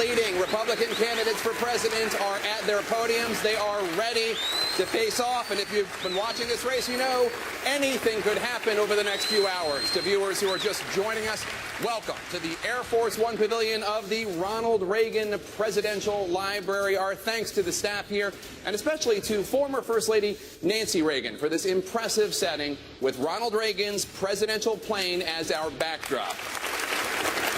leading Republican candidates for president are at their podiums. They are ready to face off. And if you've been watching this race, you know anything could happen over the next few hours. To viewers who are just joining us, welcome to the Air Force One Pavilion of the Ronald Reagan Presidential Library. Our thanks to the staff here, and especially to former First Lady Nancy Reagan for this impressive setting with Ronald Reagan's presidential plane as our backdrop.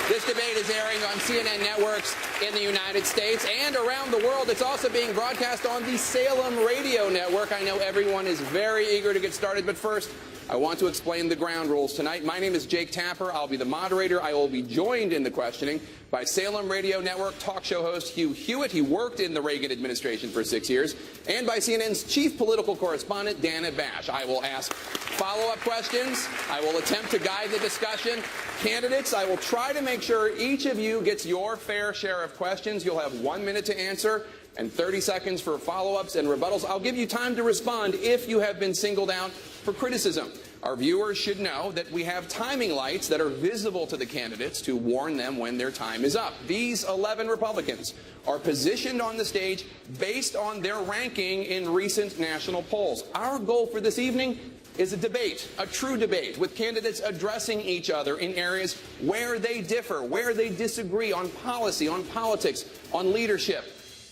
This debate is airing on CNN networks in the United States and around the world. It's also being broadcast on the Salem Radio Network. I know everyone is very eager to get started, but first, I want to explain the ground rules tonight. My name is Jake Tapper. I'll be the moderator. I will be joined in the questioning by Salem Radio Network talk show host Hugh Hewitt. He worked in the Reagan administration for 6 years. And by CNN's chief political correspondent, Dana Bash. I will ask follow-up questions. I will attempt to guide the discussion. Candidates, I will try to make sure each of you gets your fair share of questions. You'll have 1 minute to answer and 30 seconds for follow-ups and rebuttals. I'll give you time to respond if you have been singled out for criticism. Our viewers should know that we have timing lights that are visible to the candidates to warn them when their time is up. These 11 Republicans are positioned on the stage based on their ranking in recent national polls. Our goal for this evening is a debate, a true debate, with candidates addressing each other in areas where they differ, where they disagree on policy, on politics, on leadership.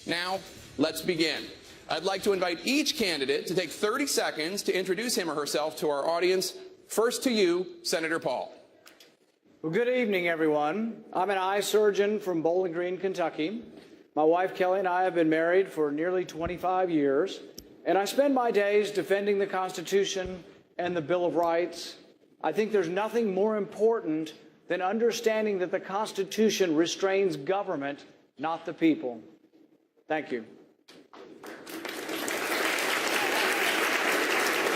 Now, let's begin. I'd like to invite each candidate to take 30 seconds to introduce him or herself to our audience. First to you, Senator Paul. Well, good evening, everyone. I'm an eye surgeon from Bowling Green, Kentucky. My wife, Kelly, and I have been married for nearly 25 years, and I spend my days defending the Constitution and the Bill of Rights. I think there's nothing more important than understanding that the Constitution restrains government, not the people. Thank you.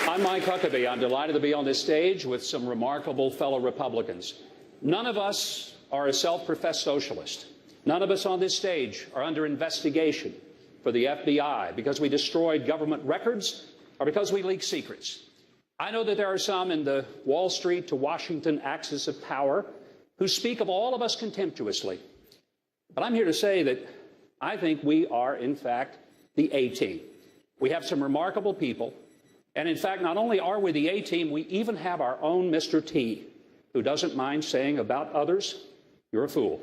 I'm Mike Huckabee. I'm delighted to be on this stage with some remarkable fellow Republicans. None of us are a self-professed socialist. None of us on this stage are under investigation for the FBI because we destroyed government records or because we leaked secrets. I know that there are some in the Wall Street to Washington axis of power who speak of all of us contemptuously. But I'm here to say that I think we are, in fact, the A-team. We have some remarkable people. And in fact, not only are we the A-team, we even have our own Mr. T, who doesn't mind saying about others, you're a fool.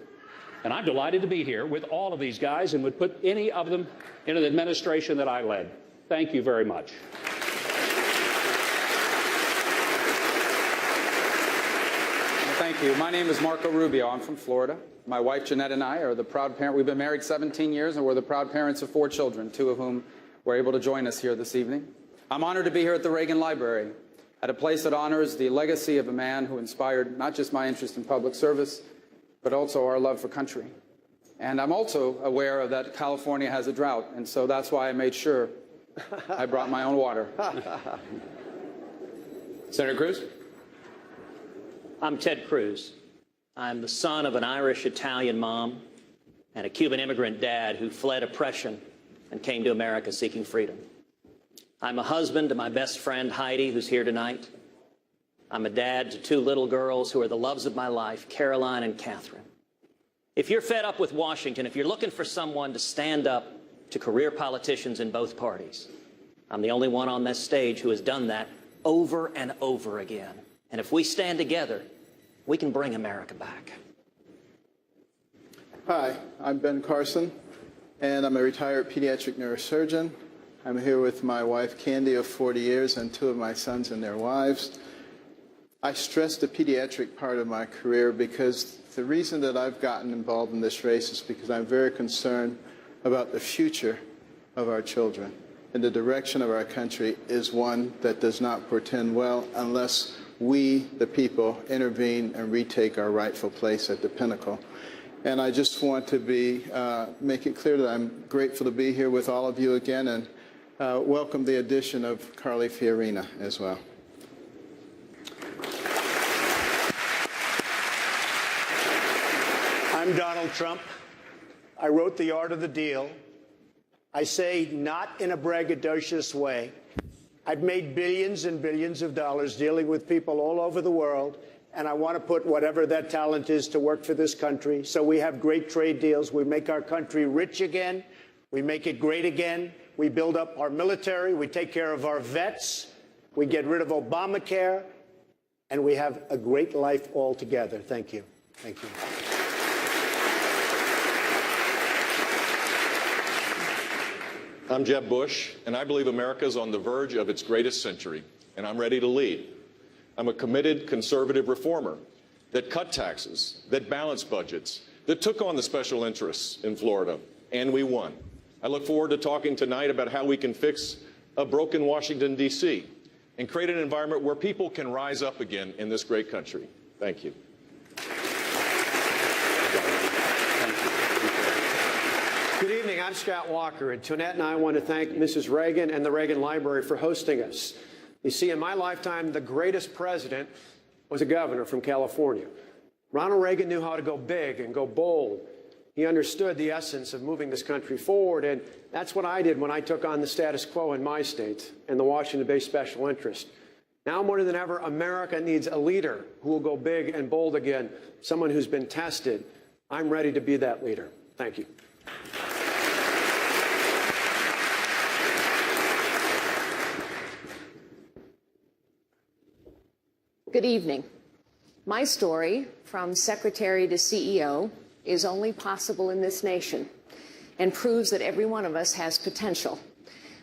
And I'm delighted to be here with all of these guys and would put any of them in an administration that I led. Thank you very much. Thank you. My name is Marco Rubio. I'm from Florida. My wife, Jeanette, and I are the proud parent. We've been married 17 years, and we're the proud parents of 4 children, 2 of whom were able to join us here this evening. I'm honored to be here at the Reagan Library, at a place that honors the legacy of a man who inspired not just my interest in public service, but also our love for country. And I'm also aware that California has a drought, and so that's why I made sure I brought my own water. Senator Cruz? I'm Ted Cruz. I'm the son of an Irish-Italian mom and a Cuban immigrant dad who fled oppression and came to America seeking freedom. I'm a husband to my best friend, Heidi, who's here tonight. I'm a dad to 2 little girls who are the loves of my life, Caroline and Catherine. If you're fed up with Washington, if you're looking for someone to stand up to career politicians in both parties, I'm the only one on this stage who has done that over and over again. And if we stand together, we can bring America back. Hi, I'm Ben Carson, and I'm a retired pediatric neurosurgeon. I'm here with my wife, Candy, of 40 years, and 2 of my sons and their wives. I stress the pediatric part of my career because the reason that I've gotten involved in this race is because I'm very concerned about the future of our children. And the direction of our country is one that does not portend well unless we, the people, intervene and retake our rightful place at the pinnacle. And I just want to make it clear that I'm grateful to be here with all of you again, and welcome the addition of Carly Fiorina as well. I'm Donald Trump. I wrote The Art of the Deal. I say not in a braggadocious way. I've made billions and billions of dollars dealing with people all over the world, and I want to put whatever that talent is to work for this country. So we have great trade deals. We make our country rich again. We make it great again. We build up our military. We take care of our vets. We get rid of Obamacare. And we have a great life all together. Thank you. Thank you. I'm Jeb Bush, and I believe America is on the verge of its greatest century, and I'm ready to lead. I'm a committed conservative reformer that cut taxes, that balanced budgets, that took on the special interests in Florida, and we won. I look forward to talking tonight about how we can fix a broken Washington, D.C., and create an environment where people can rise up again in this great country. Thank you. Good evening. I'm Scott Walker, and Tonette and I want to thank Mrs. Reagan and the Reagan Library for hosting us. You see, in my lifetime, the greatest president was a governor from California. Ronald Reagan knew how to go big and go bold. He understood the essence of moving this country forward, and that's what I did when I took on the status quo in my state and the Washington-based special interest. Now more than ever, America needs a leader who will go big and bold again, someone who's been tested. I'm ready to be that leader. Thank you. Good evening. My story, from secretary to CEO, is only possible in this nation and proves that every one of us has potential.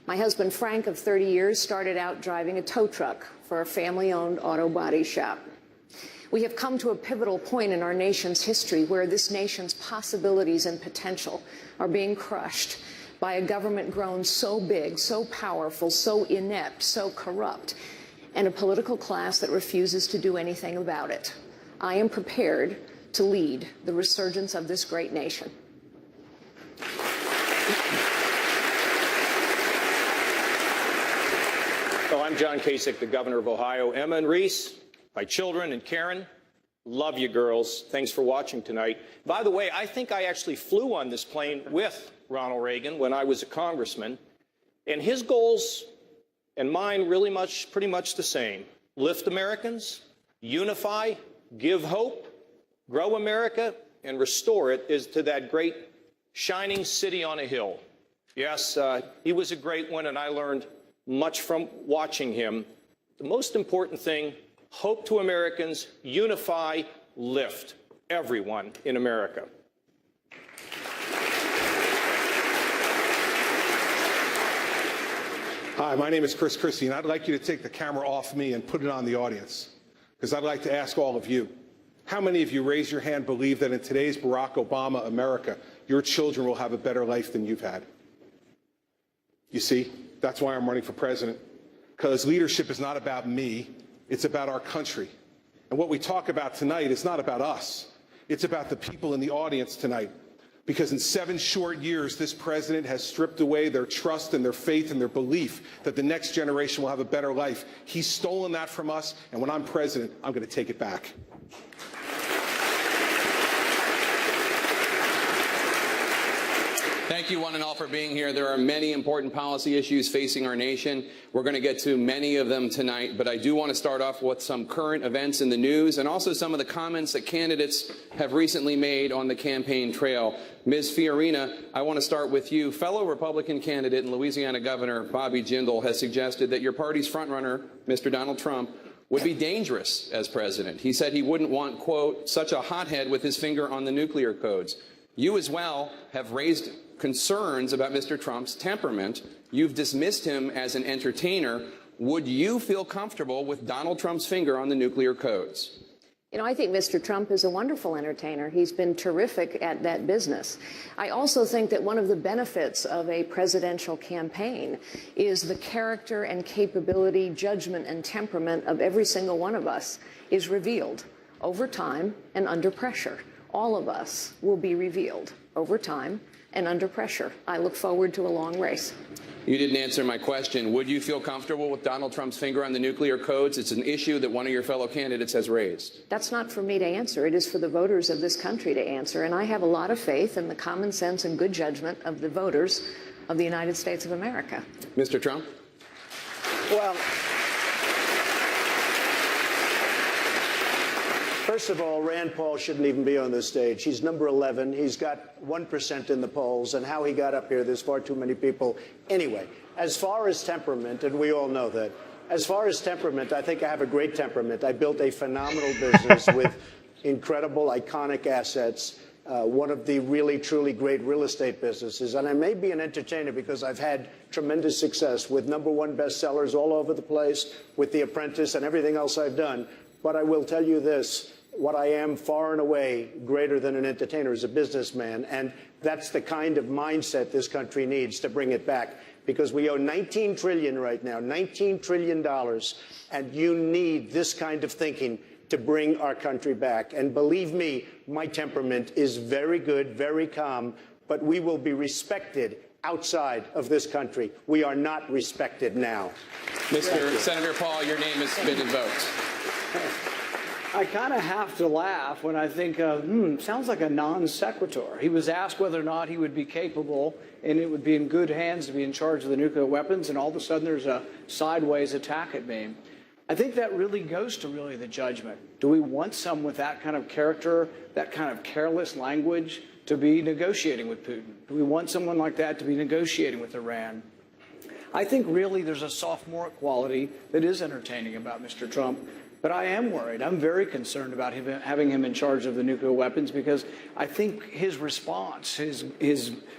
My husband, Frank, of 30 years, started out driving a tow truck for a family-owned auto body shop. We have come to a pivotal point in our nation's history where this nation's possibilities and potential are being crushed by a government grown so big, so powerful, so inept, so corrupt, and a political class that refuses to do anything about it. I am prepared to lead the resurgence of this great nation. Oh, I'm John Kasich, the governor of Ohio. Emma and Reese, my children, and Karen, love you girls. Thanks for watching tonight. By the way, I think I actually flew on this plane with Ronald Reagan when I was a congressman, and his goals and mine really pretty much the same. Lift Americans, unify, give hope, grow America, and restore it to that great shining city on a hill. Yes, he was a great one, and I learned much from watching him. The most important thing, hope to Americans, unify, lift everyone in America. Hi, my name is Chris Christie, and I'd like you to take the camera off me and put it on the audience, because I'd like to ask all of you, how many of you, raise your hand, believe that in today's Barack Obama America, your children will have a better life than you've had? You see, that's why I'm running for president, because leadership is not about me, it's about our country. And what we talk about tonight is not about us, it's about the people in the audience tonight. Because in 7 short years, this president has stripped away their trust and their faith and their belief that the next generation will have a better life. He's stolen that from us, and when I'm president, I'm going to take it back. Thank you, one and all, for being here. There are many important policy issues facing our nation. We're going to get to many of them tonight, but I do want to start off with some current events in the news and also some of the comments that candidates have recently made on the campaign trail. Ms. Fiorina, I want to start with you. Fellow Republican candidate and Louisiana Governor Bobby Jindal has suggested that your party's frontrunner, Mr. Donald Trump, would be dangerous as president. He said he wouldn't want, quote, such a hothead with his finger on the nuclear codes. You as well have raised concerns about Mr. Trump's temperament. You've dismissed him as an entertainer. Would you feel comfortable with Donald Trump's finger on the nuclear codes? You know, I think Mr. Trump is a wonderful entertainer. He's been terrific at that business. I also think that one of the benefits of a presidential campaign is the character and capability, judgment and temperament of every single one of us is revealed over time and under pressure. All of us will be revealed over time and under pressure. I look forward to a long race. You didn't answer my question. Would you feel comfortable with Donald Trump's finger on the nuclear codes? It's an issue that one of your fellow candidates has raised. That's not for me to answer. It is for the voters of this country to answer. And I have a lot of faith in the common sense and good judgment of the voters of the United States of America. Mr. Trump? Well, First of all, Rand Paul shouldn't even be on this stage. He's number 11. He's got 1% in the polls, and how he got up here, there's far too many people. Anyway, as far as temperament, and we all know that, as far as temperament, I think I have a great temperament. I built a phenomenal business with incredible, iconic assets, one of the really, truly great real estate businesses. And I may be an entertainer because I've had tremendous success with #1 bestsellers all over the place, with The Apprentice and everything else I've done. But I will tell you this, what I am far and away greater than an entertainer is a businessman. And that's the kind of mindset this country needs to bring it back. Because we owe $19 trillion right now, $19 trillion. And you need this kind of thinking to bring our country back. And believe me, my temperament is very good, very calm, but we will be respected outside of this country. We are not respected now. Mr. Senator Paul, your name has been invoked. I kind of have to laugh when I think, sounds like a non sequitur. He was asked whether or not he would be capable and it would be in good hands to be in charge of the nuclear weapons, and all of a sudden there's a sideways attack at me. I think that really goes to the judgment. Do we want someone with that kind of character, that kind of careless language to be negotiating with Putin? Do we want someone like that to be negotiating with Iran? I think really there's a sophomoric quality that is entertaining about Mr. Trump. But I am worried. I'm very concerned about having him in charge of the nuclear weapons, because I think his response, his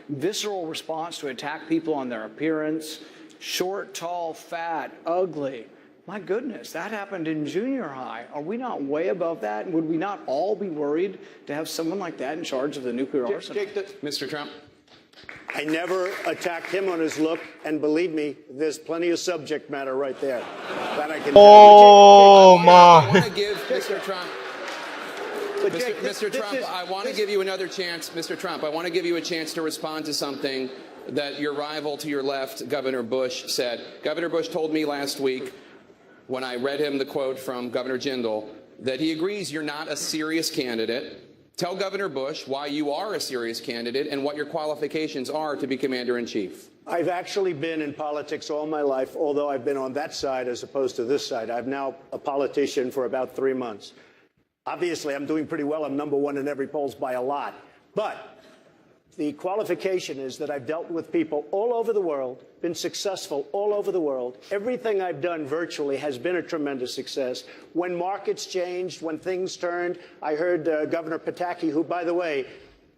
visceral response to attack people on their appearance, short, tall, fat, ugly, my goodness, that happened in junior high. Are we not way above that? And would we not all be worried to have someone like that in charge of the nuclear arsenal? Mr. Trump. I never attacked him on his look, and believe me, there's plenty of subject matter right there that I can. Oh my! I want to give Mr. Trump. Mr. Trump, I want to give you another chance. Mr. Trump, I want to give you a chance to respond to something that your rival to your left, Governor Bush, said. Governor Bush told me last week, when I read him the quote from Governor Jindal, that he agrees you're not a serious candidate. Tell Governor Bush why you are a serious candidate and what your qualifications are to be commander-in-chief. I've actually been in politics all my life, although I've been on that side as opposed to this side. I'm now a politician for about 3 months. Obviously, I'm doing pretty well. I'm #1 in every polls by a lot. But the qualification is that I've dealt with people all over the world, been successful all over the world. Everything I've done virtually has been a tremendous success. When markets changed, when things turned, I heard Governor Pataki, who, by the way,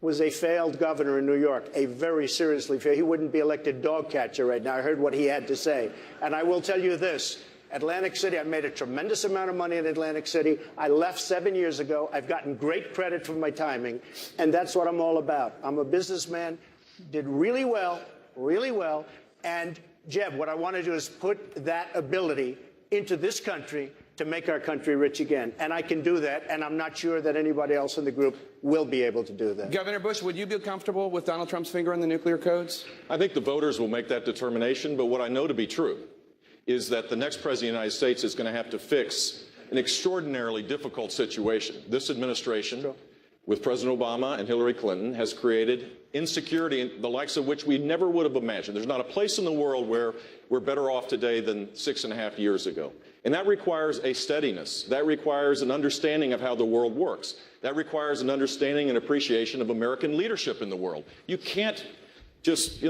was a failed governor in New York, a very seriously failed. He wouldn't be elected dog catcher right now. I heard what he had to say. And I will tell you this. Atlantic City, I made a tremendous amount of money in Atlantic City. I left 7 years ago. I've gotten great credit for my timing, and that's what I'm all about. I'm a businessman, did really well, and Jeb, what I want to do is put that ability into this country to make our country rich again. And I can do that, and I'm not sure that anybody else in the group will be able to do that. Governor Bush, would you be comfortable with Donald Trump's finger on the nuclear codes? I think the voters will make that determination, but what I know to be true is that the next president of the United States is going to have to fix an extraordinarily difficult situation. This administration, with President Obama and Hillary Clinton, has created insecurity, the likes of which we never would have imagined. There's not a place in the world where we're better off today than 6.5 years ago. And that requires a steadiness. That requires an understanding of how the world works. That requires an understanding and appreciation of American leadership in the world. You can't just,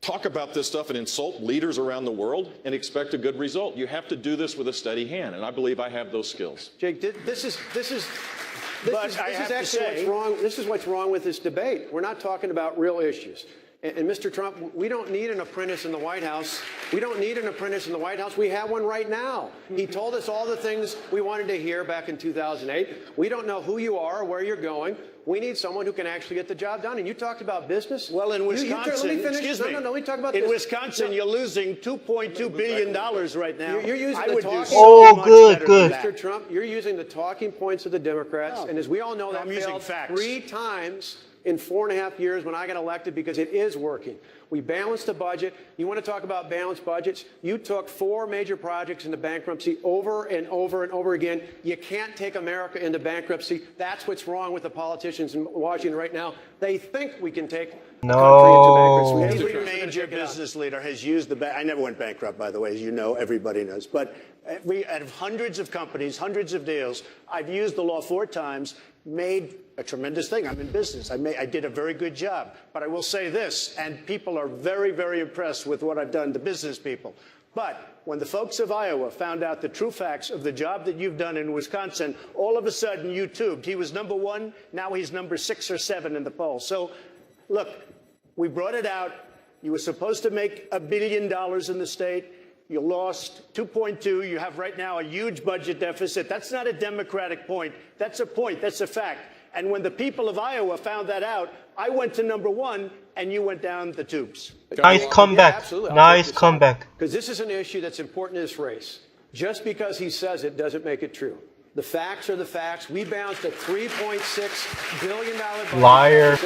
talk about this stuff and insult leaders around the world and expect a good result. You have to do this with a steady hand, and I believe I have those skills. Jake, this is what's wrong with this debate. We're not talking about real issues. And Mr. Trump, we don't need an apprentice in the White House. We don't need an apprentice in the White House. We have one right now. He told us all the things we wanted to hear back in 2008. We don't know who you are or where you're going. We need someone who can actually get the job done. And you talked about business. Well, in Wisconsin, let me finish. Excuse me. No, we talk about in this. Wisconsin, you're losing $2.2 billion right now. You're using I the would talking. do so much better than that. Mr. Trump, you're using the talking points of the Democrats, and as we all know, that I'm using failed facts. 3 times in 4.5 years when I got elected, because it is working. We balanced the budget. You want to talk about balanced budgets? You took 4 major projects into bankruptcy over and over and over again. You can't take America into bankruptcy. That's what's wrong with the politicians in Washington right now. They think we can take the country into bankruptcy. Every major business leader has used the I never went bankrupt, by the way, as you know, everybody knows. But out of hundreds of companies, hundreds of deals, I've used the law 4 times, made a tremendous thing. I'm in business. I did a very good job. But I will say this, and people are very, very impressed with what I've done, the business people. But when the folks of Iowa found out the true facts of the job that you've done in Wisconsin, all of a sudden you tubed. He was number 1. Now he's number 6 or 7 in the poll. So, look, we brought it out. You were supposed to make $1 billion in the state. You lost 2.2. You have right now a huge budget deficit. That's not a Democratic point. That's a point. That's a fact. And when the people of Iowa found that out, I went to number 1, and you went down the tubes. Nice comeback. Nice comeback. Because this is an issue that's important in this race. Just because he says it doesn't make it true. The facts are the facts. We bounced a $3.6 billion budget. Liar.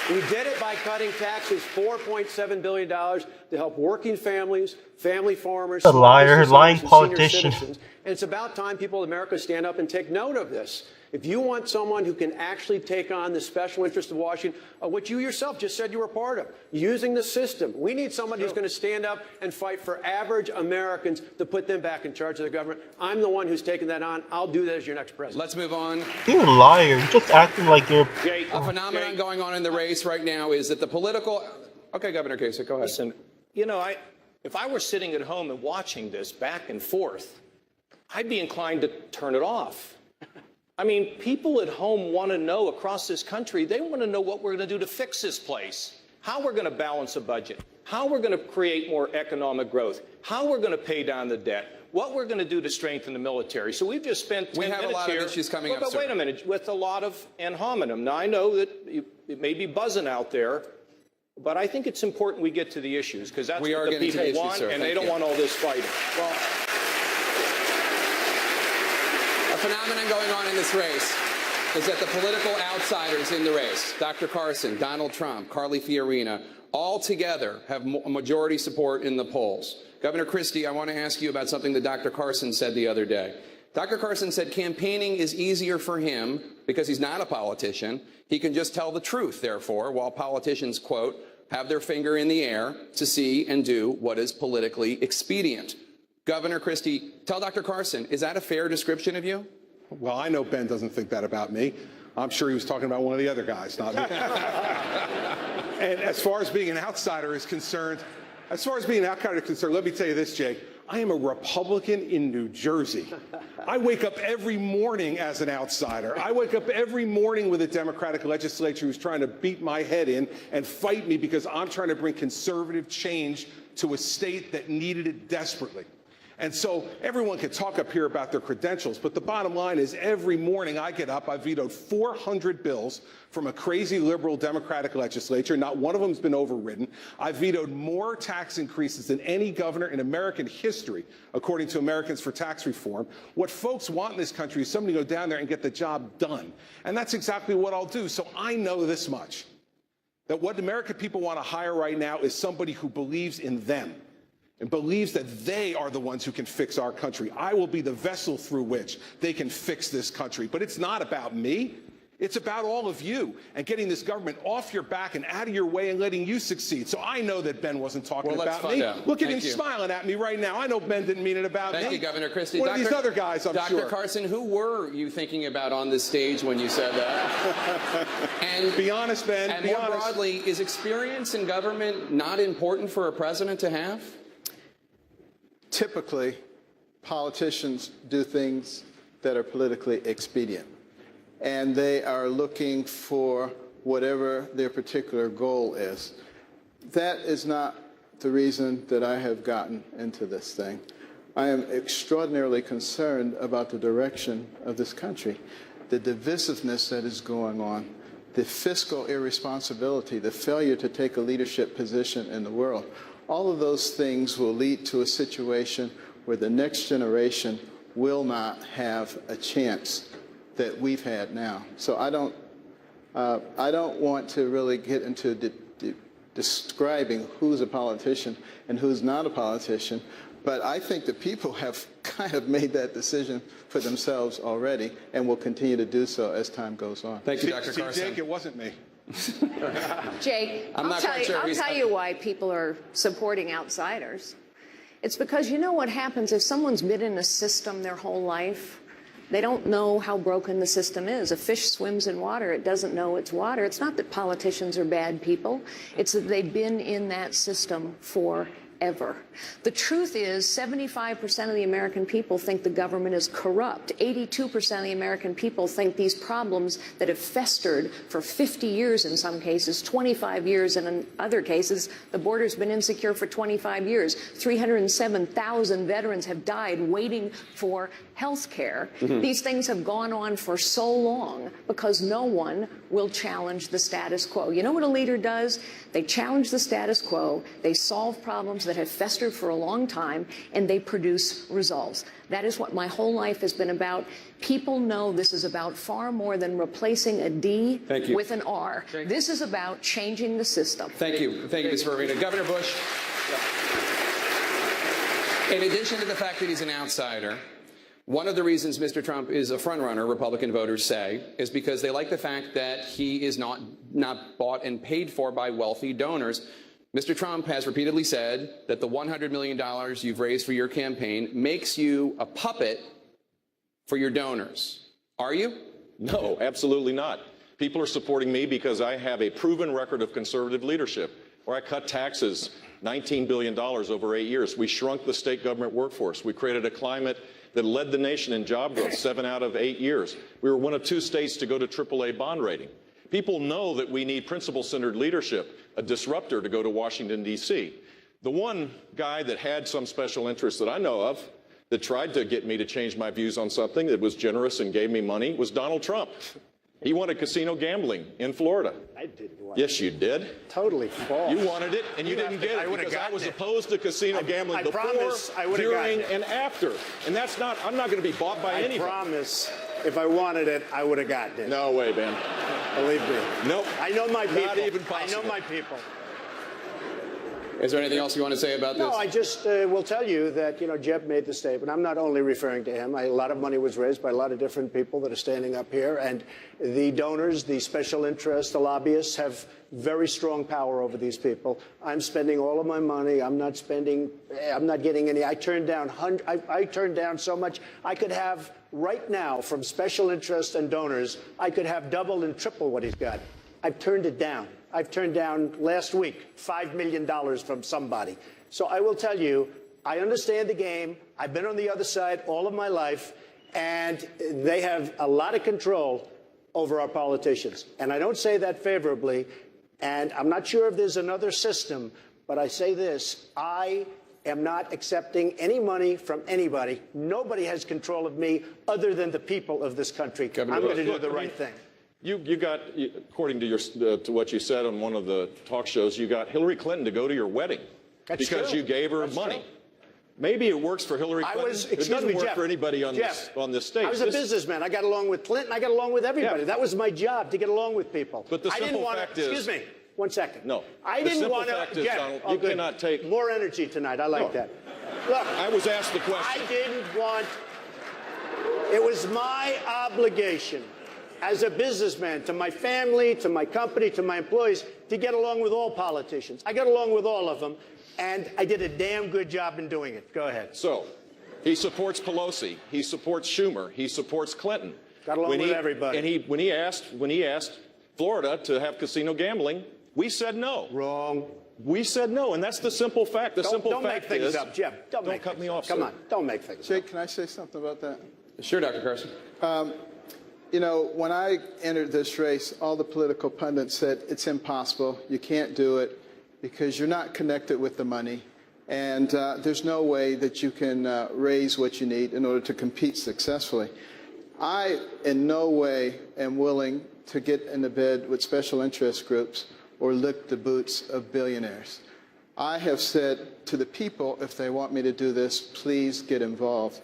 We did it by cutting taxes, $4.7 billion to help working families, family farmers, a liar, lying politician. politician. And it's about time people in America stand up and take note of this. If you want someone who can actually take on the special interest of Washington, which you yourself just said you were part of, using the system, we need somebody who's going to stand up and fight for average Americans to put them back in charge of the government. I'm the one who's taking that on. I'll do that as your next president. Let's move on. You're a liar. You're just acting like you're... A phenomenon going on in the race right now is that the political... Okay, Governor Kasich, go ahead. Listen, you know, if I were sitting at home and watching this back and forth, I'd be inclined to turn it off. I mean, people at home want to know across this country, they want to know what we're going to do to fix this place, how we're going to balance a budget, how we're going to create more economic growth, how we're going to pay down the debt, what we're going to do to strengthen the military. So we've just spent 10 minutes here. We have a lot of issues coming up, But wait a minute, with a lot of ad hominem. Now, I know that it may be buzzing out there, but I think it's important we get to the issues, because that's what the people want, and they don't want all this fighting. Well, a phenomenon going on in this race is that the political outsiders in the race, Dr. Carson, Donald Trump, Carly Fiorina, all together have majority support in the polls. Governor Christie, I want to ask you about something that Dr. Carson said the other day. Dr. Carson said campaigning is easier for him because he's not a politician. He can just tell the truth, therefore, while politicians, quote, have their finger in the air to see and do what is politically expedient. Governor Christie, tell Dr. Carson, is that a fair description of you? Well, I know Ben doesn't think that about me. I'm sure he was talking about one of the other guys, not me. And as far as being an outsider is concerned, let me tell you this, Jake. I am a Republican in New Jersey. I wake up every morning as an outsider. I wake up every morning with a Democratic legislature who's trying to beat my head in and fight me because I'm trying to bring conservative change to a state that needed it desperately. And so everyone can talk up here about their credentials, but the bottom line is every morning I get up, I vetoed 400 bills from a crazy liberal Democratic legislature. Not one of them has been overridden. I vetoed more tax increases than any governor in American history, according to Americans for Tax Reform. What folks want in this country is somebody to go down there and get the job done. And that's exactly what I'll do. So I know this much, that what the American people want to hire right now is somebody who believes in them and believes that they are the ones who can fix our country. I will be the vessel through which they can fix this country. But it's not about me. It's about all of you and getting this government off your back and out of your way and letting you succeed. So I know that Ben wasn't talking about me. Look at him smiling at me right now. I know Ben didn't mean it about me. Thank you, Governor Christie. One of these other guys, I'm sure. Dr. Carson, who were you thinking about on this stage when you said that? And be honest, Ben. And more broadly, is experience in government not important for a president to have? Typically, politicians do things that are politically expedient, and they are looking for whatever their particular goal is. That is not the reason that I have gotten into this thing. I am extraordinarily concerned about the direction of this country, the divisiveness that is going on, the fiscal irresponsibility, the failure to take a leadership position in the world. All of those things will lead to a situation where the next generation will not have a chance that we've had now. So I don't want to really get into describing who's a politician and who's not a politician. But I think the people have kind of made that decision for themselves already and will continue to do so as time goes on. Thank you, Dr. See, Carson. Jake, it wasn't me. Jake, I'm not quite sure I'll tell you why people are supporting outsiders. It's because you know what happens if someone's been in a system their whole life. They don't know how broken the system is. A fish swims in water. It doesn't know it's water. It's not that politicians are bad people. It's that they've been in that system forever. The truth is 75% of the American people think the government is corrupt. 82% of the American people think these problems that have festered for 50 years in some cases, 25 years, and in other cases, the border's been insecure for 25 years. 307,000 veterans have died waiting for health care. These things have gone on for so long because no one will challenge the status quo. You know what a leader does? They challenge the status quo, they solve problems that have festered for a long time, and they produce results. That is what my whole life has been about. People know this is about far more than replacing a D with an R. This is about changing the system. Thank you. Thank you, Ms. Vervina. Governor Bush, in addition to the fact that he's an outsider, one of the reasons Mr. Trump is a frontrunner, Republican voters say, is because they like the fact that he is not bought and paid for by wealthy donors. Mr. Trump has repeatedly said that the $100 million you've raised for your campaign makes you a puppet for your donors. Are you? No, absolutely not. People are supporting me because I have a proven record of conservative leadership, where I cut taxes $19 billion over 8 years. We shrunk the state government workforce. We created a climate that led the nation in job growth 7 out of 8 years. We were one of 2 states to go to AAA bond rating. People know that we need principle-centered leadership, a disruptor to go to Washington, D.C. The one guy that had some special interest that I know of that tried to get me to change my views on something that was generous and gave me money was Donald Trump. He wanted casino gambling in Florida. I didn't want Yes, you did. Totally false. You wanted it, and you didn't get it because I was opposed to casino gambling before, during, and after. And that's not, I'm not going to be bought by anybody. I promise, if I wanted it, I would have gotten it. No way, Ben. Believe me. Nope. I know my people. Not even possible. I know my people. Is there anything else you want to say about this? No, I just will tell you that, Jeb made the statement. I'm not only referring to him. A lot of money was raised by a lot of different people that are standing up here. And the donors, the special interests, the lobbyists have very strong power over these people. I'm spending all of my money. I'm not getting any. I turned down so much. I could have right now from special interests and donors, I could have double and triple what he's got. I've turned it down. I've turned down last week $5 million from somebody. So I will tell you, I understand the game. I've been on the other side all of my life, and they have a lot of control over our politicians. And I don't say that favorably, and I'm not sure if there's another system, but I say this, I am not accepting any money from anybody. Nobody has control of me other than the people of this country. I'm going to do the right thing. You got, according to to what you said on one of the talk shows, you got Hillary Clinton to go to your wedding because you gave her money. True. Maybe it works for Hillary Clinton. It doesn't work for anybody on this stage. I was a businessman. I got along with Clinton. I got along with everybody. Yeah. That was my job, to get along with people. But the simple fact is... Excuse me. 1 second. No. I didn't want to... Donald, you cannot take... More energy tonight. I like that. Look. I was asked the question. I didn't want... It was my obligation as a businessman, to my family, to my company, to my employees, to get along with all politicians. I got along with all of them, and I did a damn good job in doing it. Go ahead. So, he supports Pelosi, he supports Schumer, he supports Clinton. Got along with everybody. And when he asked Florida to have casino gambling, we said no. Wrong. We said no, and that's the simple fact. The simple fact is... Don't make things up, Jeb. Don't cut me off, Come on, don't make things up. Jake, can I say something about that? Sure, Dr. Carson. When I entered this race, all the political pundits said it's impossible. You can't do it because you're not connected with the money. And there's no way that you can raise what you need in order to compete successfully. I, in no way, am willing to get into bed with special interest groups or lick the boots of billionaires. I have said to the people, if they want me to do this, please get involved.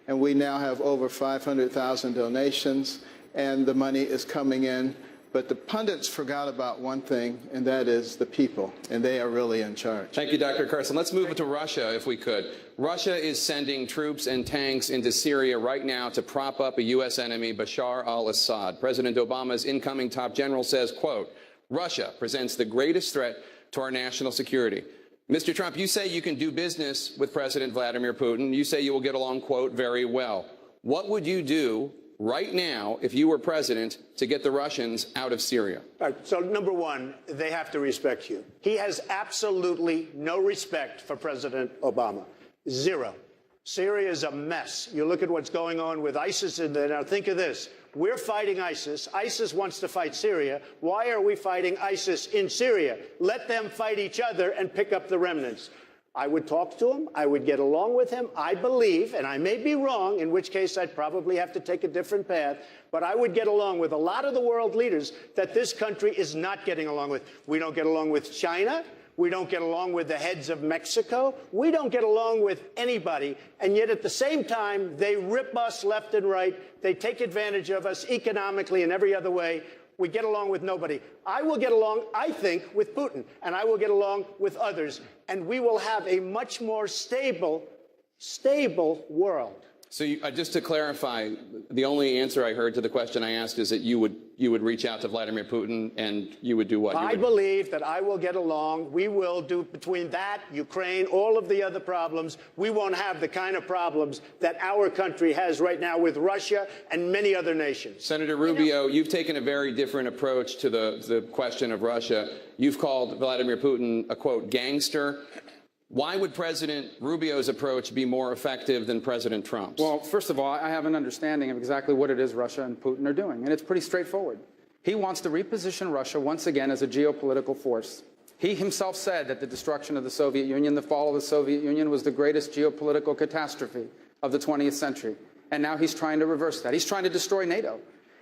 And we now have over 500,000 donations. And the money is coming in. But the pundits forgot about one thing, and that is the people, and they are really in charge. Thank you, Dr. Carson. Let's move to Russia, if we could. Russia is sending troops and tanks into Syria right now to prop up a U.S. enemy, Bashar al-Assad. President Obama's incoming top general says, quote, Russia presents the greatest threat to our national security. Mr. Trump, you say you can do business with President Vladimir Putin. You say you will get along, quote, very well. What would you do right now, if you were president, to get the Russians out of Syria? All right, so number one, they have to respect you. He has absolutely no respect for President Obama. Zero. Syria is a mess. You look at what's going on with ISIS in there. Now think of this. We're fighting ISIS. ISIS wants to fight Syria. Why are we fighting ISIS in Syria? Let them fight each other and pick up the remnants. I would talk to him. I would get along with him. I believe, and I may be wrong, in which case I'd probably have to take a different path, but I would get along with a lot of the world leaders that this country is not getting along with. We don't get along with China. We don't get along with the heads of Mexico. We don't get along with anybody. And yet at the same time, they rip us left and right. They take advantage of us economically and every other way. We get along with nobody. I will get along, I think, with Putin, and I will get along with others, and we will have a much more stable world. So just to clarify, the only answer I heard to the question I asked is that you would reach out to Vladimir Putin and you would do what? I believe that I will get along. We will do, between that, Ukraine, all of the other problems, we won't have the kind of problems that our country has right now with Russia and many other nations. Senator Rubio, you've taken a very different approach to the question of Russia. You've called Vladimir Putin a, quote, gangster. Why would President Rubio's approach be more effective than President Trump's? Well, first of all, I have an understanding of exactly what it is Russia and Putin are doing, and it's pretty straightforward. He wants to reposition Russia once again as a geopolitical force. He himself said that the destruction of the Soviet Union, the fall of the Soviet Union, was the greatest geopolitical catastrophe of the 20th century. And now he's trying to reverse that. He's trying to destroy NATO.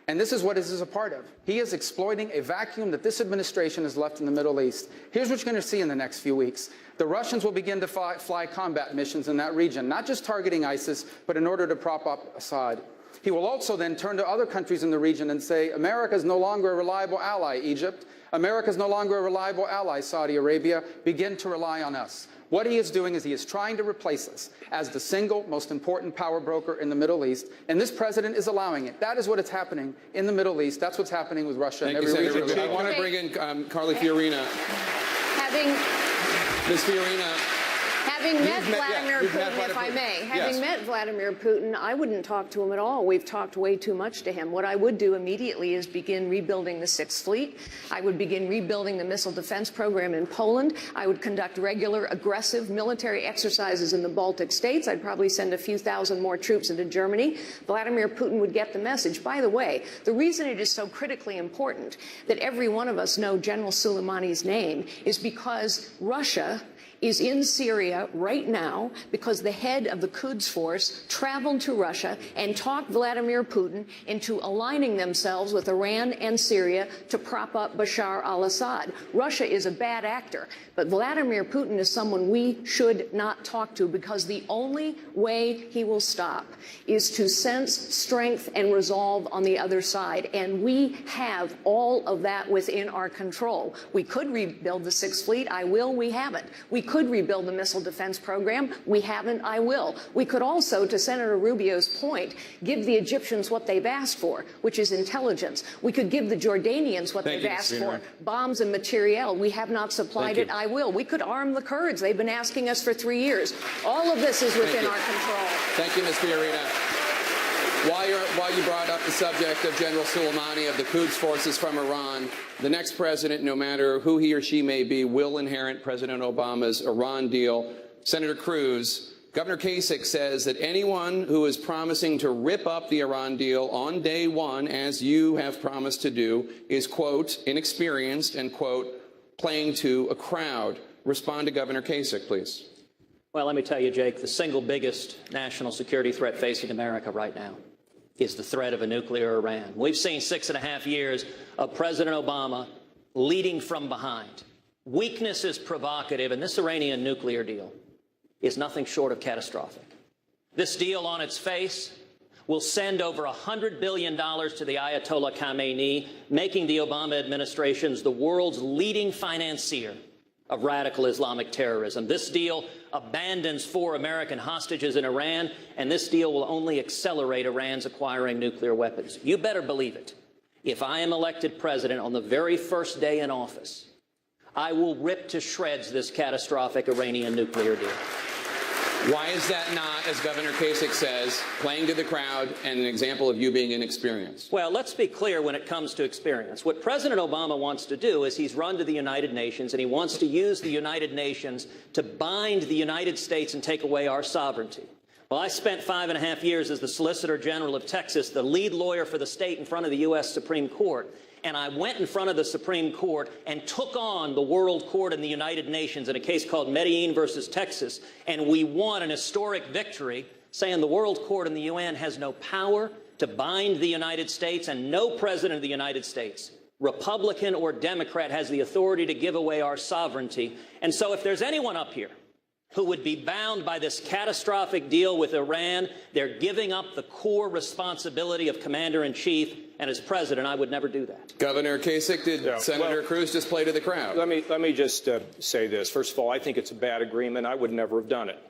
And this is what this is a part of. He is exploiting a vacuum that this administration has left in the Middle East. Here's what you're going to see in the next few weeks. The Russians will begin to fly combat missions in that region, not just targeting ISIS, but in order to prop up Assad. He will also then turn to other countries in the region and say, America is no longer a reliable ally, Egypt. America is no longer a reliable ally, Saudi Arabia. Begin to rely on us. What he is doing is he is trying to replace us as the single most important power broker in the Middle East, and this president is allowing it. That is what is happening in the Middle East. That's what's happening with Russia and every region. I want to bring in Carly Fiorina. Ms. Fiorina. Having met Vladimir Putin, if I may, having met Vladimir Putin, I wouldn't talk to him at all. We've talked way too much to him. What I would do immediately is begin rebuilding the Sixth Fleet. I would begin rebuilding the missile defense program in Poland. I would conduct regular, aggressive military exercises in the Baltic states. I'd probably send a few thousand more troops into Germany. Vladimir Putin would get the message. By the way, the reason it is so critically important that every one of us know General Soleimani's name is because Russia is in Syria right now because the head of the Quds force traveled to Russia and talked Vladimir Putin into aligning themselves with Iran and Syria to prop up Bashar al-Assad. Russia is a bad actor, but Vladimir Putin is someone we should not talk to because the only way he will stop is to sense strength and resolve on the other side, and we have all of that within our control. We could rebuild the Sixth Fleet. I will. We haven't. We could rebuild the missile defense program. We haven't. I will. We could also, to Senator Rubio's point, give the Egyptians what they've asked for, which is intelligence. We could give the Jordanians what they've asked for, bombs and materiel. We have not supplied it. I will. We could arm the Kurds. They've been asking us for 3 years. All of this is within our control. Thank you, Ms. Fiorina. While you brought up the subject of General Soleimani of the Quds forces from Iran, the next president, no matter who he or she may be, will inherit President Obama's Iran deal. Senator Cruz, Governor Kasich says that anyone who is promising to rip up the Iran deal on day one, as you have promised to do, is, quote, inexperienced and, quote, playing to a crowd. Respond to Governor Kasich, please. Well, let me tell you, Jake, the single biggest national security threat facing America right now is the threat of a nuclear Iran. We've seen 6.5 years of President Obama leading from behind. Weakness is provocative, and this Iranian nuclear deal is nothing short of catastrophic. This deal on its face will send over $100 billion to the Ayatollah Khamenei, making the Obama administration the world's leading financier of radical Islamic terrorism. This deal abandons 4 American hostages in Iran, and this deal will only accelerate Iran's acquiring nuclear weapons. You better believe it. If I am elected president on the very first day in office, I will rip to shreds this catastrophic Iranian nuclear deal. Why is that not, as Governor Kasich says, playing to the crowd and an example of you being inexperienced? Well, let's be clear when it comes to experience. What President Obama wants to do is he's run to the United Nations, and he wants to use the United Nations to bind the United States and take away our sovereignty. Well, I spent 5.5 years as the Solicitor General of Texas, the lead lawyer for the state in front of the U.S. Supreme Court. And I went in front of the Supreme Court and took on the World Court in the United Nations in a case called Medellin versus Texas. And we won an historic victory, saying the World Court in the UN has no power to bind the United States, and no president of the United States, Republican or Democrat, has the authority to give away our sovereignty. And so if there's anyone up here who would be bound by this catastrophic deal with Iran, they're giving up the core responsibility of commander-in-chief, and as president, I would never do that. Governor Kasich, did Senator Cruz just play to the crowd? Let me just say this. First of all, I think it's a bad agreement. I would never have done it.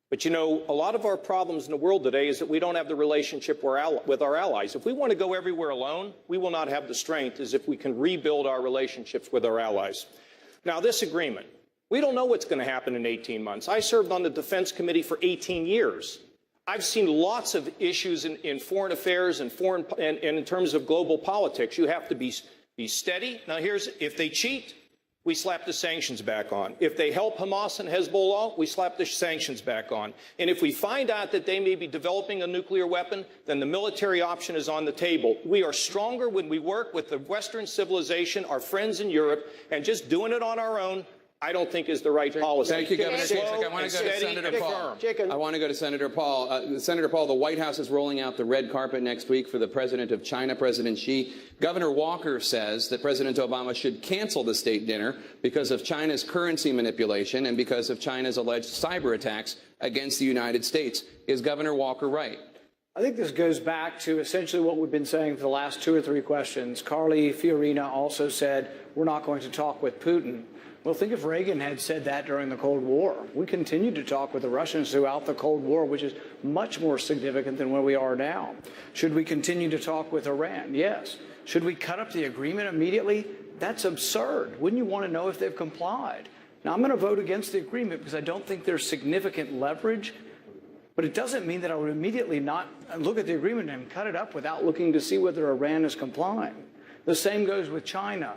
But, you know, a lot of our problems in the world today is that we don't have the relationship with our allies. If we want to go everywhere alone, we will not have the strength as if we can rebuild our relationships with our allies. Now, this agreement, we don't know what's going to happen in 18 months. I served on the Defense Committee for 18 years. I've seen lots of issues in foreign affairs and in terms of global politics. You have to be steady. Now, if they cheat, we slap the sanctions back on. If they help Hamas and Hezbollah, we slap the sanctions back on. And if we find out that they may be developing a nuclear weapon, then the military option is on the table. We are stronger when we work with the Western civilization, our friends in Europe, and just doing it on our own, I don't think is the right policy. Thank you, Governor Kasich. I want to go to Senator Paul. I want to go to Senator Paul. Senator Paul, the White House is rolling out the red carpet next week for the president of China, President Xi. Governor Walker says that President Obama should cancel the state dinner because of China's currency manipulation and because of China's alleged cyber attacks against the United States. Is Governor Walker right? I think this goes back to essentially what we've been saying for the last 2 or 3 questions. Carly Fiorina also said, we're not going to talk with Putin. Well, think if Reagan had said that during the Cold War. We continued to talk with the Russians throughout the Cold War, which is much more significant than where we are now. Should we continue to talk with Iran? Yes. Should we cut up the agreement immediately? That's absurd. Wouldn't you want to know if they've complied? Now, I'm going to vote against the agreement because I don't think there's significant leverage, but it doesn't mean that I would immediately not look at the agreement and cut it up without looking to see whether Iran is complying. The same goes with China.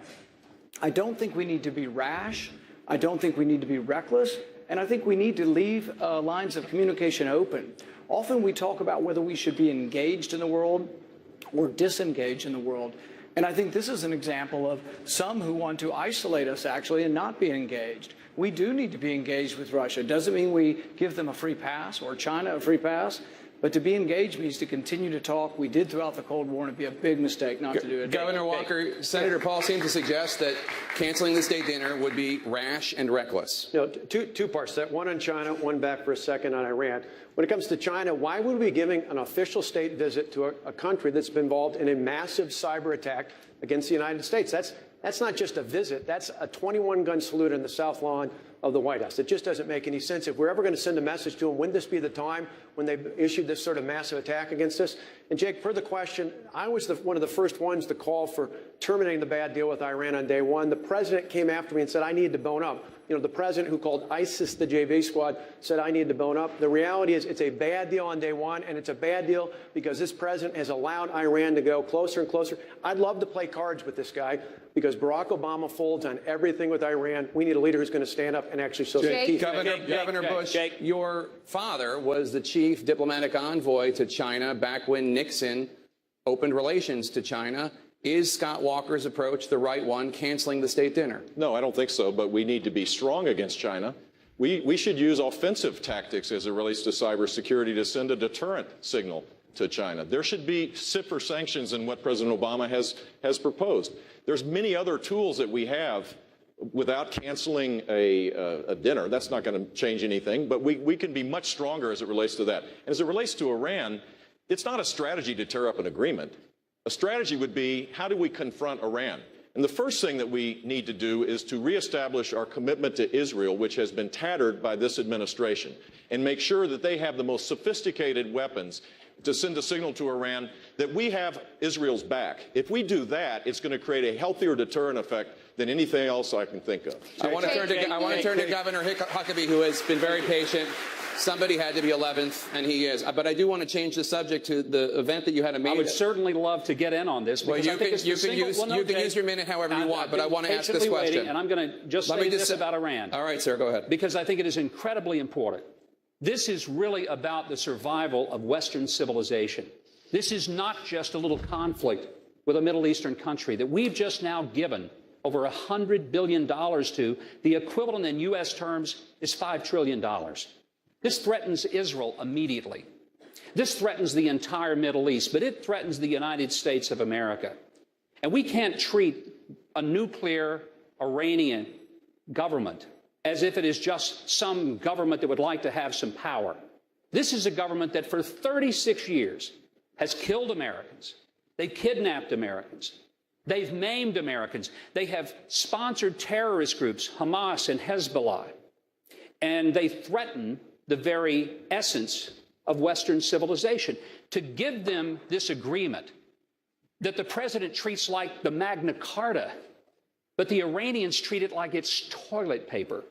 I don't think we need to be rash. I don't think we need to be reckless. And I think we need to leave lines of communication open. Often we talk about whether we should be engaged in the world or disengaged in the world. And I think this is an example of some who want to isolate us, actually, and not be engaged. We do need to be engaged with Russia. It doesn't mean we give them a free pass or China a free pass. But to be engaged means to continue to talk. We did throughout the Cold War, and it'd be a big mistake not to do it. Governor Walker, Senator Paul seemed to suggest that canceling the state dinner would be rash and reckless. No, two parts to that. One on China, one back for a second on Iran. When it comes to China, why would we be giving an official state visit to a country that's been involved in a massive cyber attack against the United States? That's not just a visit. That's a 21-gun salute in the South Lawn of the White House. It just doesn't make any sense. If we're ever going to send a message to them, wouldn't this be the time when they issued this sort of massive attack against us? And Jake, per the question, I was one of the first ones to call for terminating the bad deal with Iran on day one. The president came after me and said, I need to bone up. You know, the president who called ISIS the JV squad said, I need to bone up. The reality is it's a bad deal on day one, and it's a bad deal because this president has allowed Iran to go closer and closer. I'd love to play cards with this guy because Barack Obama folds on everything with Iran. We need a leader who's going to stand up and actually show some teeth. Governor Bush, your father was the chief diplomatic envoy to China back when Nixon opened relations to China. Is Scott Walker's approach the right one, canceling the state dinner? No, I don't think so, but we need to be strong against China. We should use offensive tactics as it relates to cybersecurity to send a deterrent signal to China. There should be stiffer sanctions than what President Obama has proposed. There's many other tools that we have without canceling a dinner. That's not going to change anything, but we can be much stronger as it relates to that. And as it relates to Iran, It's not a strategy to tear up an agreement. A strategy would be, how do we confront Iran? And the first thing that we need to do is to reestablish our commitment to Israel, which has been tattered by this administration, and make sure that they have the most sophisticated weapons to send a signal to Iran that we have Israel's back. If we do that, it's going to create a healthier deterrent effect than anything else I can think of. I want to turn to Governor Huckabee, who has been very patient. Somebody had to be 11th, and he is. But I do want to change the subject to the event that you had a meeting. I would certainly love to get in on this. Well, you can use your minute however you want, but I want to ask this question. And I'm going to just say this about Iran. All right, sir, go ahead. Because I think it is incredibly important. This is really about the survival of Western civilization. This is not just a little conflict with a Middle Eastern country that we've just now given over $100 billion to. The equivalent in U.S. terms is $5 trillion. This threatens Israel immediately. This threatens the entire Middle East, but it threatens the United States of America. And we can't treat a nuclear Iranian government as if it is just some government that would like to have some power. This is a government that for 36 years has killed Americans. They've kidnapped Americans. They've maimed Americans. They have sponsored terrorist groups, Hamas and Hezbollah. And they threaten the very essence of Western civilization. To give them this agreement that the president treats like the Magna Carta, but the Iranians treat it like it's toilet paper.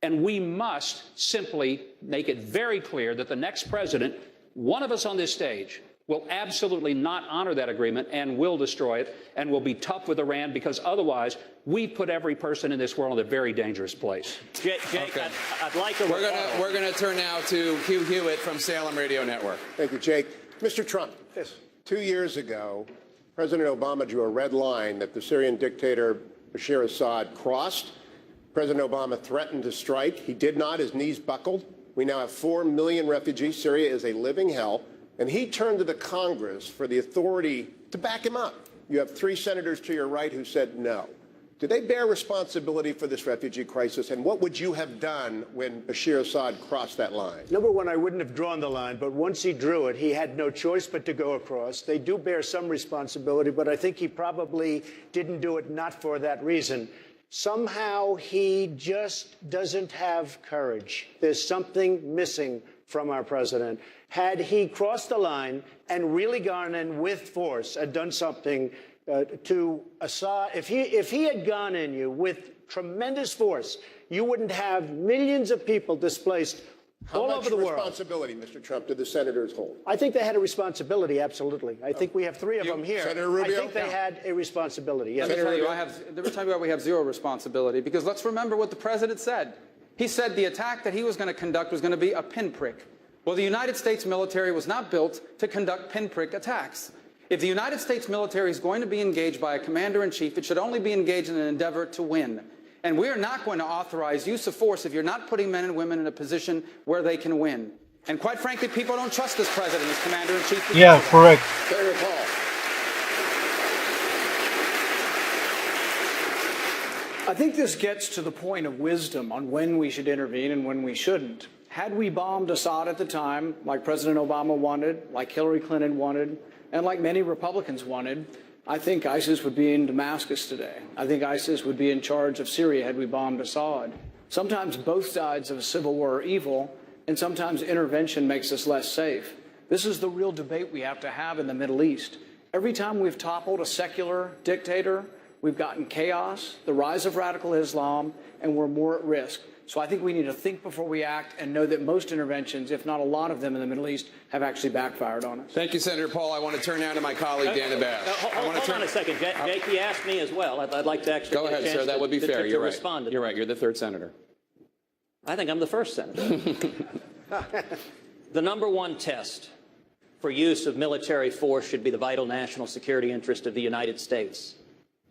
And we must simply make it very clear that the next president, one of us on this stage, will absolutely not honor that agreement and will destroy it and will be tough with Iran, because otherwise we put every person in this world in a very dangerous place. Jake, okay. I'd like to... We're going to turn now to Hugh Hewitt from Salem Radio Network. Thank you, Jake. Mr. Trump, yes. 2 years ago, President Obama drew a red line that the Syrian dictator Bashar Assad crossed. President Obama threatened to strike. He did not. His knees buckled. We now have 4 million refugees. Syria is a living hell. And he turned to the Congress for the authority to back him up. You have 3 senators to your right who said no. Do they bear responsibility for this refugee crisis? And what would you have done when Bashar Assad crossed that line? Number one, I wouldn't have drawn the line, but once he drew it, he had no choice but to go across. They do bear some responsibility, but I think he probably didn't do it not for that reason. Somehow he just doesn't have courage. There's something missing from our president. Had he crossed the line and really gone in with force and done something to Assad, if he had gone in with tremendous force, you wouldn't have millions of people displaced all over the world. How much responsibility, Mr. Trump, did the senators hold? I think they had a responsibility, absolutely. I think we have 3 of them here. Senator Rubio? I think they had a responsibility. Yes. Let me tell you, we have zero responsibility, because let's remember what the president said. He said the attack that he was going to conduct was going to be a pinprick. Well, the United States military was not built to conduct pinprick attacks. If the United States military is going to be engaged by a commander-in-chief, it should only be engaged in an endeavor to win. And we are not going to authorize use of force if you're not putting men and women in a position where they can win. And quite frankly, people don't trust this president as commander-in-chief. Yeah, correct. Senator Paul. I think this gets to the point of wisdom on when we should intervene and when we shouldn't. Had we bombed Assad at the time, like President Obama wanted, like Hillary Clinton wanted, and like many Republicans wanted, I think ISIS would be in Damascus today. I think ISIS would be in charge of Syria had we bombed Assad. Sometimes both sides of a civil war are evil, and sometimes intervention makes us less safe. This is the real debate we have to have in the Middle East. Every time we've toppled a secular dictator, we've gotten chaos, the rise of radical Islam, and we're more at risk. So I think we need to think before we act and know that most interventions, if not a lot of them in the Middle East, have actually backfired on us. Thank you, Senator Paul. I want to turn now to my colleague, Dana Bash. Hold on a second. Jake, he asked me as well. I'd like to actually go ahead, sir. That would be fair. You're right. Respond to You're right. You're the 3rd senator. I think I'm the 1st senator. The number 1 test for use of military force should be the vital national security interest of the United States.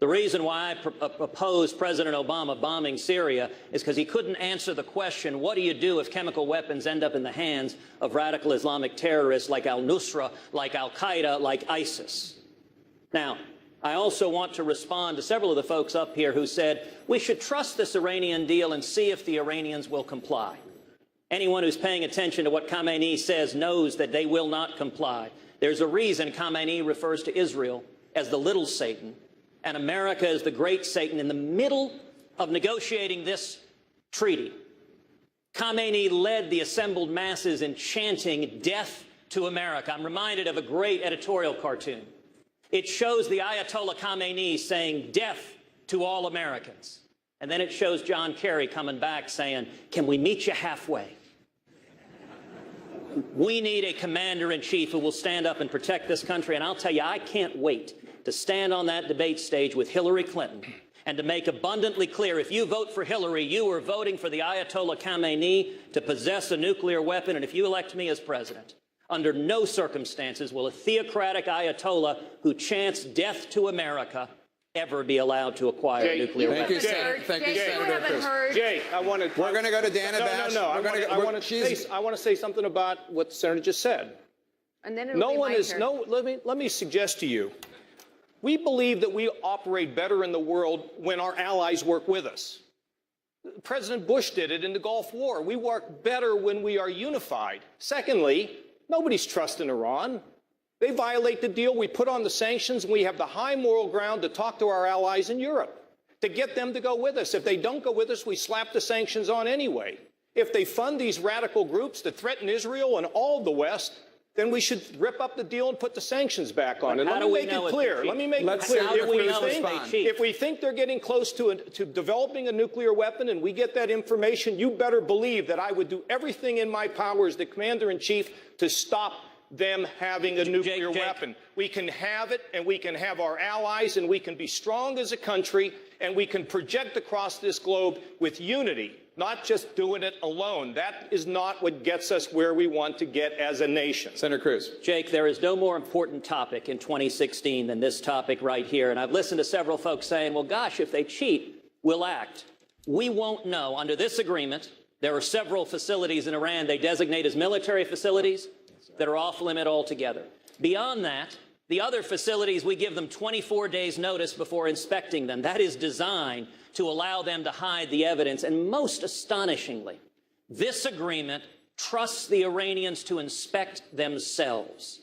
The reason why I opposed President Obama bombing Syria is because he couldn't answer the question, what do you do if chemical weapons end up in the hands of radical Islamic terrorists like al-Nusra, like al-Qaeda, like ISIS? Now, I also want to respond to several of the folks up here who said we should trust this Iranian deal and see if the Iranians will comply. Anyone who's paying attention to what Khamenei says knows that they will not comply. There's a reason Khamenei refers to Israel as the little Satan and America as the great Satan in the middle of negotiating this treaty. Khamenei led the assembled masses in chanting death to America. I'm reminded of a great editorial cartoon. It shows the Ayatollah Khamenei saying death to all Americans. And then it shows John Kerry coming back saying, can we meet you halfway? We need a commander-in-chief who will stand up and protect this country. And I'll tell you, I can't wait to stand on that debate stage with Hillary Clinton and to make abundantly clear, if you vote for Hillary, you are voting for the Ayatollah Khamenei to possess a nuclear weapon. And if you elect me as president, under no circumstances will a theocratic Ayatollah who chants death to America ever be allowed to acquire a nuclear weapon. Thank you, Senator Cruz. Jay, I want to. We're going to go to Dana Bash. I want to say something about what the senator just said. And then it'll be my turn. Let me suggest to you, we believe that we operate better in the world when our allies work with us. President Bush did it in the Gulf War. We work better when we are unified. Secondly, nobody's trusting Iran. They violate the deal. We put on the sanctions, and we have the high moral ground to talk to our allies in Europe, to get them to go with us. If they don't go with us, we slap the sanctions on anyway. If they fund these radical groups that threaten Israel and all of the West, then we should rip up the deal and put the sanctions back on. And let me make it clear. If we think they're getting close to developing a nuclear weapon and we get that information, you better believe that I would do everything in my power as the commander-in-chief to stop them having a nuclear weapon. We can have it, and we can have our allies, and we can be strong as a country, and we can project across this globe with unity, not just doing it alone. That is not what gets us where we want to get as a nation. Senator Cruz. Jake, there is no more important topic in 2016 than this topic right here. And I've listened to several folks saying, well, gosh, if they cheat, we'll act. We won't know. Under this agreement, there are several facilities in Iran they designate as military facilities that are off limit altogether. Beyond that, the other facilities, we give them 24 days notice before inspecting them. That is designed to allow them to hide the evidence. And most astonishingly, this agreement trusts the Iranians to inspect themselves.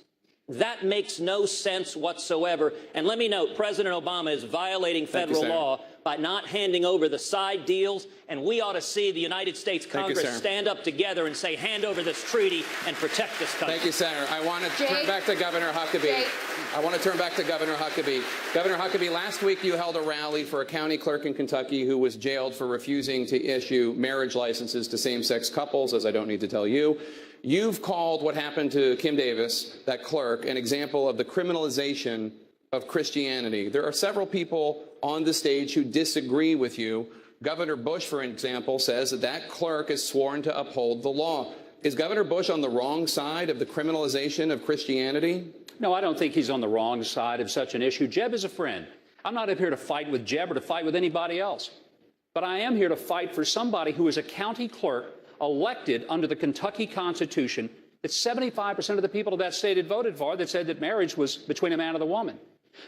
That makes no sense whatsoever. And let me note, President Obama is violating federal law by not handing over the side deals, and we ought to see the United States Congress stand up together and say, hand over this treaty and protect this country. Thank you, Senator. I want to turn back to Governor Huckabee. Governor Huckabee, last week you held a rally for a county clerk in Kentucky who was jailed for refusing to issue marriage licenses to same-sex couples, as I don't need to tell you. You've called what happened to Kim Davis, that clerk, an example of the criminalization of Christianity. There are several people on the stage who disagree with you. Governor Bush, for example, says that that clerk is sworn to uphold the law. Is Governor Bush on the wrong side of the criminalization of Christianity? No, I don't think he's on the wrong side of such an issue. Jeb is a friend. I'm not up here to fight with Jeb or to fight with anybody else. But I am here to fight for somebody who is a county clerk elected under the Kentucky Constitution that 75% of the people of that state had voted for, that said that marriage was between a man and a woman.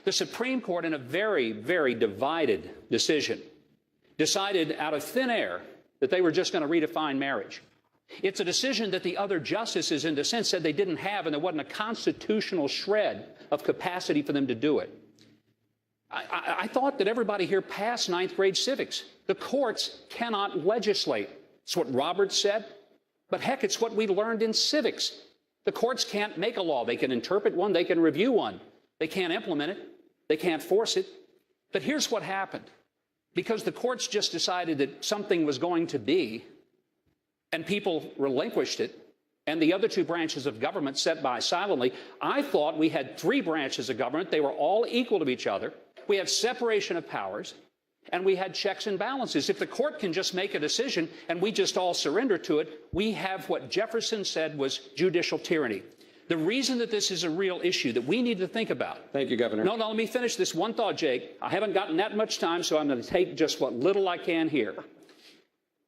The Supreme Court, in a very, very divided decision, decided out of thin air that they were just going to redefine marriage. It's a decision that the other justices in dissent said they didn't have, and there wasn't a constitutional shred of capacity for them to do it. I thought that everybody here passed ninth grade civics. The courts cannot legislate. It's what Roberts said. But heck, it's what we learned in civics. The courts can't make a law. They can interpret one. They can review one. They can't implement it. They can't force it. But here's what happened. Because the courts just decided that something was going to be, and people relinquished it, and the other two branches of government sat by silently, I thought we had three branches of government. They were all equal to each other. We had separation of powers, and we had checks and balances. If the court can just make a decision and we just all surrender to it, we have what Jefferson said was judicial tyranny. The reason that this is a real issue that we need to think about. Thank you, Governor. No, let me finish this one thought, Jake. I haven't gotten that much time, so I'm going to take just what little I can here.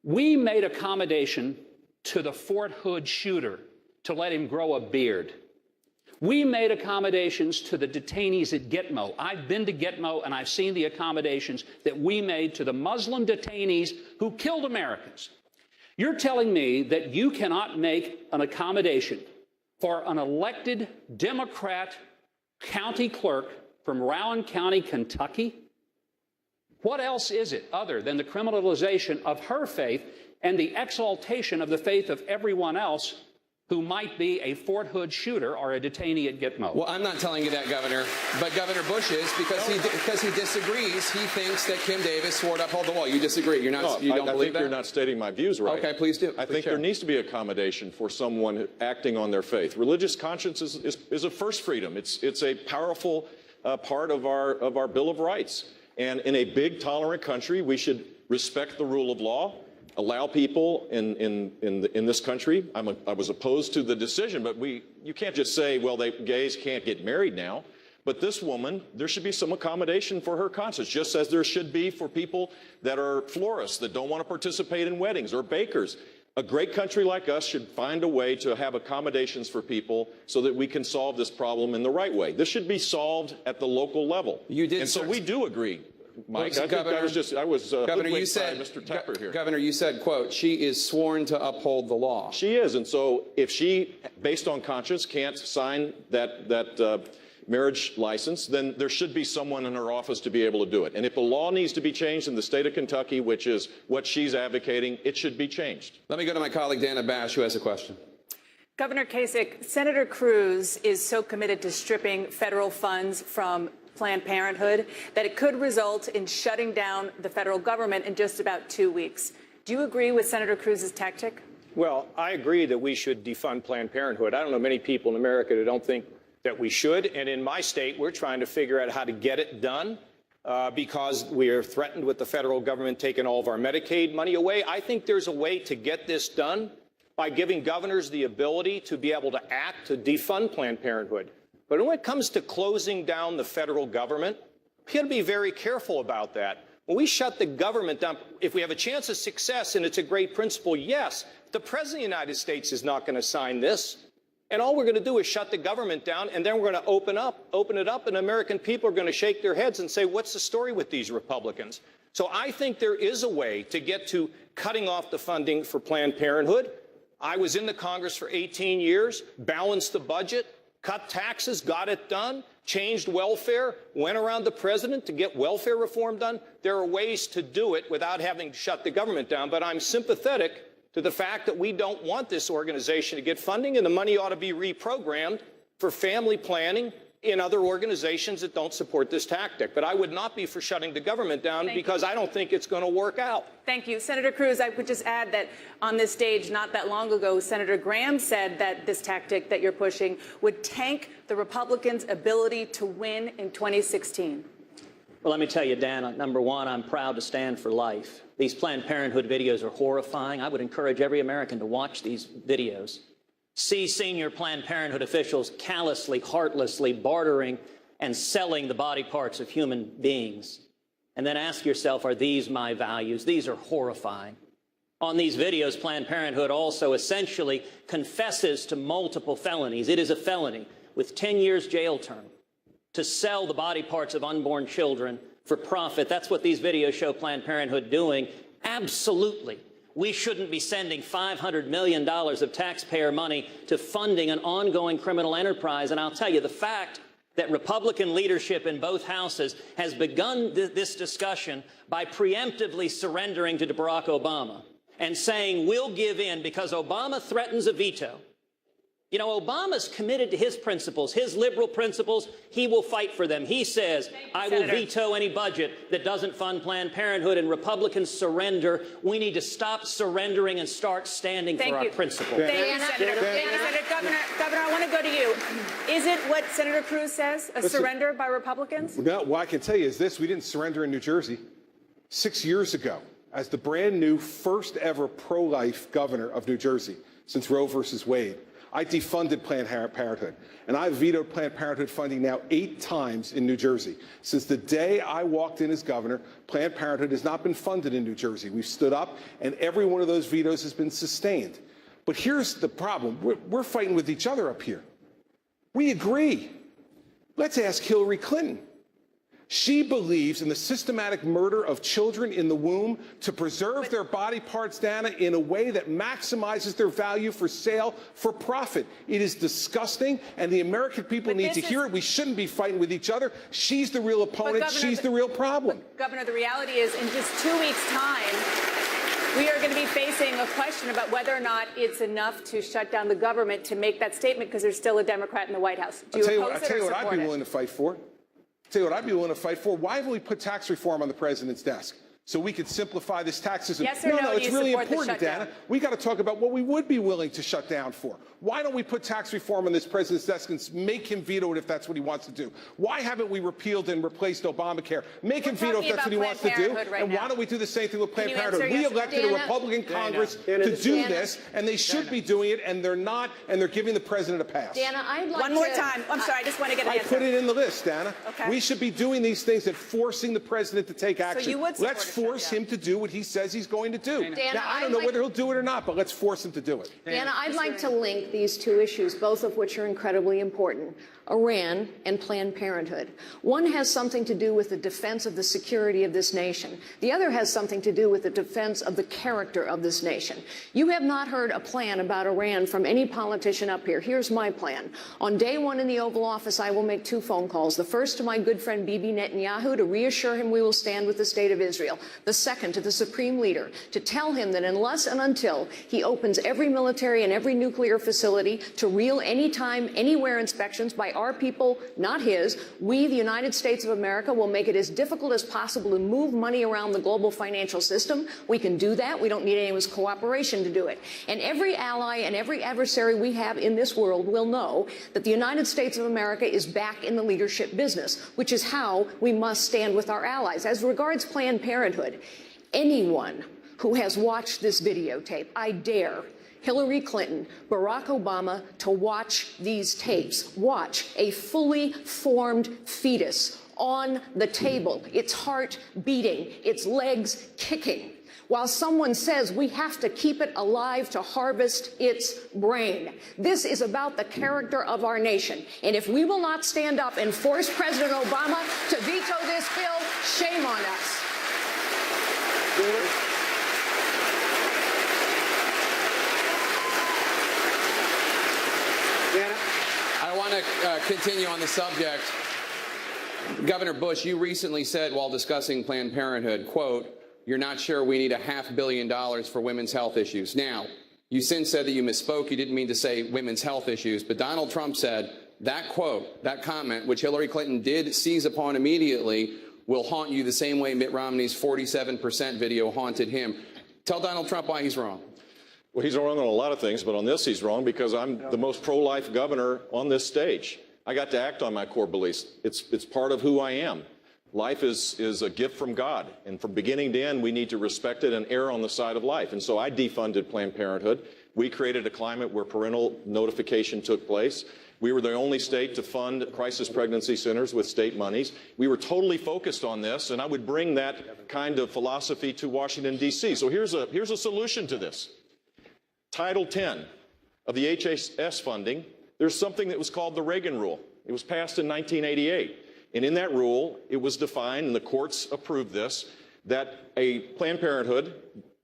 We made accommodation to the Fort Hood shooter to let him grow a beard. We made accommodations to the detainees at Gitmo. I've been to Gitmo, and I've seen the accommodations that we made to the Muslim detainees who killed Americans. You're telling me that you cannot make an accommodation for an elected Democrat county clerk from Rowan County, Kentucky? What else is it other than the criminalization of her faith and the exaltation of the faith of everyone else who might be a Fort Hood shooter or a detainee at Gitmo? Well, I'm not telling you that, Governor, but Governor Bush is because he disagrees. He thinks that Kim Davis swore to uphold the law. You disagree. You're not. No, you don't I believe think that? you're not stating my views right. Okay, please do. I think there needs to be accommodation for someone acting on their faith. Religious conscience is a first freedom. It's a powerful part of our Bill of Rights. And in a big, tolerant country, we should respect the rule of law, allow people in this country. I was opposed to the decision, but you can't just say, well, gays can't get married now. But this woman, there should be some accommodation for her conscience, just as there should be for people that are florists that don't want to participate in weddings or bakers. A great country like us should find a way to have accommodations for people so that we can solve this problem in the right way. This should be solved at the local level. You did, and so we do agree, Mike. Well, Governor, I was Governor, you said, Mr. Tepper here. Governor, you said, quote, she is sworn to uphold the law. She is, and so if she, based on conscience, can't sign that marriage license, then there should be someone in her office to be able to do it. And if the law needs to be changed in the state of Kentucky, which is what she's advocating, it should be changed. Let me go to my colleague Dana Bash, who has a question. Governor Kasich, Senator Cruz is so committed to stripping federal funds from Planned Parenthood that it could result in shutting down the federal government in just about 2 weeks. Do you agree with Senator Cruz's tactic? Well, I agree that we should defund Planned Parenthood. I don't know many people in America that don't think that we should. And in my state, we're trying to figure out how to get it done because we are threatened with the federal government taking all of our Medicaid money away. I think there's a way to get this done by giving governors the ability to be able to act to defund Planned Parenthood. But when it comes to closing down the federal government, we got to be very careful about that. When we shut the government down, if we have a chance of success and it's a great principle, yes, the President of the United States is not going to sign this. And all we're going to do is shut the government down, and then we're going to open it up, and American people are going to shake their heads and say, what's the story with these Republicans? So I think there is a way to get to cutting off the funding for Planned Parenthood. I was in the Congress for 18 years, balanced the budget, cut taxes, got it done, changed welfare, went around the president to get welfare reform done. There are ways to do it without having to shut the government down, but I'm sympathetic to the fact that we don't want this organization to get funding, and the money ought to be reprogrammed for family planning in other organizations that don't support this tactic. But I would not be for shutting the government down because I don't think it's going to work out. Thank you. Senator Cruz, I would just add that on this stage not that long ago, Senator Graham said that this tactic that you're pushing would tank the Republicans' ability to win in 2016. Well, let me tell you, Dan, number one, I'm proud to stand for life. These Planned Parenthood videos are horrifying. I would encourage every American to watch these videos. See senior Planned Parenthood officials callously, heartlessly bartering and selling the body parts of human beings. And then ask yourself, are these my values? These are horrifying. On these videos, Planned Parenthood also essentially confesses to multiple felonies. It is a felony with 10 years jail term to sell the body parts of unborn children for profit. That's what these videos show Planned Parenthood doing. Absolutely. We shouldn't be sending $500 million of taxpayer money to funding an ongoing criminal enterprise. And I'll tell you, the fact that Republican leadership in both houses has begun this discussion by preemptively surrendering to Barack Obama and saying we'll give in because Obama threatens a veto. You know, Obama's committed to his principles, his liberal principles. He will fight for them. He says, I will veto any budget that doesn't fund Planned Parenthood, and Republicans surrender. We need to stop surrendering and start standing for our principles. Thank you, Senator. Governor, I want to go to you. Is it what Senator Cruz says, a surrender by Republicans? No, what I can tell you is this. We didn't surrender in New Jersey 6 years ago as the brand new first ever pro-life governor of New Jersey since Roe versus Wade. I defunded Planned Parenthood, and I've vetoed Planned Parenthood funding now 8 times in New Jersey. Since the day I walked in as governor, Planned Parenthood has not been funded in New Jersey. We've stood up, and every one of those vetoes has been sustained. But here's the problem. We're fighting with each other up here. We agree. Let's ask Hillary Clinton. She believes in the systematic murder of children in the womb to preserve their body parts, Dana, in a way that maximizes their value for sale for profit. It is disgusting, and the American people need to hear it. We shouldn't be fighting with each other. She's the real opponent. She's the real problem. Governor, the reality is in just 2 weeks' time, we are going to be facing a question about whether or not it's enough to shut down the government to make that statement because there's still a Democrat in the White House. Do you oppose it or support it? I'll tell you what I'd be willing to fight for. Why have we put tax reform on the president's desk? So we could simplify this tax system. Yes or no, it's really important, Dana. We got to talk about what we would be willing to shut down for. Why don't we put tax reform on this president's desk and make him veto it if that's what he wants to do? Why haven't we repealed and replaced Obamacare? Make him veto if that's what he wants to do. And why don't we do the same thing with Planned Parenthood? We elected a Republican Congress to do this, and they should be doing it, and they're not, and they're giving the president a pass. Dana, I'd like One more time. I'm sorry, I just want to get an answer. I put it in the list, Dana. Okay. We should be doing these things and forcing the president to take action. So you would support Let's force him to do what he says he's going to do. Dana, now, I don't know whether he'll do it or not, but let's force him to do it. Dana, I'd like to link these two issues, both of which are incredibly important. Iran and Planned Parenthood. One has something to do with the defense of the security of this nation. The other has something to do with the defense of the character of this nation. You have not heard a plan about Iran from any politician up here. Here's my plan. On day one in the Oval Office, I will make 2 phone calls. The first to my good friend Bibi Netanyahu to reassure him we will stand with the state of Israel. The second to the Supreme Leader to tell him that unless and until he opens every military and every nuclear facility to real anytime, anywhere inspections by our people, not his, we, the United States of America, will make it as difficult as possible to move money around the global financial system. We can do that. We don't need anyone's cooperation to do it. And every ally and every adversary we have in this world will know that the United States of America is back in the leadership business, which is how we must stand with our allies. As regards Planned Parenthood, anyone who has watched this videotape, I dare Hillary Clinton, Barack Obama to watch these tapes. Watch a fully formed fetus on the table, its heart beating, its legs kicking, while someone says we have to keep it alive to harvest its brain. This is about the character of our nation. And if we will not stand up and force President Obama to veto this bill, shame on us. I want to continue on the subject. Governor Bush, you recently said while discussing Planned Parenthood, quote, "You're not sure we need $500 million for women's health issues." Now, you since said that you misspoke. You didn't mean to say women's health issues, but Donald Trump said that quote, that comment, which Hillary Clinton did seize upon immediately, will haunt you the same way Mitt Romney's 47% video haunted him. Tell Donald Trump why he's wrong. Well, he's wrong on a lot of things, but on this he's wrong because I'm the most pro-life governor on this stage. I got to act on my core beliefs. It's part of who I am. Life is a gift from God, and from beginning to end, we need to respect it and err on the side of life. And so I defunded Planned Parenthood. We created a climate where parental notification took place. We were the only state to fund crisis pregnancy centers with state monies. We were totally focused on this, and I would bring that kind of philosophy to Washington, D.C. So here's a solution to this. Title 10 of the HHS funding, there's something that was called the Reagan Rule. It was passed in 1988. And in that rule, it was defined, and the courts approved this, that a Planned Parenthood,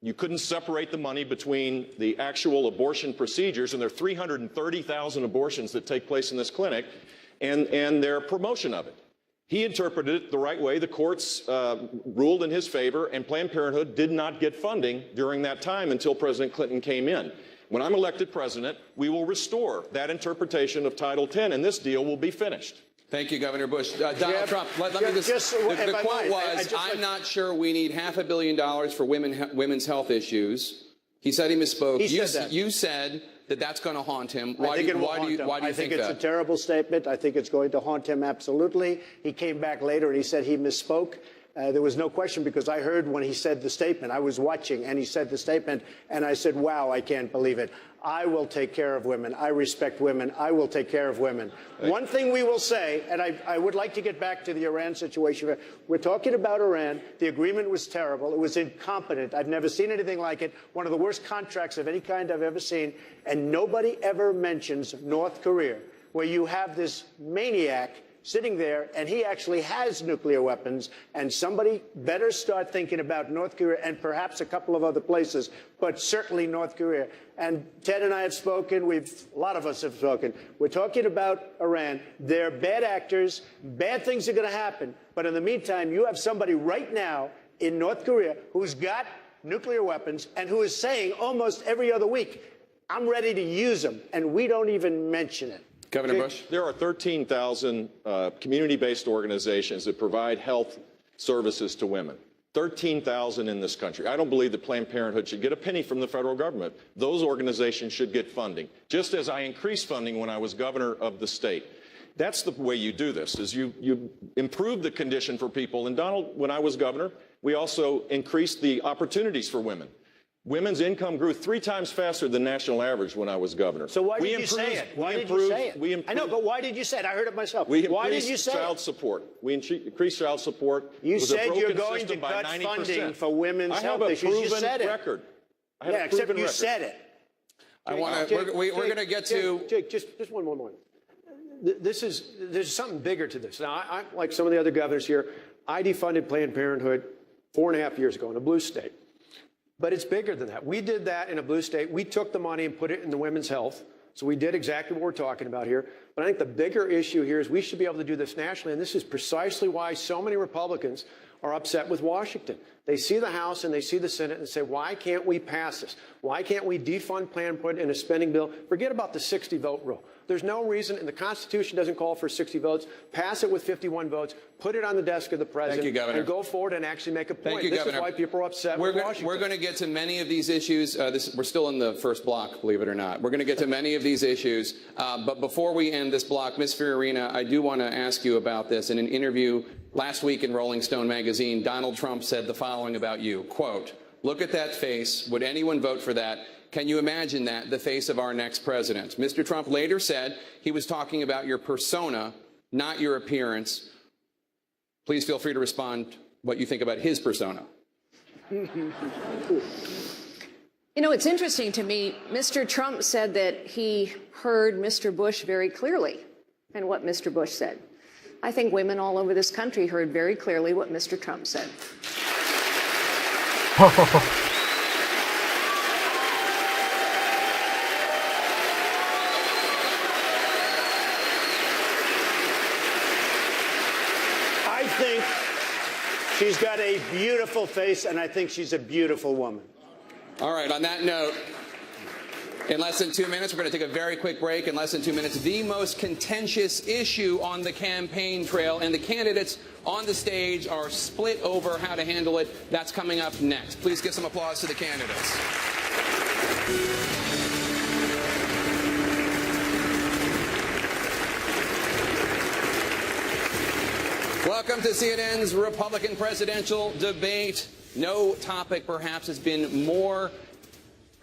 you couldn't separate the money between the actual abortion procedures, and there are 330,000 abortions that take place in this clinic, and their promotion of it. He interpreted it the right way. The courts ruled in his favor, and Planned Parenthood did not get funding during that time until President Clinton came in. When I'm elected president, we will restore that interpretation of Title 10, and this deal will be finished. Thank you, Governor Bush. Donald Trump, let me just, the quote was, I'm not sure we need $500 million for women's health issues. He said he misspoke. You said that that's going to haunt him. Why do you think that? I think it's a terrible statement. I think it's going to haunt him absolutely. He came back later and he said he misspoke. There was no question because I heard when he said the statement. I was watching and he said the statement and I said, wow, I can't believe it. I will take care of women. I respect women. I will take care of women. One thing we will say, and I would like to get back to the Iran situation. We're talking about Iran. The agreement was terrible. It was incompetent. I've never seen anything like it. One of the worst contracts of any kind I've ever seen. And nobody ever mentions North Korea, where you have this maniac sitting there, and he actually has nuclear weapons, and somebody better start thinking about North Korea and perhaps a couple of other places, but certainly North Korea. And Ted and I have spoken. A lot of us have spoken. We're talking about Iran. They're bad actors. Bad things are going to happen. But in the meantime, you have somebody right now in North Korea who's got nuclear weapons and who is saying almost every other week, I'm ready to use them, and we don't even mention it. Governor Bush? There are 13,000 community-based organizations that provide health services to women. 13,000 in this country. I don't believe that Planned Parenthood should get a penny from the federal government. Those organizations should get funding, just as I increased funding when I was governor of the state. That's the way you do this, is you improve the condition for people. And Donald, when I was governor, we also increased the opportunities for women. Women's income grew 3 times faster than national average when I was governor. So why did you say it? Why did you say it? I know, but why did you say it? I heard it myself. Why did you say child support. We increased child support. You said you're going to cut funding for women's health issues. You said it. I have a proven record. You said it. I want to. We're going to get to. Jake, just one more. There's something bigger to this. Now, I like some of the other governors here, I defunded Planned Parenthood 4.5 years ago in a blue state. But it's bigger than that. We did that in a blue state. We took the money and put it in the women's health. So we did exactly what we're talking about here. But I think the bigger issue here is we should be able to do this nationally. And this is precisely why so many Republicans are upset with Washington. They see the House and they see the Senate and say, why can't we pass this? Why can't we defund Planned Parenthood in a spending bill? Forget about the 60-vote rule. There's no reason, and the Constitution doesn't call for 60 votes. Pass it with 51 votes. Put it on the desk of the president. Thank you, Governor. And go forward and actually make a point. Thank you, this Governor. is why people are upset with Washington. We're going to get to many of these issues. We're still in the first block, believe it or not. We're going to get to many of these issues. But before we end this block, Ms. Fiorina, I do want to ask you about this. In an interview last week in Rolling Stone magazine, Donald Trump said the following about you, quote, "Look at that face. Would anyone vote for that? Can you imagine that, the face of our next president?" Mr. Trump later said he was talking about your persona, not your appearance. Please feel free to respond what you think about his persona. You know, it's interesting to me. Mr. Trump said that he heard Mr. Bush very clearly and what Mr. Bush said. I think women all over this country heard very clearly what Mr. Trump said. I think she's got a beautiful face, and I think she's a beautiful woman. All right, on that note, in less than 2 minutes, we're going to take a very quick break. In less than 2 minutes, the most contentious issue on the campaign trail, and the candidates on the stage are split over how to handle it. That's coming up next. Please give some applause to the candidates. Welcome to CNN's Republican presidential debate. No topic, perhaps, has been more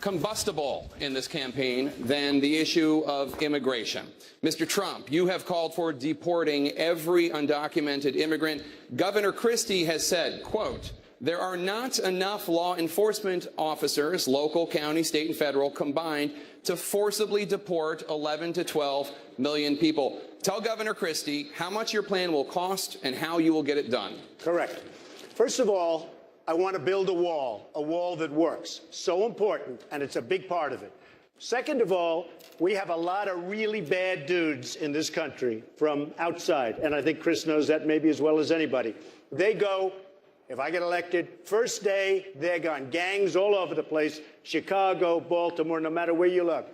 combustible in this campaign than the issue of immigration. Mr. Trump, you have called for deporting every undocumented immigrant. Governor Christie has said, quote, "There are not enough law enforcement officers, local, county, state, and federal, combined to forcibly deport 11 to 12 million people." Tell Governor Christie how much your plan will cost and how you will get it done. Correct. First of all, I want to build a wall that works. So important, and it's a big part of it. Second of all, we have a lot of really bad dudes in this country from outside, and I think Chris knows that maybe as well as anybody. They go, if I get elected, first day, they're gone. Gangs all over the place, Chicago, Baltimore, no matter where you look.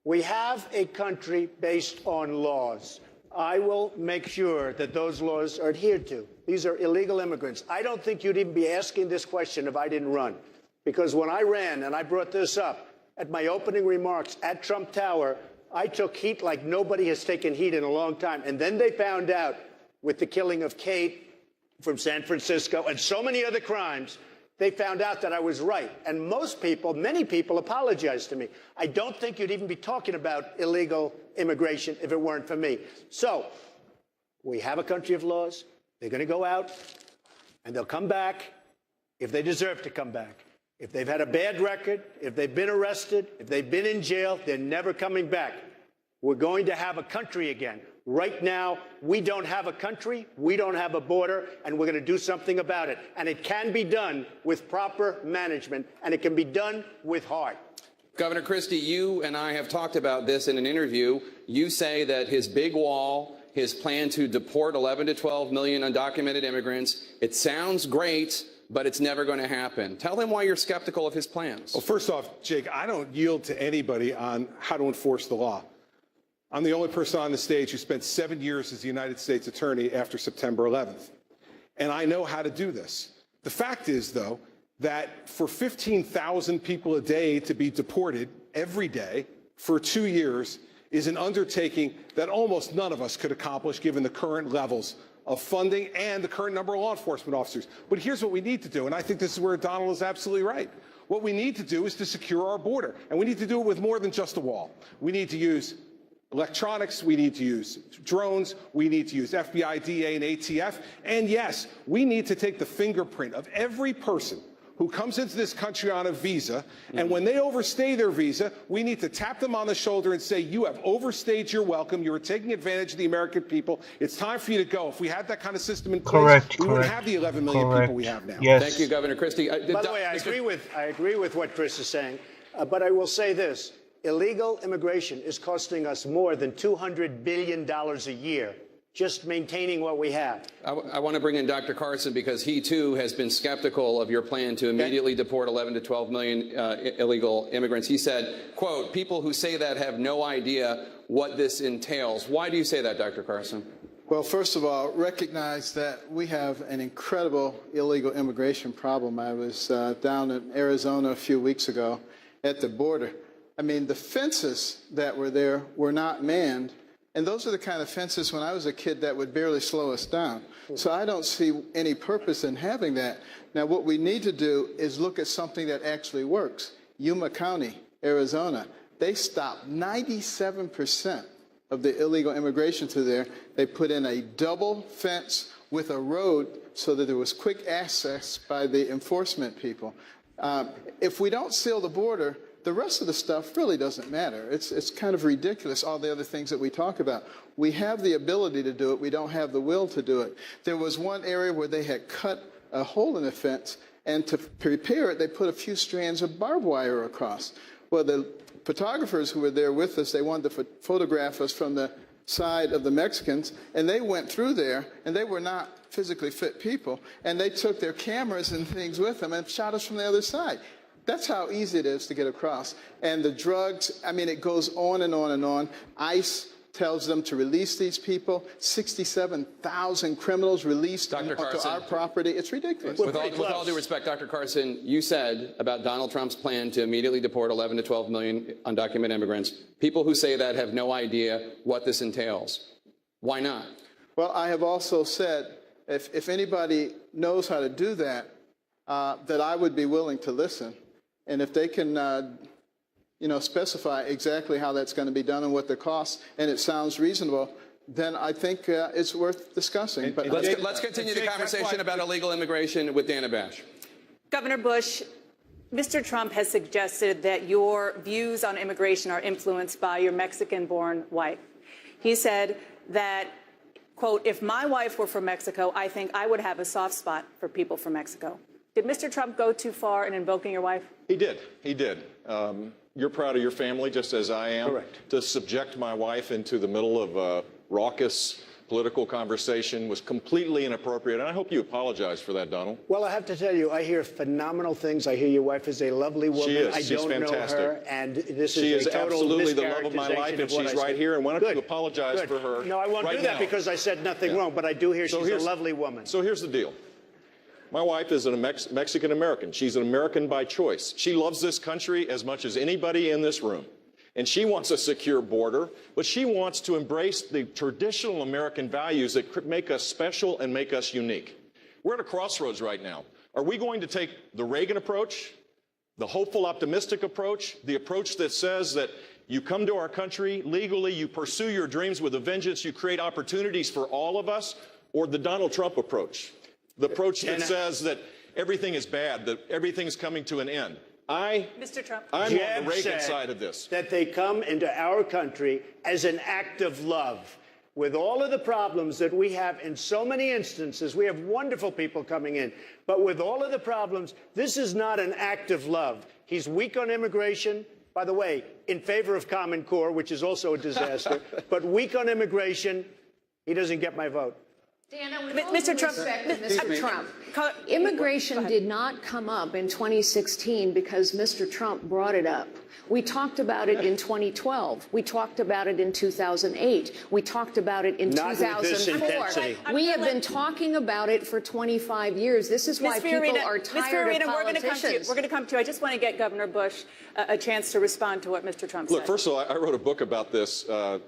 We have a country based on laws. I will make sure that those laws are adhered to. These are illegal immigrants. I don't think you'd even be asking this question if I didn't run. Because when I ran, and I brought this up at my opening remarks at Trump Tower, I took heat like nobody has taken heat in a long time. And then they found out with the killing of Kate from San Francisco and so many other crimes, they found out that I was right. And most people, many people, apologized to me. I don't think you'd even be talking about illegal immigration if it weren't for me. So we have a country of laws. They're going to go out, and they'll come back if they deserve to come back. If they've had a bad record, if they've been arrested, if they've been in jail, they're never coming back. We're going to have a country again. Right now, we don't have a country, we don't have a border, and we're going to do something about it. And it can be done with proper management, and it can be done with heart. Governor Christie, you and I have talked about this in an interview. You say that his big wall, his plan to deport 11 to 12 million undocumented immigrants, it sounds great, but it's never going to happen. Tell him why you're skeptical of his plans. Well, first off, Jake, I don't yield to anybody on how to enforce the law. I'm the only person on the stage who spent 7 years as the United States Attorney after September 11th. And I know how to do this. The fact is, though, that for 15,000 people a day to be deported every day for 2 years is an undertaking that almost none of us could accomplish given the current levels of funding and the current number of law enforcement officers. But here's what we need to do, and I think this is where Donald is absolutely right. What we need to do is to secure our border, and we need to do it with more than just a wall. We need to use electronics, we need to use drones, we need to use FBI, DA, and ATF, and yes, we need to take the fingerprint of every person who comes into this country on a visa, and when they overstay their visa, we need to tap them on the shoulder and say, you have overstayed your welcome, you are taking advantage of the American people, it's time for you to go. If we had that kind of system in place, we wouldn't have the 11 million people we have now. Yes. Thank you, Governor Christie. By the way, I agree with what Chris is saying, but I will say this. Illegal immigration is costing us more than $200 billion a year, just maintaining what we have. I want to bring in Dr. Carson because he, too, has been skeptical of your plan to immediately deport 11 to 12 million illegal immigrants. He said, quote, people who say that have no idea what this entails. Why do you say that, Dr. Carson? Well, first of all, recognize that we have an incredible illegal immigration problem. I was down in Arizona a few weeks ago at the border. I mean, the fences that were there were not manned. And those are the kind of fences when I was a kid that would barely slow us down. So I don't see any purpose in having that. Now, what we need to do is look at something that actually works. Yuma County, Arizona, they stopped 97% of the illegal immigration through there. They put in a double fence with a road so that there was quick access by the enforcement people. If we don't seal the border, the rest of the stuff really doesn't matter. It's kind of ridiculous, all the other things that we talk about. We have the ability to do it. We don't have the will to do it. There was one area where they had cut a hole in the fence, and to prepare it, they put a few strands of barbed wire across. Well, the photographers who were there with us, they wanted to photograph us from the side of the Mexicans, and they went through there, and they were not physically fit people, and they took their cameras and things with them and shot us from the other side. That's how easy it is to get across. And the drugs, I mean, it goes on and on and on. ICE tells them to release these people. 67,000 criminals released onto our property. It's ridiculous. With all due respect, Dr. Carson, you said about Donald Trump's plan to immediately deport 11 to 12 million undocumented immigrants. People who say that have no idea what this entails. Why not? Well, I have also said, if anybody knows how to do that, that I would be willing to listen. And if they can, specify exactly how that's going to be done and what the costs, and it sounds reasonable, then I think it's worth discussing. But let's continue the conversation about illegal immigration with Dana Bash. Governor Bush, Mr. Trump has suggested that your views on immigration are influenced by your Mexican-born wife. He said that, quote, if my wife were from Mexico, I think I would have a soft spot for people from Mexico. Did Mr. Trump go too far in invoking your wife? He did. He did. You're proud of your family, just as I am. Correct. To subject my wife into the middle of a raucous political conversation was completely inappropriate, and I hope you apologize for that, Donald. Well, I have to tell you, I hear phenomenal things. I hear your wife is a lovely woman. She is. I She's don't fantastic. know her, and this she is a total absolutely the love of my life, and mischaracterization of she's what I right said. here. And why don't Good. you apologize Good. for her? No, I won't right do that now. because I said nothing wrong, but I do hear she's a lovely woman. So here's the deal. My wife is a Mexican-American. She's an American by choice. She loves this country as much as anybody in this room. And she wants a secure border, but she wants to embrace the traditional American values that make us special and make us unique. We're at a crossroads right now. Are we going to take the Reagan approach, the hopeful, optimistic approach, the approach that says that you come to our country legally, you pursue your dreams with a vengeance, you create opportunities for all of us, or the Donald Trump approach? The approach that says that everything is bad, that everything's coming to an end. Mr. Trump. I'm on the Reagan side of this. That they come into our country as an act of love. with all of the problems that we have in so many instances, we have wonderful people coming in, but with all of the problems, this is not an act of love. He's weak on immigration, by the way, in favor of Common Core, which is also a disaster, but weak on immigration, he doesn't get my vote. Dana, with all due respect to Mr. Trump, immigration did not come up in 2016 because Mr. Trump brought it up. We talked about it in 2012. We talked about it in 2008. We talked about it in 2004. We have been talking about it for 25 years. This is why people are tired of politicians. We're going to come to you. I just want to get Governor Bush a chance to respond to what Mr. Trump said. Look, first of all, I wrote a book about this 4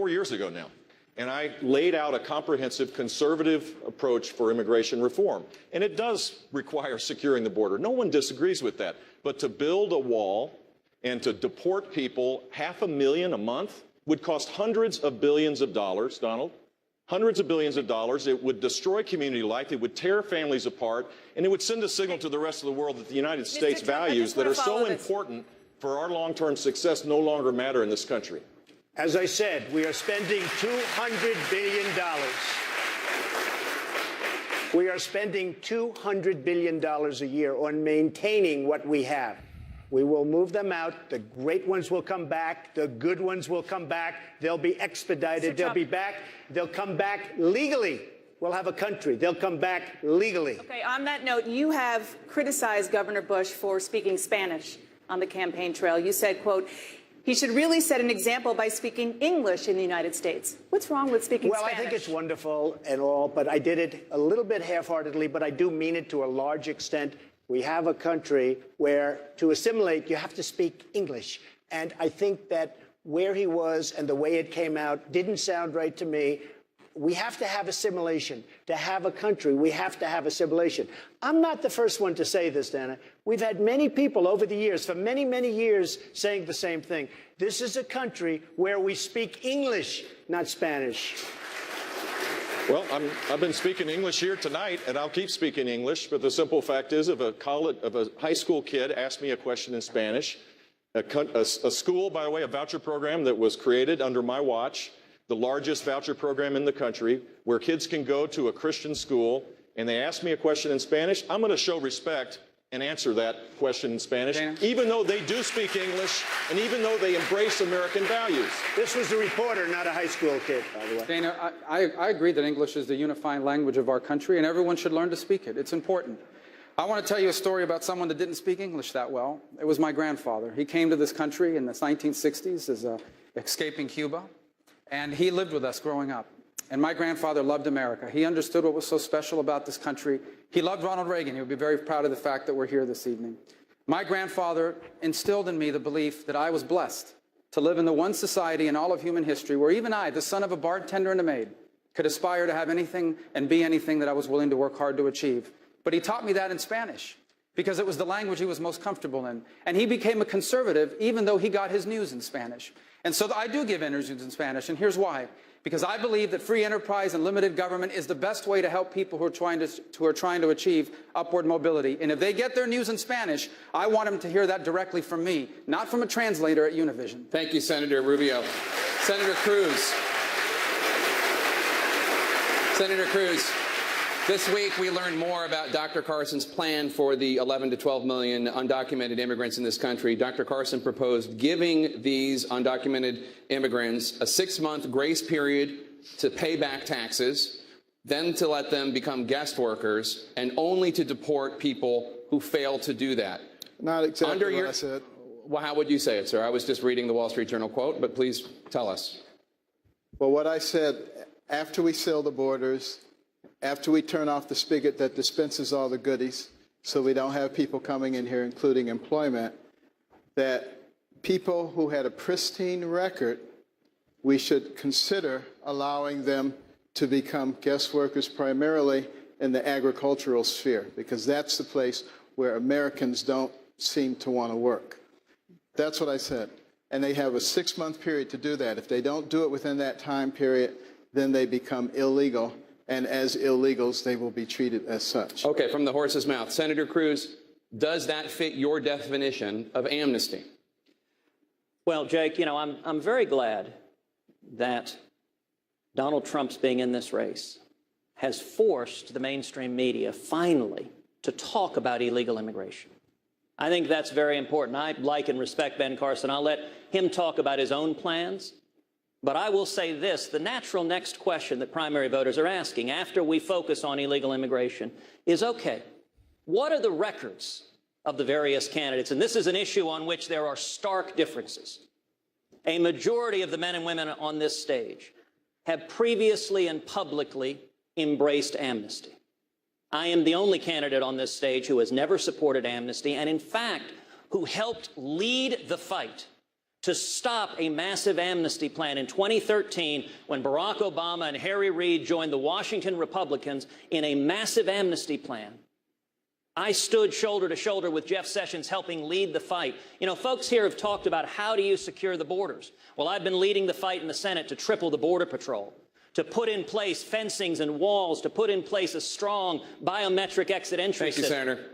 years ago now. And I laid out a comprehensive conservative approach for immigration reform. And it does require securing the border. No one disagrees with that. But to build a wall and to deport people, 500,000 a month, would cost hundreds of billions of dollars, Donald. Hundreds of billions of dollars. It would destroy community life. It would tear families apart. And it would send a signal to the rest of the world that the United States values that are so important for our long-term success no longer matter in this country. As I said, we are spending $200 billion. We are spending $200 billion a year on maintaining what we have. We will move them out. The great ones will come back. The good ones will come back. They'll be expedited. They'll be back. They'll come back legally. We'll have a country. They'll come back legally. Okay, on that note, you have criticized Governor Bush for speaking Spanish on the campaign trail. You said, quote, he should really set an example by speaking English in the United States. What's wrong with speaking Spanish? Well, I think it's wonderful and all, but I did it a little bit half-heartedly, but I do mean it to a large extent. We have a country where to assimilate, you have to speak English. And I think that where he was and the way it came out didn't sound right to me. We have to have assimilation. To have a country, we have to have assimilation. I'm not the first one to say this, Dana. We've had many people over the years, for many, many years, saying the same thing. This is a country where we speak English, not Spanish. Well, I've been speaking English here tonight, and I'll keep speaking English, but the simple fact is if a high school kid asked me a question in Spanish, a school, by the way, a voucher program that was created under my watch, the largest voucher program in the country, where kids can go to a Christian school, and they ask me a question in Spanish, I'm going to show respect and answer that question in Spanish, even though they do speak English and even though they embrace American values. This was a reporter, not a high school kid, by the way. Dana, I agree that English is the unifying language of our country, and everyone should learn to speak it. It's important. I want to tell you a story about someone that didn't speak English that well. It was my grandfather. He came to this country in the 1960s as escaping Cuba. And he lived with us growing up. And my grandfather loved America. He understood what was so special about this country. He loved Ronald Reagan. He would be very proud of the fact that we're here this evening. My grandfather instilled in me the belief that I was blessed to live in the one society in all of human history where even I, the son of a bartender and a maid, could aspire to have anything and be anything that I was willing to work hard to achieve. But he taught me that in Spanish because it was the language he was most comfortable in. And he became a conservative even though he got his news in Spanish. And so I do give interviews in Spanish, and here's why. Because I believe that free enterprise and limited government is the best way to help people who are trying to achieve upward mobility. And if they get their news in Spanish, I want them to hear that directly from me, not from a translator at Univision. Thank you, Senator Rubio. Senator Cruz. Senator Cruz. This week, we learned more about Dr. Carson's plan for the 11 to 12 million undocumented immigrants in this country. Dr. Carson proposed giving these undocumented immigrants a 6-month grace period to pay back taxes, then to let them become guest workers, and only to deport people who fail to do that. Not exactly what I said. Well, how would you say it, sir? I was just reading the Wall Street Journal quote, but please tell us. Well, what I said, after we seal the borders, after we turn off the spigot that dispenses all the goodies, so we don't have people coming in here, including employment, that people who had a pristine record, we should consider allowing them to become guest workers primarily in the agricultural sphere, because that's the place where Americans don't seem to want to work. That's what I said. And they have a 6-month period to do that. If they don't do it within that time period, then they become illegal. And as illegals, they will be treated as such. Okay, from the horse's mouth. Senator Cruz, does that fit your definition of amnesty? Well, Jake, you know, I'm very glad that Donald Trump's being in this race has forced the mainstream media finally to talk about illegal immigration. I think that's very important. I like and respect Ben Carson. I'll let him talk about his own plans. But I will say this, the natural next question that primary voters are asking after we focus on illegal immigration is, okay, what are the records of the various candidates? And this is an issue on which there are stark differences. A majority of the men and women on this stage have previously and publicly embraced amnesty. I am the only candidate on this stage who has never supported amnesty and, in fact, who helped lead the fight to stop a massive amnesty plan in 2013 when Barack Obama and Harry Reid joined the Washington Republicans in a massive amnesty plan. I stood shoulder to shoulder with Jeff Sessions helping lead the fight. You know, folks here have talked about how do you secure the borders. Well, I've been leading the fight in the Senate to triple the Border Patrol, to put in place fencings and walls, to put in place a strong biometric exit entry system. Thank you, Senator.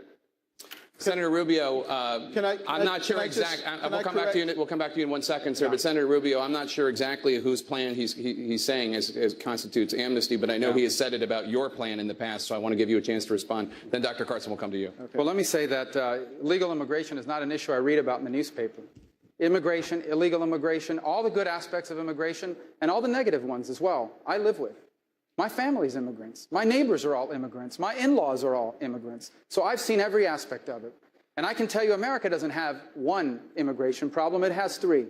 Senator Rubio, I'm not sure exactly. We'll come back to you. We'll come back to you in 1 second, sir. Yeah. But Senator Rubio, I'm not sure exactly whose plan he's saying as constitutes amnesty, but I know he has said it about your plan in the past, so I want to give you a chance to respond. Then Dr. Carson will come to you. Okay. Well, let me say that illegal immigration is not an issue I read about in the newspaper. Immigration, illegal immigration, all the good aspects of immigration, and all the negative ones as well, I live with. My family's immigrants. My neighbors are all immigrants. My in-laws are all immigrants. So I've seen every aspect of it. And I can tell you America doesn't have one immigration problem. It has three.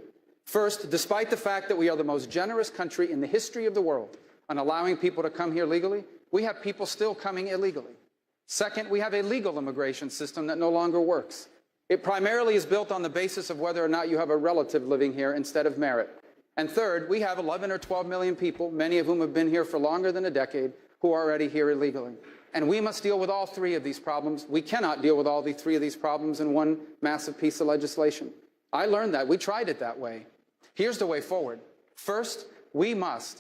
First, despite the fact that we are the most generous country in the history of the world on allowing people to come here legally, we have people still coming illegally. Second, we have a legal immigration system that no longer works. It primarily is built on the basis of whether or not you have a relative living here instead of merit. And third, we have 11 or 12 million people, many of whom have been here for longer than a decade, who are already here illegally. And we must deal with all three of these problems. We cannot deal with all three of these problems in one massive piece of legislation. I learned that. We tried it that way. Here's the way forward. First, we must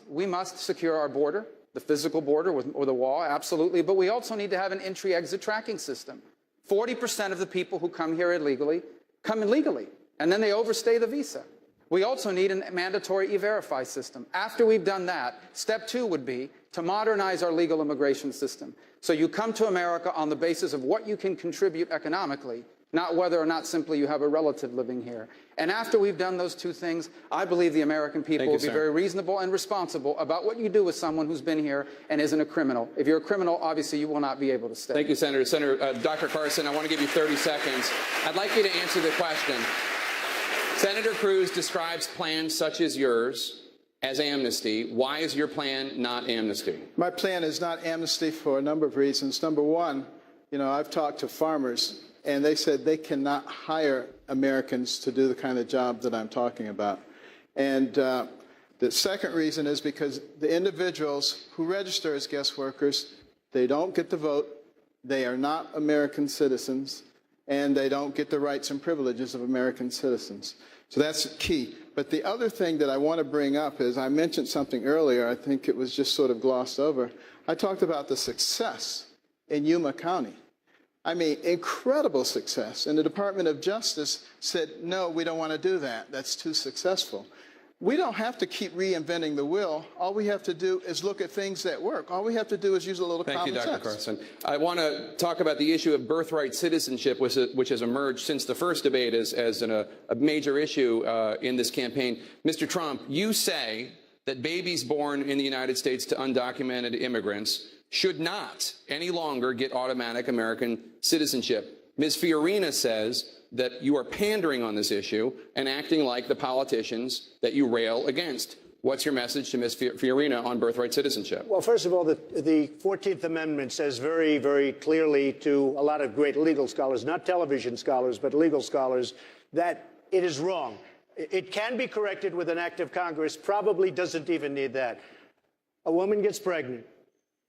secure our border, the physical border with a wall, absolutely, but we also need to have an entry-exit tracking system. 40% of the people who come here illegally come illegally, and then they overstay the visa. We also need a mandatory e-verify system. After we've done that, step two would be to modernize our legal immigration system. So you come to America on the basis of what you can contribute economically, not whether or not simply you have a relative living here. And after we've done those two things, I believe the American people will be very reasonable and responsible about what you do with someone who's been here and isn't a criminal. If you're a criminal, obviously you will not be able to stay. Thank you, Senator. Dr. Carson, I want to give you 30 seconds. I'd like you to answer the question. Senator Cruz describes plans such as yours as amnesty. Why is your plan not amnesty? My plan is not amnesty for a number of reasons. Number one, I've talked to farmers, and they said they cannot hire Americans to do the kind of job that I'm talking about. And the second reason is because the individuals who register as guest workers, they don't get the vote, they are not American citizens, and they don't get the rights and privileges of American citizens. So that's key. But the other thing that I want to bring up is I mentioned something earlier. I think it was just sort of glossed over. I talked about the success in Yuma County. I mean, incredible success. And the Department of Justice said, no, we don't want to do that. That's too successful. We don't have to keep reinventing the wheel. All we have to do is look at things that work. All we have to do is use a little common sense. Thank you, Dr. Carson. I want to talk about the issue of birthright citizenship, which has emerged since the first debate as a major issue in this campaign. Mr. Trump, you say that babies born in the United States to undocumented immigrants should not any longer get automatic American citizenship. Ms. Fiorina says that you are pandering on this issue and acting like the politicians that you rail against. What's your message to Ms. Fiorina on birthright citizenship? Well, first of all, the 14th Amendment says very, very clearly to a lot of great legal scholars, not television scholars, but legal scholars, that it is wrong. It can be corrected with an act of Congress, probably doesn't even need that. A woman gets pregnant.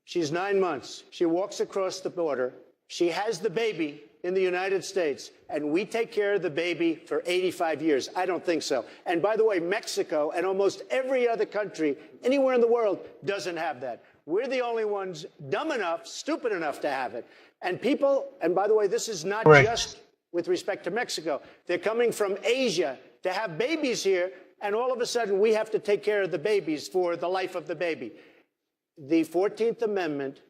She's 9 months. She walks across the border. She has the baby in the United States, and we take care of the baby for 85 years. I don't think so. And by the way, Mexico and almost every other country anywhere in the world doesn't have that. We're the only ones dumb enough, stupid enough to have it. And people, and by the way, this is not just with respect to Mexico. They're coming from Asia to have babies here, and all of a sudden we have to take care of the babies for the life of the baby. The 14th Amendment,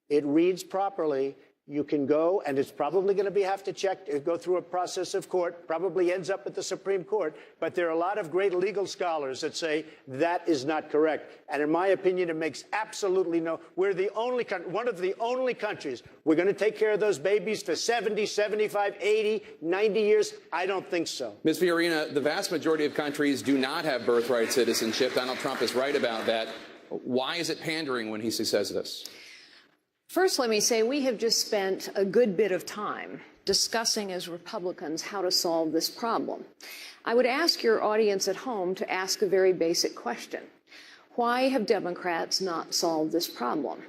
it reads properly. You can go, and it's probably going to have to go through a process of court, probably ends up at the Supreme Court. But there are a lot of great legal scholars that say that is not correct. And in my opinion, it makes absolutely we're the only one of the only countries. We're going to take care of those babies for 70, 75, 80, 90 years. I don't think so. Ms. Fiorina, the vast majority of countries do not have birthright citizenship. Donald Trump is right about that. Why is it pandering when he says this? First, let me say we have just spent a good bit of time discussing as Republicans how to solve this problem. I would ask your audience at home to ask a very basic question. Why have Democrats not solved this problem?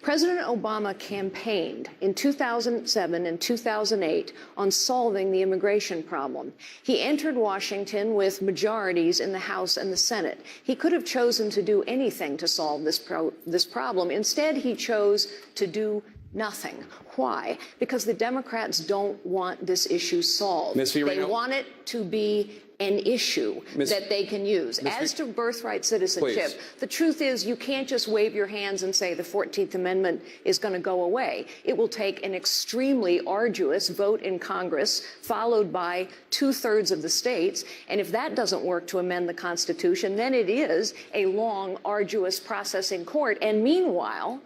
President Obama campaigned in 2007 and 2008 on solving the immigration problem. He entered Washington with majorities in the House and the Senate. He could have chosen to do anything to solve this problem. Instead, he chose to do nothing. Why? Because the Democrats don't want this issue solved. They want it to be an issue that they can use. As to birthright citizenship, the truth is you can't just wave your hands and say the 14th Amendment is going to go away. It will take an extremely arduous vote in Congress, followed by 2/3 of the states. And if that doesn't work to amend the Constitution, then it is a long, arduous process in court. And meanwhile,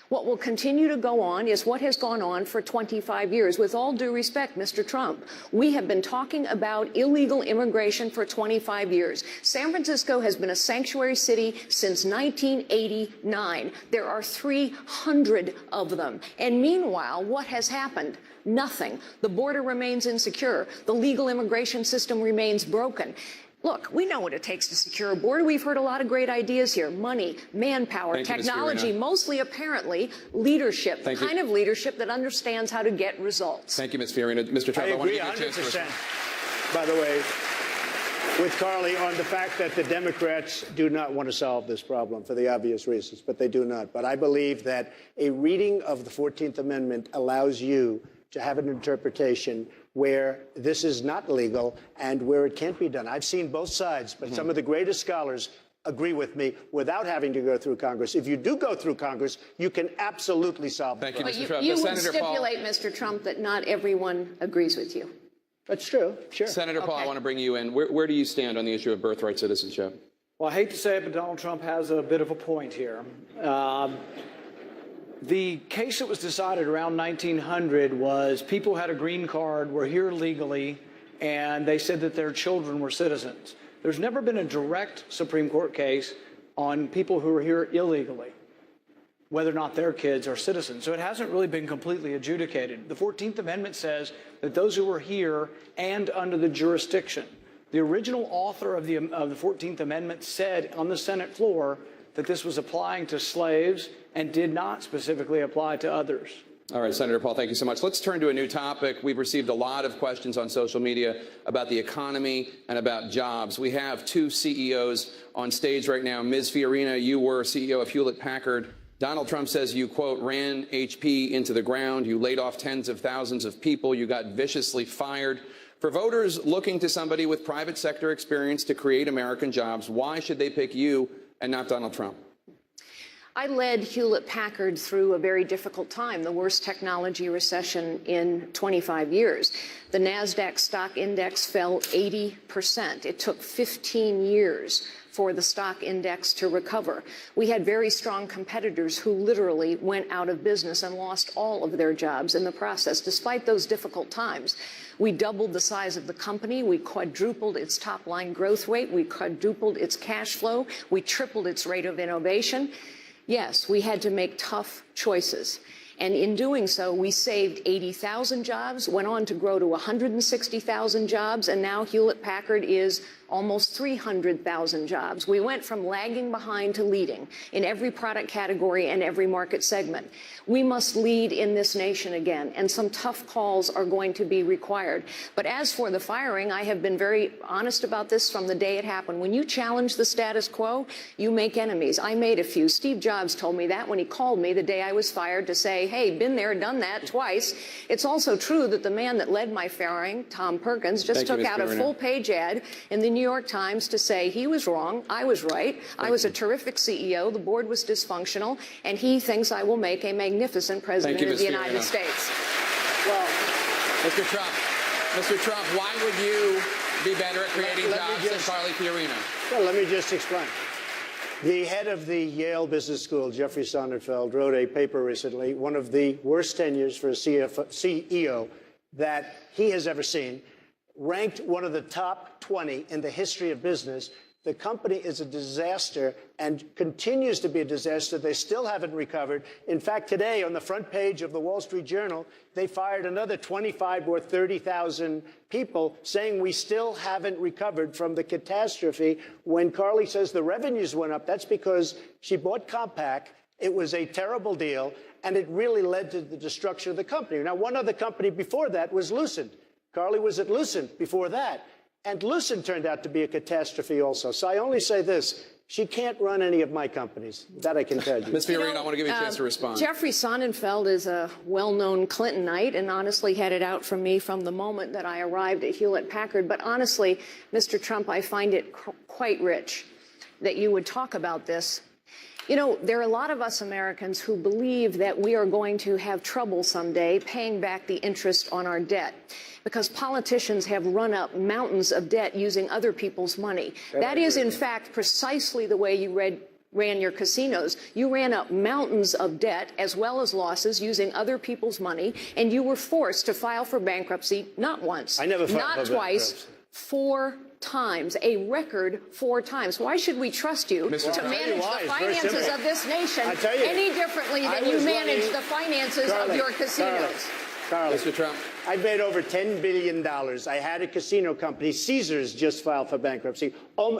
what will continue to go on is what has gone on for 25 years. With all due respect, Mr. Trump, we have been talking about illegal immigration for 25 years. San Francisco has been a sanctuary city since 1989. There are 300 of them. And meanwhile, what has happened? Nothing. The border remains insecure. The legal immigration system remains broken. Look, we know what it takes to secure a border. We've heard a lot of great ideas here. Money, manpower, technology, mostly apparently leadership, the kind of leadership that understands how to get results. Thank you, Ms. Fiorina. Mr. Trump, I want to give you a chance to respond. By the way, with Carly on the fact that the Democrats do not want to solve this problem for the obvious reasons, but they do not. But I believe that a reading of the 14th Amendment allows you to have an interpretation where this is not legal and where it can't be done. I've seen both sides, but some of the greatest scholars agree with me without having to go through Congress. If you do go through Congress, you can absolutely solve it. Thank you, Mr. Trump. You would stipulate, Mr. Trump, that not everyone agrees with you. That's true, sure. Senator Paul, I want to bring you in. Where do you stand on the issue of birthright citizenship? Well, I hate to say it, but Donald Trump has a bit of a point here. The case that was decided around 1900 was people had a green card, were here legally, and they said that their children were citizens. There's never been a direct Supreme Court case on people who are here illegally, whether or not their kids are citizens. So it hasn't really been completely adjudicated. The 14th Amendment says that those who are here and under the jurisdiction. The original author of the 14th Amendment said on the Senate floor that this was applying to slaves and did not specifically apply to others. All right, Senator Paul, thank you so much. Let's turn to a new topic. We've received a lot of questions on social media about the economy and about jobs. We have two CEOs on stage right now. Ms. Fiorina, you were CEO of Hewlett-Packard. Donald Trump says you, quote, ran HP into the ground. You laid off tens of thousands of people. You got viciously fired. For voters looking to somebody with private sector experience to create American jobs, why should they pick you and not Donald Trump? I led Hewlett-Packard through a very difficult time, the worst technology recession in 25 years. The NASDAQ stock index fell 80%. It took 15 years for the stock index to recover. We had very strong competitors who literally went out of business and lost all of their jobs in the process. Despite those difficult times, we doubled the size of the company. We quadrupled its top-line growth rate. We quadrupled its cash flow. We tripled its rate of innovation. Yes, we had to make tough choices. And in doing so, we saved 80,000 jobs, went on to grow to 160,000 jobs, and now Hewlett-Packard is almost 300,000 jobs. We went from lagging behind to leading in every product category and every market segment. We must lead in this nation again, and some tough calls are going to be required. But as for the firing, I have been very honest about this from the day it happened. When you challenge the status quo, you make enemies. I made a few. Steve Jobs told me that when he called me the day I was fired to say, hey, been there, done that twice. It's also true that the man that led my firing, Tom Perkins, just took out a full-page ad in the New New York Times to say he was wrong, I was right, I was a terrific CEO, the board was dysfunctional, and he thinks I will make a magnificent president of the United States. Well, Mr. Trump, why would you be better at creating jobs than Carly Fiorina? Well, let me just explain. The head of the Yale Business School, Jeffrey Sonnenfeld, wrote a paper recently, one of the worst tenures for a CEO that he has ever seen, ranked one of the top 20 in the history of business. The company is a disaster and continues to be a disaster. They still haven't recovered. In fact, today on the front page of the Wall Street Journal, they fired another 25 or 30,000 people, saying we still haven't recovered from the catastrophe. When Carly says the revenues went up, that's because she bought Compaq. It was a terrible deal, and it really led to the destruction of the company. Now, one other company before that was Lucent. Carly was at Lucent before that. And Lucent turned out to be a catastrophe also. So I only say this. She can't run any of my companies. That I can tell you. Ms. Fiorina, I want to give you a chance to respond. Jeffrey Sonnenfeld is a well-known Clintonite and honestly had it out for me from the moment that I arrived at Hewlett-Packard. But honestly, Mr. Trump, I find it quite rich that you would talk about this. You know, there are a lot of us Americans who believe that we are going to have trouble someday paying back the interest on our debt, because politicians have run up mountains of debt using other people's money. That is, in fact, precisely the way you ran your casinos. You ran up mountains of debt as well as losses using other people's money, and you were forced to file for bankruptcy not once, I never filed not for twice, bankruptcy. 4 times, a record 4 times. Why should we trust you to manage the finances of this nation any differently than you manage the finances of your casinos? Carly, Mr. Trump. I made over $10 billion. I had a casino company. Caesars just filed for bankruptcy.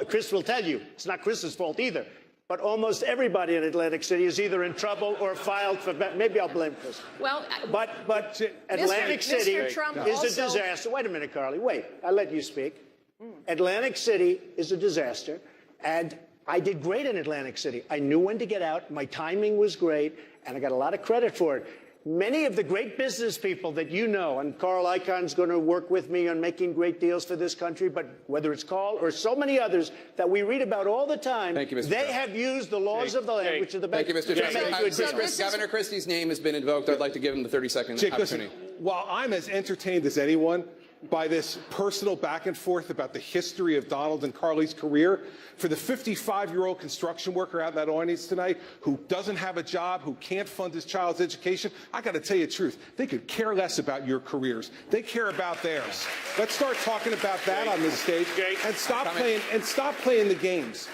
Chris will tell you, it's not Chris's fault either. But almost everybody in Atlantic City is either in trouble or filed for maybe I'll blame Chris. Well, but Atlantic City is also a disaster. Wait a minute, Carly. Wait, I'll let you speak. Atlantic City is a disaster, and I did great in Atlantic City. I knew when to get out. My timing was great, and I got a lot of credit for it. Many of the great business people that you know, and Carl Icahn's going to work with me on making great deals for this country, but whether it's Carl or so many others that we read about all the time, they have used the laws of the land, which are the best. Thank you, Mr. Trump. Governor Christie's name has been invoked. I'd like to give him the 30-second opportunity. Listen, while I'm as entertained as anyone by this personal back and forth about the history of Donald and Carly's career, for the 55-year-old construction worker out in that audience tonight who doesn't have a job, who can't fund his child's education, I got to tell you the truth. They could care less about your careers. They care about theirs. Let's start talking about that on this stage and stop playing the games.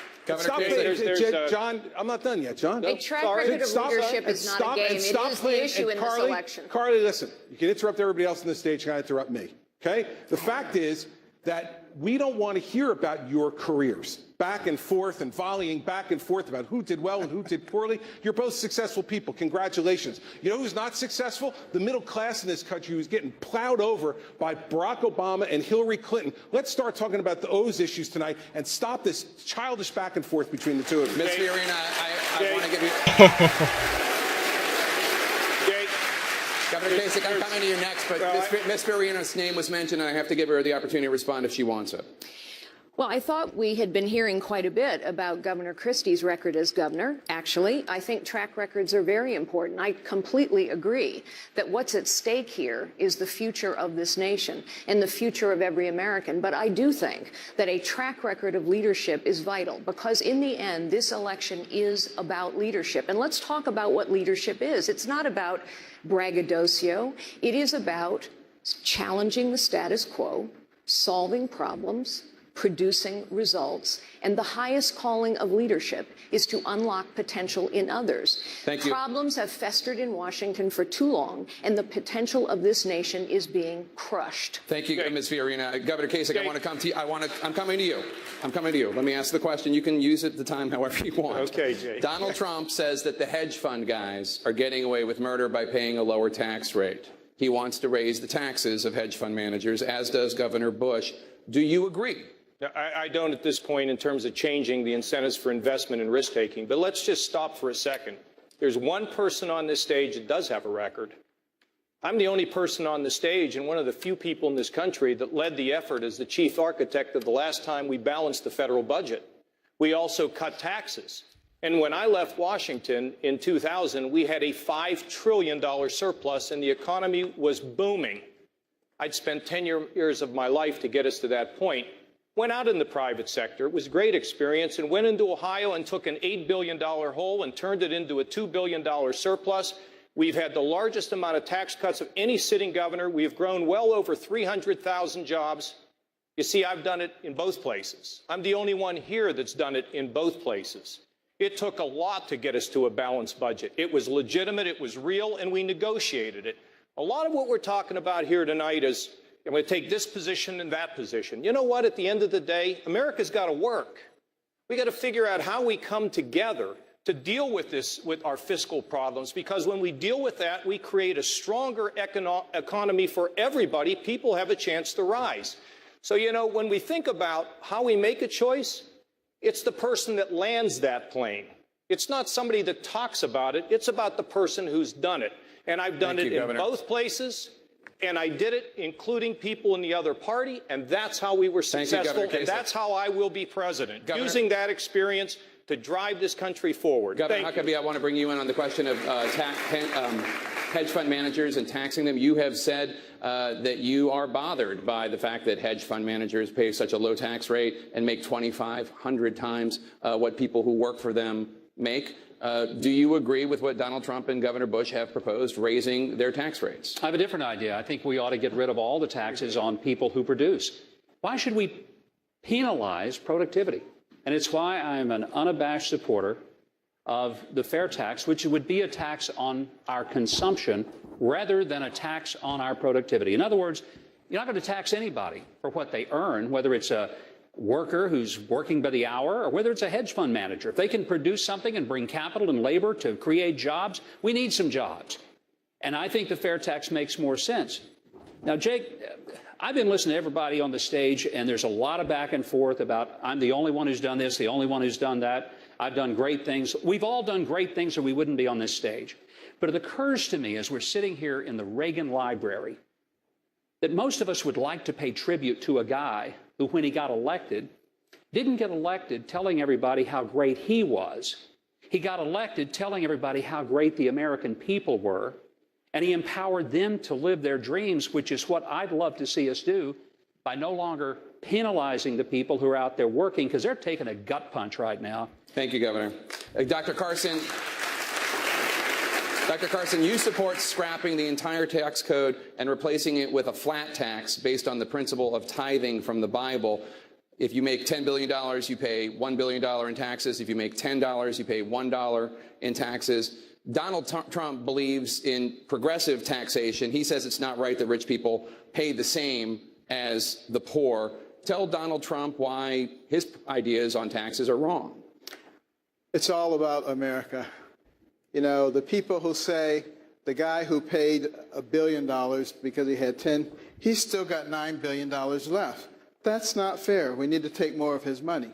John, I'm not done yet, John. A track record of leadership is not a game. It is the issue in this election. Carly, listen, you can interrupt everybody else on the stage. You got to interrupt me. Okay? The fact is that we don't want to hear about your careers, back and forth and volleying back and forth about who did well and who did poorly. You're both successful people. Congratulations. You know who's not successful? The middle class in this country who's getting plowed over by Barack Obama and Hillary Clinton. Let's start talking about those issues tonight and stop this childish back and forth between the two of you. Ms. Fiorina, I want to give you... Governor Kasich, I'm coming to you next, but Ms. Fiorina's name was mentioned, and I have to give her the opportunity to respond if she wants it. Well, I thought we had been hearing quite a bit about Governor Christie's record as governor. Actually, I think track records are very important. I completely agree that what's at stake here is the future of this nation and the future of every American. But I do think that a track record of leadership is vital, because in the end, this election is about leadership. And let's talk about what leadership is. It's not about braggadocio. It is about challenging the status quo, solving problems, producing results. And the highest calling of leadership is to unlock potential in others. Thank you. Problems have festered in Washington for too long, and the potential of this nation is being crushed. Thank you, Ms. Fiorina. Governor Kasich, I want to come to you. I'm coming to you. I'm coming to you. Let me ask the question. You can use it the time however you want. Okay, Jay. Donald Trump says that the hedge fund guys are getting away with murder by paying a lower tax rate. He wants to raise the taxes of hedge fund managers, as does Governor Bush. Do you agree? I don't at this point in terms of changing the incentives for investment and risk-taking. But let's just stop for a second. There's one person on this stage that does have a record, I'm the only person on the stage and one of the few people in this country that led the effort as the chief architect of the last time we balanced the federal budget. We also cut taxes. And when I left Washington in 2000, we had a $5 trillion surplus and the economy was booming. I'd spent 10 years of my life to get us to that point. Went out in the private sector. It was a great experience, and went into Ohio and took an $8 billion hole and turned it into a $2 billion surplus. We've had the largest amount of tax cuts of any sitting governor. We have grown well over 300,000 jobs. You see, I've done it in both places. I'm the only one here that's done it in both places. It took a lot to get us to a balanced budget. It was legitimate, it was real, and we negotiated it. A lot of what we're talking about here tonight is, I'm going to take this position and that position. You know what? At the end of the day, America's got to work. We got to figure out how we come together to deal with this, with our fiscal problems, because when we deal with that, we create a stronger economy for everybody. People have a chance to rise. So, you know, when we think about how we make a choice, it's the person that lands that plane. It's not somebody that talks about it. It's about the person who's done it. And I've done it in both places. And I did it, including people in the other party, and that's how we were successful, and that's how I will be president, using that experience to drive this country forward. Governor Huckabee, I want to bring you in on the question of hedge fund managers and taxing them. You have said that you are bothered by the fact that hedge fund managers pay such a low tax rate and make 2,500 times what people who work for them make. Do you agree with what Donald Trump and Governor Bush have proposed, raising their tax rates? I have a different idea. I think we ought to get rid of all the taxes on people who produce. Why should we penalize productivity? And it's why I am an unabashed supporter of the fair tax, which would be a tax on our consumption rather than a tax on our productivity. In other words, you're not going to tax anybody for what they earn, whether it's a worker who's working by the hour or whether it's a hedge fund manager. If they can produce something and bring capital and labor to create jobs, we need some jobs. And I think the fair tax makes more sense. Now, Jake, I've been listening to everybody on the stage, and there's a lot of back and forth about I'm the only one who's done this, the only one who's done that. I've done great things. We've all done great things or we wouldn't be on this stage. But it occurs to me as we're sitting here in the Reagan Library that most of us would like to pay tribute to a guy who, when he got elected, didn't get elected telling everybody how great he was. He got elected telling everybody how great the American people were, and he empowered them to live their dreams, which is what I'd love to see us do by no longer penalizing the people who are out there working, because they're taking a gut punch right now. Thank you, Governor. Dr. Carson, you support scrapping the entire tax code and replacing it with a flat tax based on the principle of tithing from the Bible. If you make $10 billion, you pay $1 billion in taxes. If you make $10, you pay $1 in taxes. Donald Trump believes in progressive taxation. He says it's not right that rich people pay the same as the poor. Tell Donald Trump why his ideas on taxes are wrong. It's all about America. You know, the people who say the guy who paid $1 billion because he had 10, he's still got $9 billion left. That's not fair. We need to take more of his money.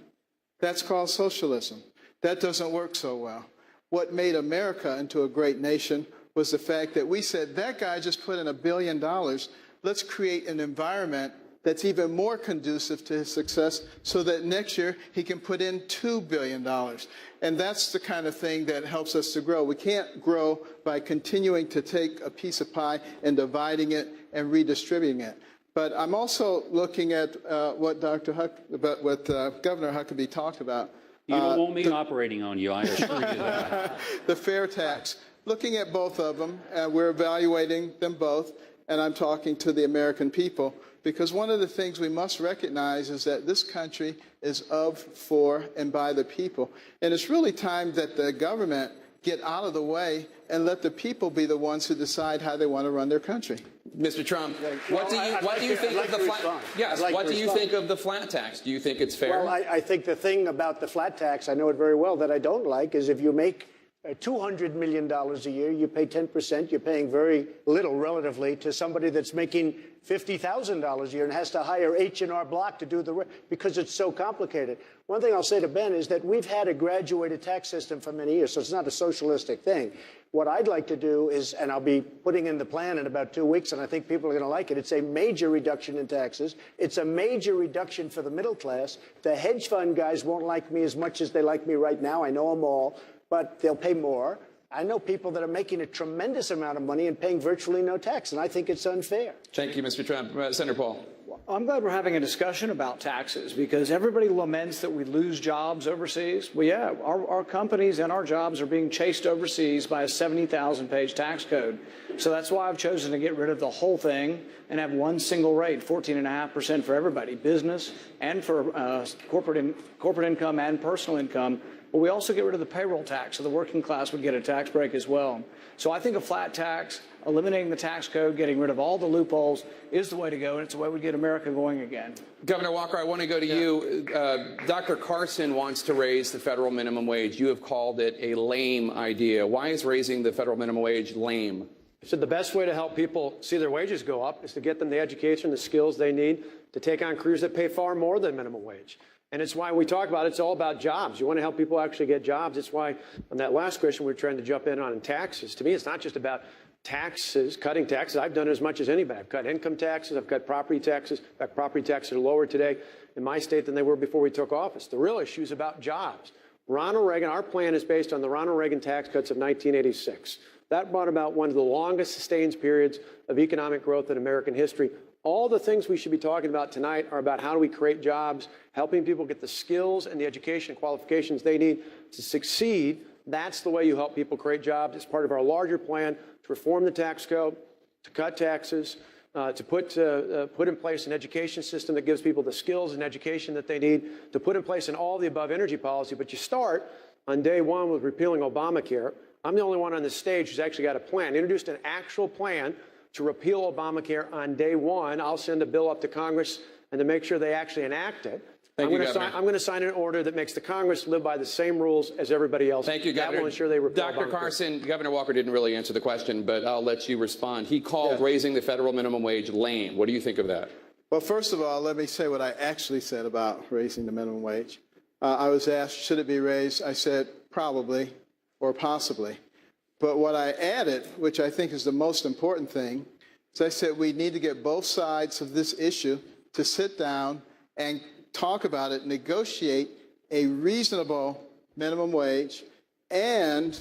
That's called socialism. That doesn't work so well. What made America into a great nation was the fact that we said, that guy just put in $1 billion. Let's create an environment that's even more conducive to his success so that next year he can put in $2 billion. And that's the kind of thing that helps us to grow. We can't grow by continuing to take a piece of pie and dividing it and redistributing it. But I'm also looking at what Governor Huckabee talked about. You don't want me operating on you, I assure you that. The fair tax. Looking at both of them, we're evaluating them both, and I'm talking to the American people, because one of the things we must recognize is that this country is of, for, and by the people. And it's really time that the government get out of the way and let the people be the ones who decide how they want to run their country. Mr. Trump, what do you think of the flat? Yes, what do you think of the flat tax? Do you think it's fair? Well, I think the thing about the flat tax, I know it very well, that I don't like is if you make $200 million a year, you pay 10%. You're paying very little relatively to somebody that's making $50,000 a year and has to hire H&R Block to do the work because it's so complicated. One thing I'll say to Ben is that we've had a graduated tax system for many years, so it's not a socialistic thing. What I'd like to do is, and I'll be putting in the plan in about 2 weeks, and I think people are going to like it, it's a major reduction in taxes. It's a major reduction for the middle class. The hedge fund guys won't like me as much as they like me right now. I know them all, but they'll pay more. I know people that are making a tremendous amount of money and paying virtually no tax, and I think it's unfair. Thank you, Mr. Trump. Senator Paul. I'm glad we're having a discussion about taxes because everybody laments that we lose jobs overseas. Well, yeah, our companies and our jobs are being chased overseas by a 70,000-page tax code. So that's why I've chosen to get rid of the whole thing and have one single rate, 14.5% for everybody, business and for corporate income and personal income. But we also get rid of the payroll tax, so the working class would get a tax break as well. So I think a flat tax, eliminating the tax code, getting rid of all the loopholes is the way to go, and it's the way we get America going again. Governor Walker, I want to go to you. Dr. Carson wants to raise the federal minimum wage. You have called it a lame idea. Why is raising the federal minimum wage lame? I said the best way to help people see their wages go up is to get them the education, the skills they need to take on careers that pay far more than minimum wage. And it's why we talk about it's all about jobs. You want to help people actually get jobs. It's why on that last question we're trying to jump in on taxes. To me, it's not just about taxes, cutting taxes. I've done it as much as anybody. I've cut income taxes. I've cut property taxes. In fact, property taxes are lower today in my state than they were before we took office. The real issue is about jobs. Ronald Reagan, our plan is based on the Ronald Reagan tax cuts of 1986. That brought about one of the longest sustained periods of economic growth in American history. All the things we should be talking about tonight are about how do we create jobs, helping people get the skills and the education and qualifications they need to succeed. That's the way you help people create jobs. It's part of our larger plan to reform the tax code, to cut taxes, to put in place an education system that gives people the skills and education that they need, to put in place an all-the-above energy policy. But you start on day one with repealing Obamacare. I'm the only one on this stage who's actually got a plan, introduced an actual plan to repeal Obamacare on day one. I'll send a bill up to Congress and to make sure they actually enact it. I'm going to sign an order that makes the Congress live by the same rules as everybody else. Thank you, Governor. That will ensure they repeal Dr. Obamacare. Carson, Governor Walker didn't really answer the question, but I'll let you respond. He called raising the federal minimum wage lame. What do you think of that? Well, first of all, let me say what I actually said about raising the minimum wage. I was asked, should it be raised? I said, probably or possibly. But what I added, which I think is the most important thing, is I said we need to get both sides of this issue to sit down and talk about it, negotiate a reasonable minimum wage, and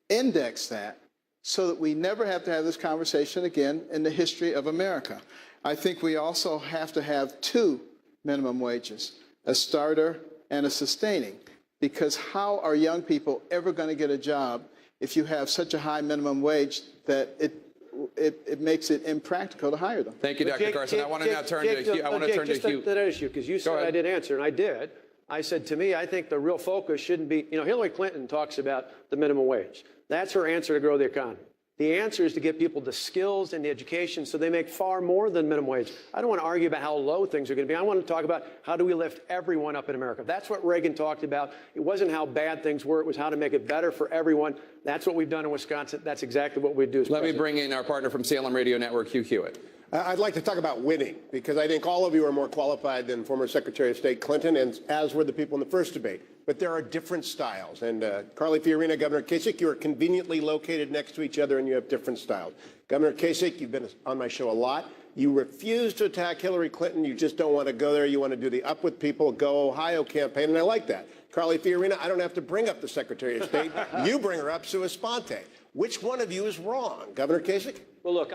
index that so that we never have to have this conversation again in the history of America. I think we also have to have two minimum wages, a starter and a sustaining, because how are young people ever going to get a job if you have such a high minimum wage that it makes it impractical to hire them? Thank you, Dr. Carson. I want to now turn to Hugh. I want to turn to Hugh. That issue, because you said I did answer, and I did. I said, to me, I think the real focus shouldn't be, Hillary Clinton talks about the minimum wage. That's her answer to grow the economy. The answer is to get people the skills and the education so they make far more than minimum wage. I don't want to argue about how low things are going to be. I want to talk about how do we lift everyone up in America. That's what Reagan talked about. It wasn't how bad things were. It was how to make it better for everyone. That's what we've done in Wisconsin. That's exactly what we do. Let me bring in our partner from Salem Radio Network, Hugh Hewitt. I'd like to talk about winning, because I think all of you are more qualified than former Secretary of State Clinton, and as were the people in the first debate. But there are different styles. And Carly Fiorina, Governor Kasich, you are conveniently located next to each other, and you have different styles. Governor Kasich, you've been on my show a lot. You refuse to attack Hillary Clinton. You just don't want to go there. You want to do the Up With People, Go Ohio campaign, and I like that. Carly Fiorina, I don't have to bring up the Secretary of State. You bring her up sua sponte. Which one of you is wrong? Governor Kasich? Well, look,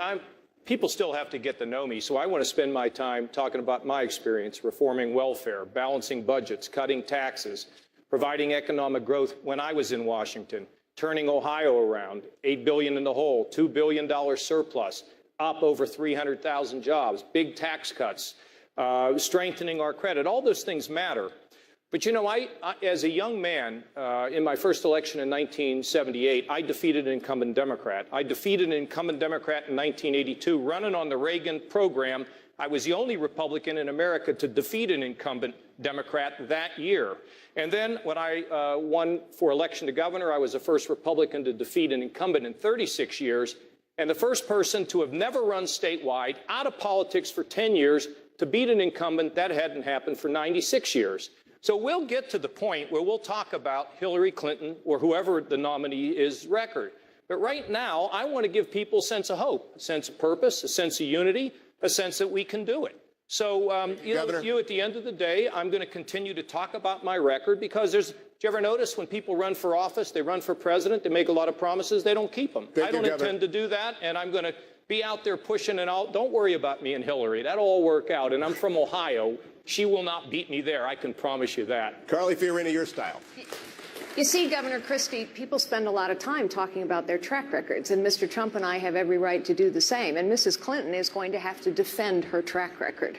people still have to get to know me, so I want to spend my time talking about my experience reforming welfare, balancing budgets, cutting taxes, providing economic growth when I was in Washington, turning Ohio around, $8 billion in the hole, $2 billion surplus, up over 300,000 jobs, big tax cuts, strengthening our credit. All those things matter. But, I as a young man, in my first election in 1978, I defeated an incumbent Democrat. I defeated an incumbent Democrat in 1982, running on the Reagan program I was the only Republican in America to defeat an incumbent Democrat that year. And then when I won for election to governor, I was the first Republican to defeat an incumbent in 36 years, and the first person to have never run statewide, out of politics for 10 years, to beat an incumbent. That hadn't happened for 96 years. So we'll get to the point where we'll talk about Hillary Clinton or whoever the nominee is record. But right now, I want to give people a sense of hope, a sense of purpose, a sense of unity, a sense that we can do it. So, at the end of the day, I'm going to continue to talk about my record because did you ever notice when people run for office, they run for president, they make a lot of promises, they don't keep them. I don't intend to do that, and I'm going to be out there pushing, and don't worry about me and Hillary. That'll all work out, and I'm from Ohio. She will not beat me there, I can promise you that. Carly Fiorina, your style. You see, Governor Christie, people spend a lot of time talking about their track records, and Mr. Trump and I have every right to do the same. And Mrs. Clinton is going to have to defend her track record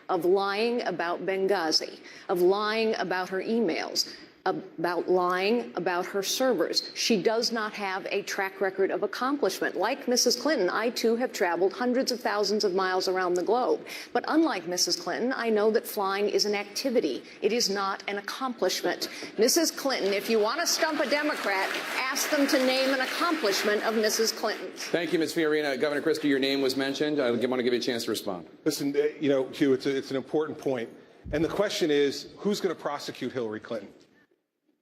of lying about Benghazi, of lying about her emails, about lying about her servers. She does not have a track record of accomplishment. Like Mrs. Clinton, I too have traveled hundreds of thousands of miles around the globe. But unlike Mrs. Clinton, I know that flying is an activity. It is not an accomplishment. Mrs. Clinton, if you want to stump a Democrat, ask them to name an accomplishment of Mrs. Clinton's. Thank you, Ms. Fiorina. Governor Christie, your name was mentioned. I want to give you a chance to respond. Listen, Hugh, it's an important point. And the question is, who's going to prosecute Hillary Clinton?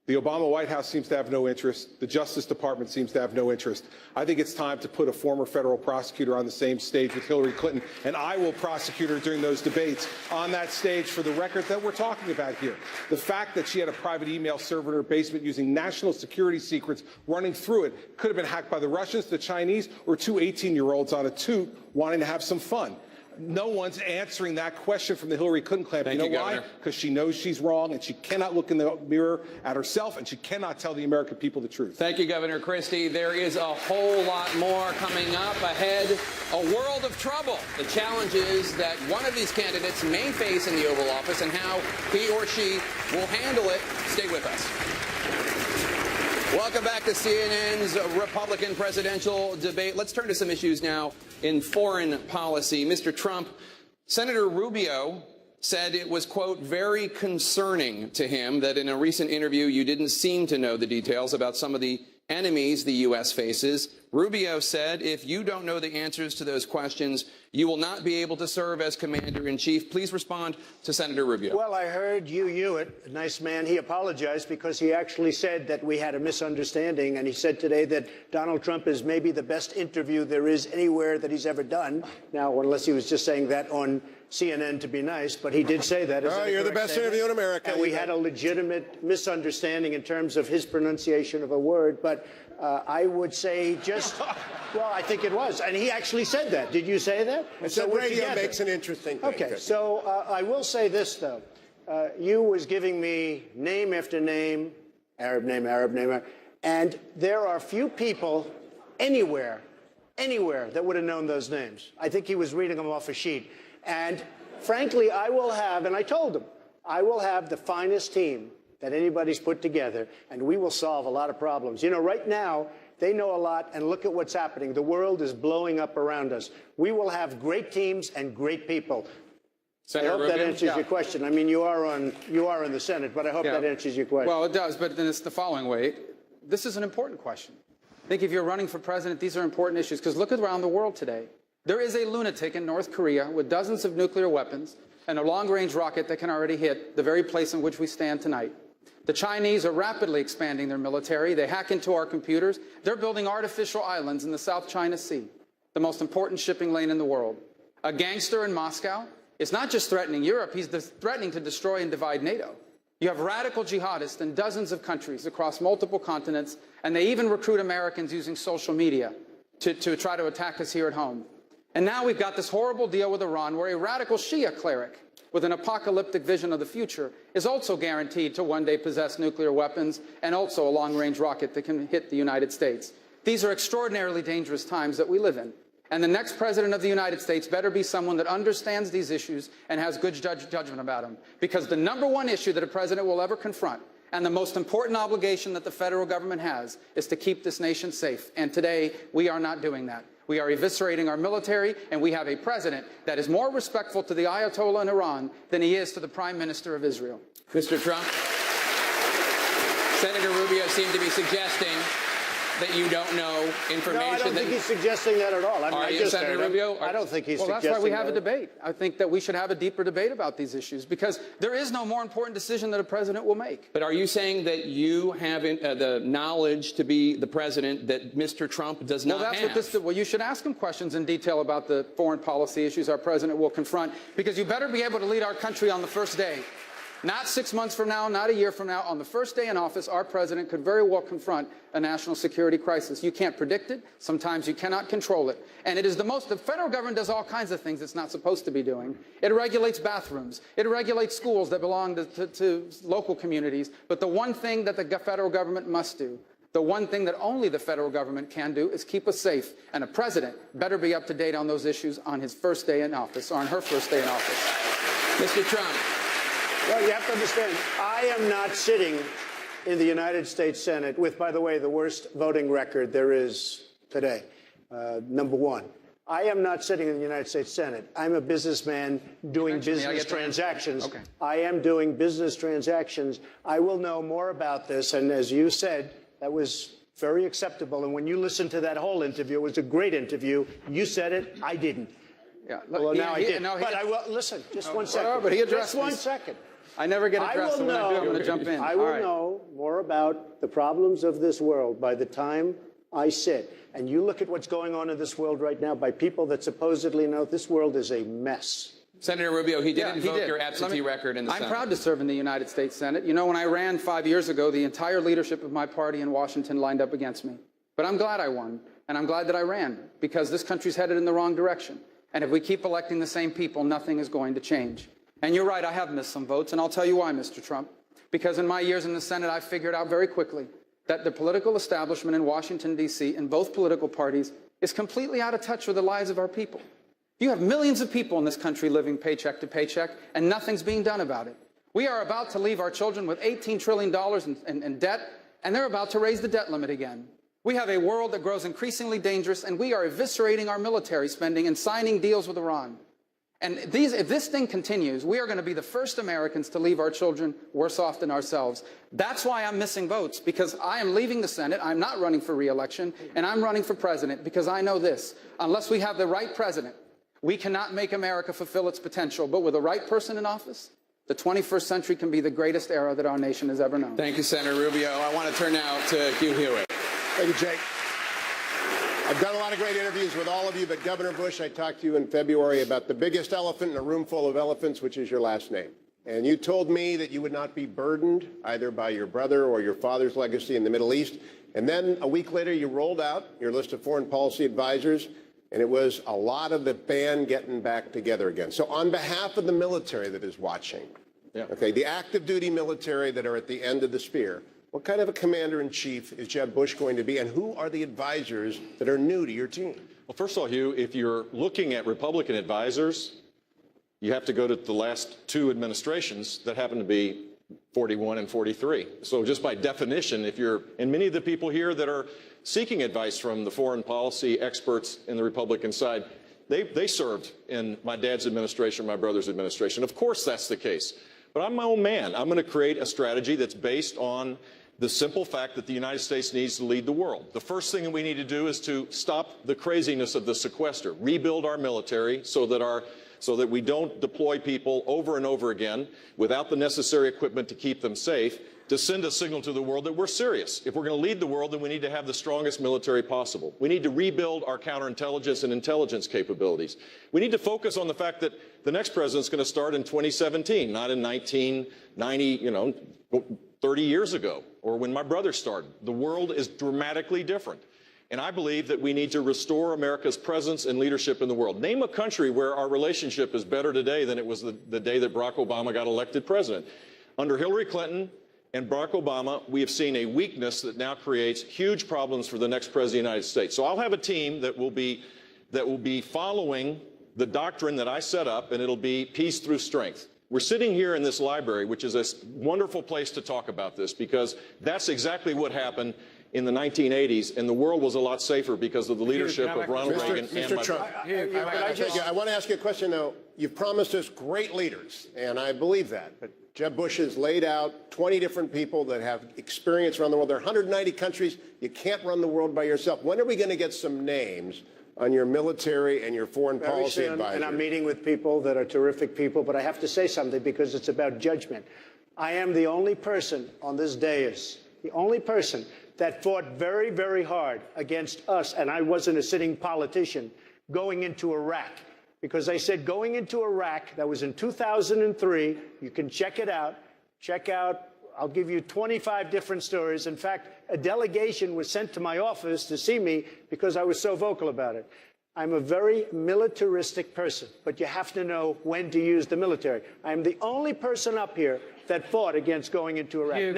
The Obama White House seems to have no interest. The Justice Department seems to have no interest. I think it's time to put a former federal prosecutor on the same stage with Hillary Clinton, and I will prosecute her during those debates on that stage for the record that we're talking about here. The fact that she had a private email server in her basement using national security secrets running through it could have been hacked by the Russians, the Chinese, or two 18-year-olds on a toot wanting to have some fun. No one's answering that question from the Hillary Clinton camp. You know why? Because she knows she's wrong, and she cannot look in the mirror at herself, and she cannot tell the American people the truth. Thank you, Governor Christie. There is a whole lot more coming up ahead. A world of trouble. The challenge is that one of these candidates may face in the Oval Office and how he or she will handle it. Stay with us. Welcome back to CNN's Republican presidential debate. Let's turn to some issues now in foreign policy. Mr. Trump, Senator Rubio said it was, quote, very concerning to him that in a recent interview you didn't seem to know the details about some of the enemies the U.S. faces. Rubio said, if you don't know the answers to those questions, you will not be able to serve as commander-in-chief. Please respond to Senator Rubio. Well, I heard Hugh Hewitt, a nice man. He apologized because he actually said that we had a misunderstanding, and he said today that Donald Trump is maybe the best interview there is anywhere that he's ever done. Now, unless he was just saying that on CNN to be nice, but he did say that. Oh, you're the best interview in America. And we had a legitimate misunderstanding in terms of his pronunciation of a word, but I would say just, well, I think it was. And he actually said that. Did you say that? And so radio makes an interesting thing. Okay, so I will say this, though. You was giving me name after name, Arab name, and there are few people anywhere that would have known those names. I think he was reading them off a sheet. And frankly, I will have, and I told him, I will have the finest team that anybody's put together, and we will solve a lot of problems. You know, right now, they know a lot, and look at what's happening. The world is blowing up around us. We will have great teams and great people. Senator I hope Rubio? that answers your question. I mean, you are in the Senate, but I hope that answers your question. Well, it does, but then it's the following way. This is an important question. I think if you're running for president, these are important issues, because look around the world today. There is a lunatic in North Korea with dozens of nuclear weapons and a long-range rocket that can already hit the very place in which we stand tonight. The Chinese are rapidly expanding their military. They hack into our computers. They're building artificial islands in the South China Sea, the most important shipping lane in the world. A gangster in Moscow is not just threatening Europe, he's threatening to destroy and divide NATO. You have radical jihadists in dozens of countries across multiple continents, and they even recruit Americans using social media to try to attack us here at home. And now we've got this horrible deal with Iran where a radical Shia cleric with an apocalyptic vision of the future is also guaranteed to one day possess nuclear weapons and also a long-range rocket that can hit the United States. These are extraordinarily dangerous times that we live in. And the next president of the United States better be someone that understands these issues and has good judgment about them. Because the number one issue that a president will ever confront, and the most important obligation that the federal government has, is to keep this nation safe. And today, we are not doing that. We are eviscerating our military, and we have a president that is more respectful to the Ayatollah in Iran than he is to the Prime Minister of Israel. Mr. Trump, Senator Rubio seemed to be suggesting that you don't know information. No, I don't think he's suggesting that at all. I mean, Are I you, just Senator Rubio? I don't think he's suggesting that's why we have a that. debate. I think that we should have a deeper debate about these issues because there is no more important decision that a president will make. But are you saying that you have the knowledge to be the president that Mr. Trump does not have? Well, you should ask him questions in detail about the foreign policy issues our president will confront, because you better be able to lead our country on the first day. Not 6 months from now, not a year from now. On the first day in office, our president could very well confront a national security crisis. You can't predict it. Sometimes you cannot control it. And it is the federal government does all kinds of things it's not supposed to be doing. It regulates bathrooms. It regulates schools that belong to local communities. But the one thing that the federal government must do, the one thing that only the federal government can do, is keep us safe. And a president better be up to date on those issues on his first day in office, or on her first day in office. Mr. Trump. Well, you have to understand, I am not sitting in the United States Senate with, by the way, the worst voting record there is today, number one. I am not sitting in the United States Senate. I'm a businessman doing business transactions. Okay. I am doing business transactions. I will know more about this. And as you said, that was very acceptable. And when you listened to that whole interview, it was a great interview. You said it. I didn't. Yeah, well, now I did. But I will listen. Just 1 second. But he addressed just 1 second. I never get addressed, so when I do, I'm going to jump in. I will know more about the problems of this world by the time I sit. And you look at what's going on in this world right now by people that supposedly know this world is a mess. Senator Rubio, he did invoke your absentee record in the Senate. I'm proud to serve in the United States Senate. You know, when I ran 5 years ago, the entire leadership of my party in Washington lined up against me. But I'm glad I won, and I'm glad that I ran, because this country's headed in the wrong direction. And if we keep electing the same people, nothing is going to change. And you're right, I have missed some votes, and I'll tell you why, Mr. Trump. Because in my years in the Senate, I figured out very quickly that the political establishment in Washington, D.C., in both political parties, is completely out of touch with the lives of our people. You have millions of people in this country living paycheck to paycheck, and nothing's being done about it. We are about to leave our children with $18 trillion in debt, and they're about to raise the debt limit again. We have a world that grows increasingly dangerous, and we are eviscerating our military spending and signing deals with Iran. And if this thing continues, we are going to be the first Americans to leave our children worse off than ourselves. That's why I'm missing votes, because I am leaving the Senate. I'm not running for re-election, and I'm running for president because I know this. Unless we have the right president, we cannot make America fulfill its potential. But with the right person in office, the 21st century can be the greatest era that our nation has ever known. Thank you, Senator Rubio. I want to turn now to Hugh Hewitt. Thank you, Jake. I've done a lot of great interviews with all of you, but Governor Bush, I talked to you in February about the biggest elephant in a room full of elephants, which is your last name. And you told me that you would not be burdened either by your brother or your father's legacy in the Middle East. And then a week later, you rolled out your list of foreign policy advisors, and it was a lot of the band getting back together again. So on behalf of the military that is watching, okay, the active duty military that are at the end of the spear, what kind of a commander-in-chief is Jeb Bush going to be, and who are the advisors that are new to your team? Well, first of all, Hugh, if you're looking at Republican advisors, you have to go to the last two administrations that happen to be 41 and 43. So just by definition, and many of the people here that are seeking advice from the foreign policy experts in the Republican side, they served in my dad's administration, my brother's administration. Of course that's the case. But I'm my own man. I'm going to create a strategy that's based on the simple fact that the United States needs to lead the world. The first thing that we need to do is to stop the craziness of the sequester, rebuild our military so that we don't deploy people over and over again without the necessary equipment to keep them safe, to send a signal to the world that we're serious. If we're going to lead the world, then we need to have the strongest military possible. We need to rebuild our counterintelligence and intelligence capabilities. We need to focus on the fact that the next president's going to start in 2017, not in 1990, 30 years ago, or when my brother started. The world is dramatically different. And I believe that we need to restore America's presence and leadership in the world. Name a country where our relationship is better today than it was the day that Barack Obama got elected president. Under Hillary Clinton and Barack Obama, we have seen a weakness that now creates huge problems for the next president of the United States. So I'll have a team that will be following the doctrine that I set up, and it'll be peace through strength. We're sitting here in this library, which is a wonderful place to talk about this, because that's exactly what happened in the 1980s, and the world was a lot safer because of the leadership of Ronald Reagan and Mr. Trump, I want to ask you a question, though. You've promised us great leaders, and I believe that. But Jeb Bush has laid out 20 different people that have experience around the world. There are 190 countries. You can't run the world by yourself. When are we going to get some names on your military and your foreign policy advisors? And I'm meeting with people that are terrific people, but I have to say something because it's about judgment. I am the only person on this dais, the only person that fought very, very hard against us, and I wasn't a sitting politician, going into Iraq. Because they said going into Iraq, that was in 2003, you can check it out, I'll give you 25 different stories. In fact, a delegation was sent to my office to see me because I was so vocal about it. I'm a very militaristic person, but you have to know when to use the military. I'm the only person up here that fought against going into Iraq. Hugh,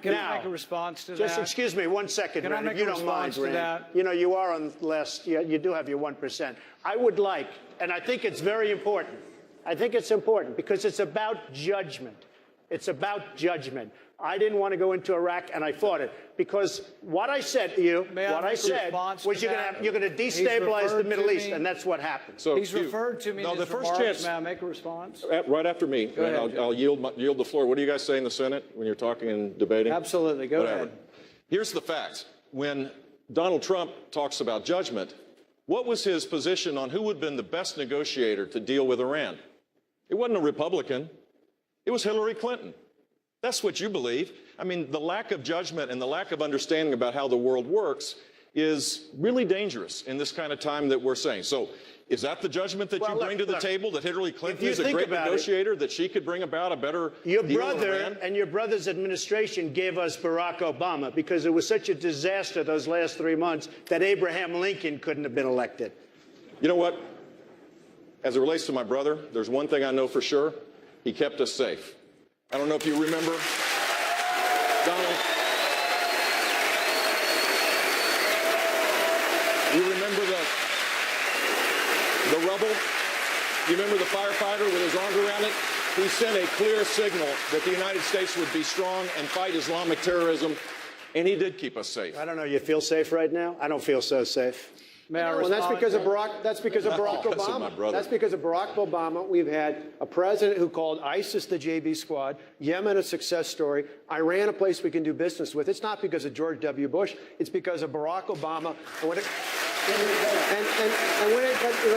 can I make a response to that? Just excuse me 1 second, Can I make if you a don't mind, response to that? You know, you are on last, you do have your 1%. I would like, and I think it's very important, I think it's important because it's about judgment. It's about judgment. I didn't want to go into Iraq, and I fought it because what I said to you, was you're going to destabilize the Middle East, and that's what happened. So he's referred to me no, in the his first remarks. chance, May I make a response? right after me, Go ahead, I'll yield the floor. What do you guys say in the Senate when you're talking and debating? Absolutely. Go ahead. Here's the fact. When Donald Trump talks about judgment, what was his position on who would have been the best negotiator to deal with Iran? It wasn't a Republican. It was Hillary Clinton. That's what you believe. I mean, the lack of judgment and the lack of understanding about how the world works is really dangerous in this kind of time that we're saying. So is that the judgment that you bring to the table, that Hillary Clinton is a great negotiator, that she could bring about a better deal with Iran? And your brother's administration gave us Barack Obama because it was such a disaster those last 3 months that Abraham Lincoln couldn't have been elected. You know what? As it relates to my brother, there's one thing I know for sure. He kept us safe. I don't know if you remember, Donald. You remember the rubble? You remember the firefighter with his arms around it? He sent a clear signal that the United States would be strong and fight Islamic terrorism, and he did keep us safe. I don't know. You feel safe right now? I don't feel so safe. And that's because of Barack. That's because of Barack Obama. That's because of Barack Obama. We've had a president who called ISIS the JB Squad, Yemen a success story, Iran a place we can do business with. It's not because of George W. Bush. It's because of Barack Obama. But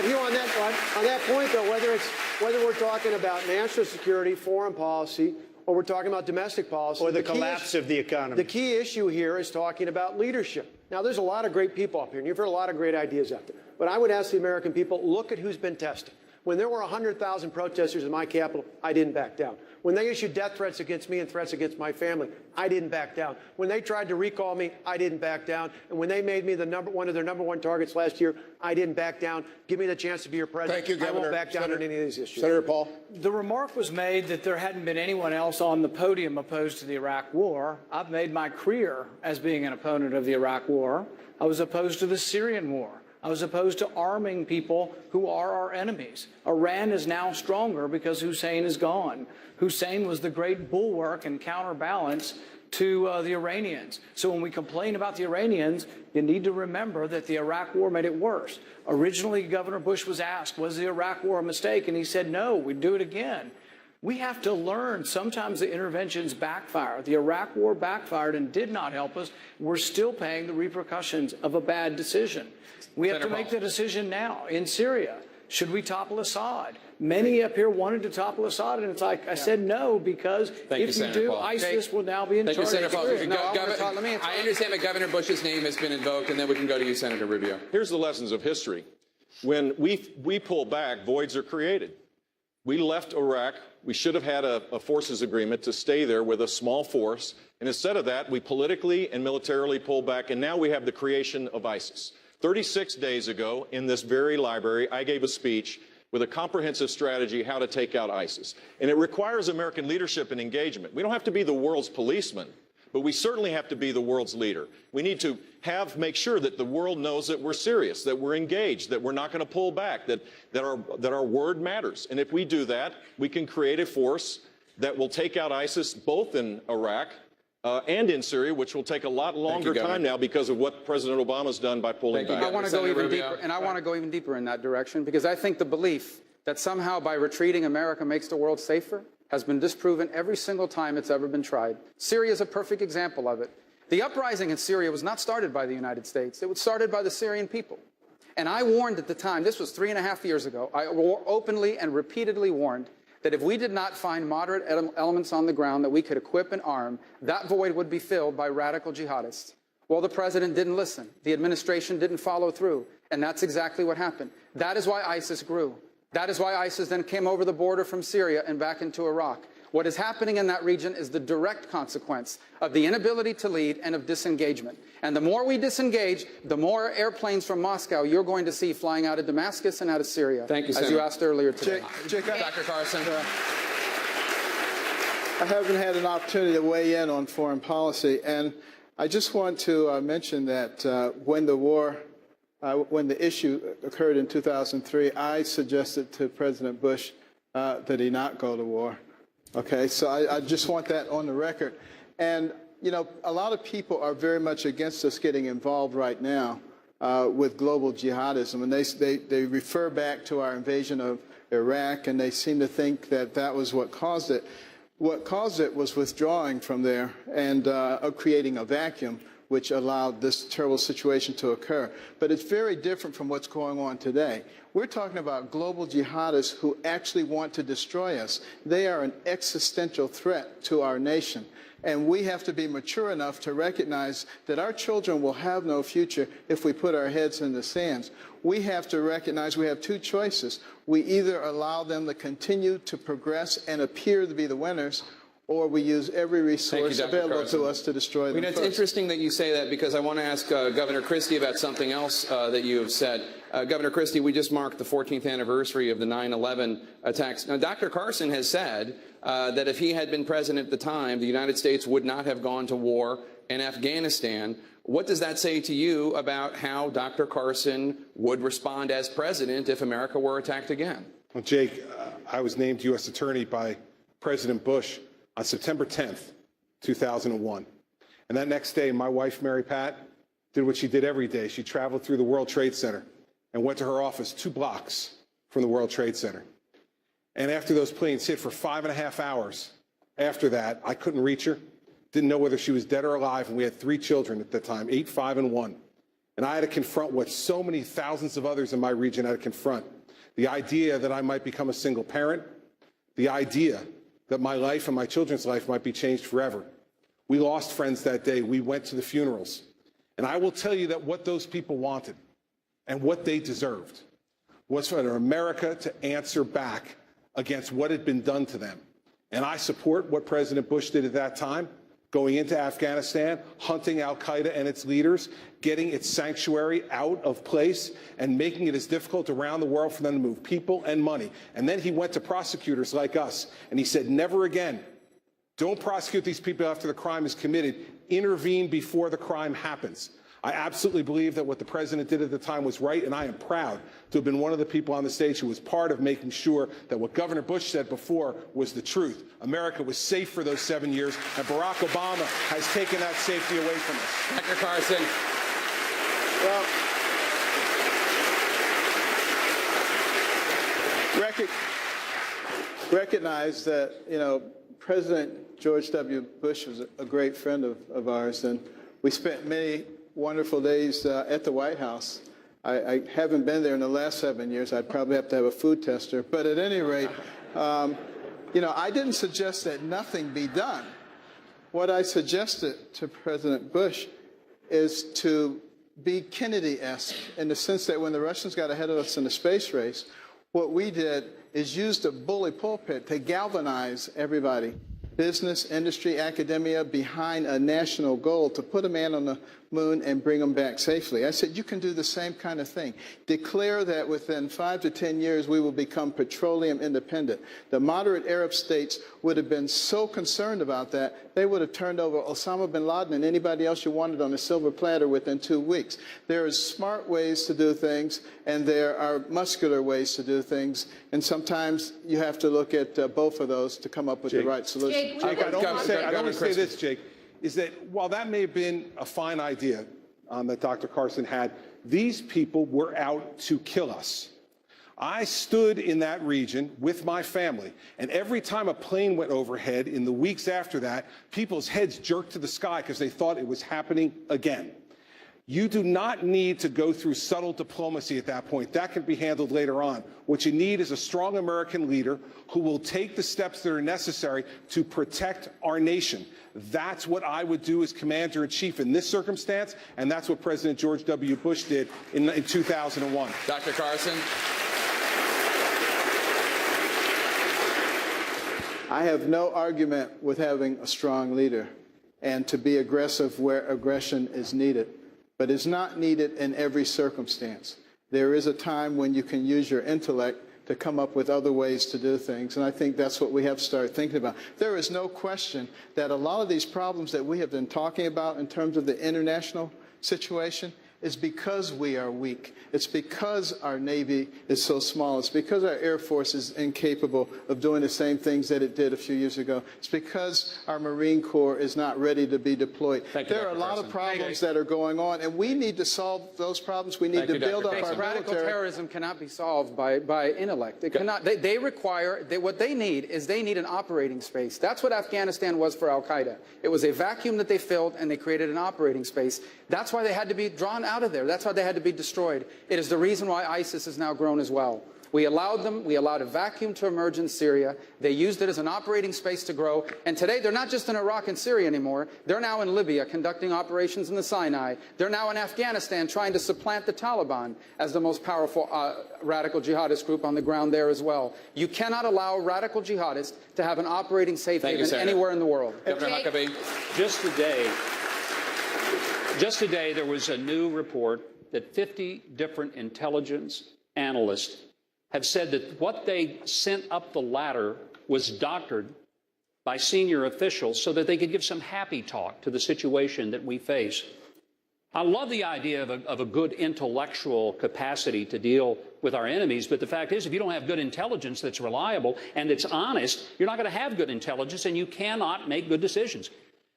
here on that point, though, whether we're talking about national security, foreign policy, or we're talking about domestic policy, or the collapse of the economy. The key issue here is talking about leadership. Now, there's a lot of great people up here, and you've heard a lot of great ideas out there. But I would ask the American people, look at who's been tested. When there were 100,000 protesters in my capital, I didn't back down. When they issued death threats against me and threats against my family, I didn't back down. When they tried to recall me, I didn't back down. And when they made me one of their number one targets last year, I didn't back down. Give me the chance to be your president. Thank you, Governor. I won't back down on any of these issues. Senator Paul. The remark was made that there hadn't been anyone else on the podium opposed to the Iraq War. I've made my career as being an opponent of the Iraq War. I was opposed to the Syrian War. I was opposed to arming people who are our enemies. Iran is now stronger because Hussein is gone. Hussein was the great bulwark and counterbalance to the Iranians. So when we complain about the Iranians, you need to remember that the Iraq War made it worse. Originally, Governor Bush was asked, was the Iraq War a mistake? And he said, no, we'd do it again. We have to learn sometimes the interventions backfire. The Iraq War backfired and did not help us. We're still paying the repercussions of a bad decision. We have to make the decision now in Syria. Should we topple Assad? Many up here wanted to topple Assad, and it's like, I said no, because if you do, ISIS will now be in charge. Thank you, Senator Paul. Syria. I understand that Governor Bush's name has been invoked, and then we can go to you, Senator Rubio. Here's the lessons of history. When we pull back, voids are created. We left Iraq. We should have had a forces agreement to stay there with a small force. And instead of that, we politically and militarily pulled back, and now we have the creation of ISIS. 36 days ago, in this very library, I gave a speech with a comprehensive strategy how to take out ISIS. And it requires American leadership and engagement. We don't have to be the world's policeman, but we certainly have to be the world's leader. We need to make sure that the world knows that we're serious, that we're engaged, that we're not going to pull back, that our word matters. And if we do that, we can create a force that will take out ISIS both in Iraq and in Syria, which will take a lot longer time now because of what President Obama's done by pulling back. I want to go even deeper, and I want to go even deeper in that direction, because I think the belief that somehow by retreating America makes the world safer has been disproven every single time it's ever been tried. Syria is a perfect example of it. The uprising in Syria was not started by the United States. It was started by the Syrian people. And I warned at the time, this was 3.5 years ago, I openly and repeatedly warned that if we did not find moderate elements on the ground that we could equip and arm, that void would be filled by radical jihadists. Well, the president didn't listen. The administration didn't follow through. And that's exactly what happened. That is why ISIS grew. That is why ISIS then came over the border from Syria and back into Iraq. What is happening in that region is the direct consequence of the inability to lead and of disengagement. And the more we disengage, the more airplanes from Moscow you're going to see flying out of Damascus and out of Syria. Thank you, as you asked earlier today. Dr. Carson. I haven't had an opportunity to weigh in on foreign policy, and I just want to mention that when the issue occurred in 2003, I suggested to President Bush that he not go to war. Okay, so I just want that on the record. And, you know, a lot of people are very much against us getting involved right now with global jihadism. And they refer back to our invasion of Iraq, and they seem to think that that was what caused it. What caused it was withdrawing from there and creating a vacuum, which allowed this terrible situation to occur. But it's very different from what's going on today. We're talking about global jihadists who actually want to destroy us. They are an existential threat to our nation. And we have to be mature enough to recognize that our children will have no future if we put our heads in the sand. We have to recognize we have two choices. We either allow them to continue to progress and appear to be the winners, or we use every resource available to us to destroy them. It's interesting that you say that, because I want to ask Governor Christie about something else that you have said. Governor Christie, we just marked the 14th anniversary of the 9/11 attacks. Now, Dr. Carson has said that if he had been president at the time, the United States would not have gone to war in Afghanistan. What does that say to you about how Dr. Carson would respond as president if America were attacked again? Well, Jake, I was named U.S. Attorney by President Bush on September 10th, 2001. And that next day, my wife, Mary Pat, did what she did every day. She traveled through the World Trade Center and went to her office 2 blocks from the World Trade Center. And after those planes hit for 5.5 hours, after that, I couldn't reach her, didn't know whether she was dead or alive, and we had 3 children at that time, 8, 5, and 1. And I had to confront what so many thousands of others in my region had to confront. The idea that I might become a single parent, the idea that my life and my children's life might be changed forever. We lost friends that day. We went to the funerals. And I will tell you that what those people wanted and what they deserved was for America to answer back against what had been done to them. And I support what President Bush did at that time, going into Afghanistan, hunting al-Qaeda and its leaders, getting its sanctuary out of place, and making it as difficult around the world for them to move people and money. And then he went to prosecutors like us, and he said, never again. Don't prosecute these people after the crime is committed. Intervene before the crime happens. I absolutely believe that what the president did at the time was right, and I am proud to have been one of the people on the stage who was part of making sure that what Governor Bush said before was the truth. America was safe for those 7 years, and Barack Obama has taken that safety away from us. Dr. Carson. Well, recognize that, you know, President George W. Bush was a great friend of ours, and we spent many wonderful days at the White House. I haven't been there in the last 7 years. I'd probably have to have a food tester. But at any rate, you know, I didn't suggest that nothing be done. What I suggested to President Bush is to be Kennedy-esque in the sense that when the Russians got ahead of us in the space race, what we did is use the bully pulpit to galvanize everybody, business, industry, academia, behind a national goal to put a man on the moon and bring him back safely. I said, you can do the same kind of thing. Declare that within 5 to 10 years we will become petroleum independent. The moderate Arab states would have been so concerned about that, they would have turned over Osama bin Laden and anybody else you wanted on a silver platter within 2 weeks. There are smart ways to do things, and there are muscular ways to do things, and sometimes you have to look at both of those to come up with the right solution. Jake, I don't want to say this, Jake. is that while that may have been a fine idea that Dr. Carson had, these people were out to kill us. I stood in that region with my family, and every time a plane went overhead in the weeks after that, people's heads jerked to the sky because they thought it was happening again. You do not need to go through subtle diplomacy at that point. That can be handled later on. What you need is a strong American leader who will take the steps that are necessary to protect our nation. That's what I would do as Commander-in-Chief in this circumstance, and that's what President George W. Bush did in 2001. Dr. Carson. I have no argument with having a strong leader and to be aggressive where aggression is needed, but it's not needed in every circumstance. There is a time when you can use your intellect to come up with other ways to do things, and I think that's what we have to start thinking about. There is no question that a lot of these problems that we have been talking about in terms of the international situation is because we are weak. It's because our Navy is so small. It's because our Air Force is incapable of doing the same things that it did a few years ago. It's because our Marine Corps is not ready to be deployed. There are a lot of problems that are going on, and we need to solve those problems. We need to build up our Radical military. terrorism cannot be solved by intellect. It cannot. They require, what they need is they need an operating space. That's what Afghanistan was for al-Qaeda. It was a vacuum that they filled, and they created an operating space. That's why they had to be drawn out of there. That's why they had to be destroyed. It is the reason why ISIS has now grown as well. We allowed a vacuum to emerge in Syria. They used it as an operating space to grow. And today, they're not just in Iraq and Syria anymore. They're now in Libya conducting operations in the Sinai. They're now in Afghanistan trying to supplant the Taliban as the most powerful radical jihadist group on the ground there as well. You cannot allow radical jihadists to have an operating safe haven anywhere in the world. Governor Huckabee. Just today, there was a new report that 50 different intelligence analysts have said that what they sent up the ladder was doctored by senior officials so that they could give some happy talk to the situation that we face. I love the idea of a good intellectual capacity to deal with our enemies, but the fact is, if you don't have good intelligence that's reliable and that's honest, you're not going to have good intelligence, and you cannot make good decisions.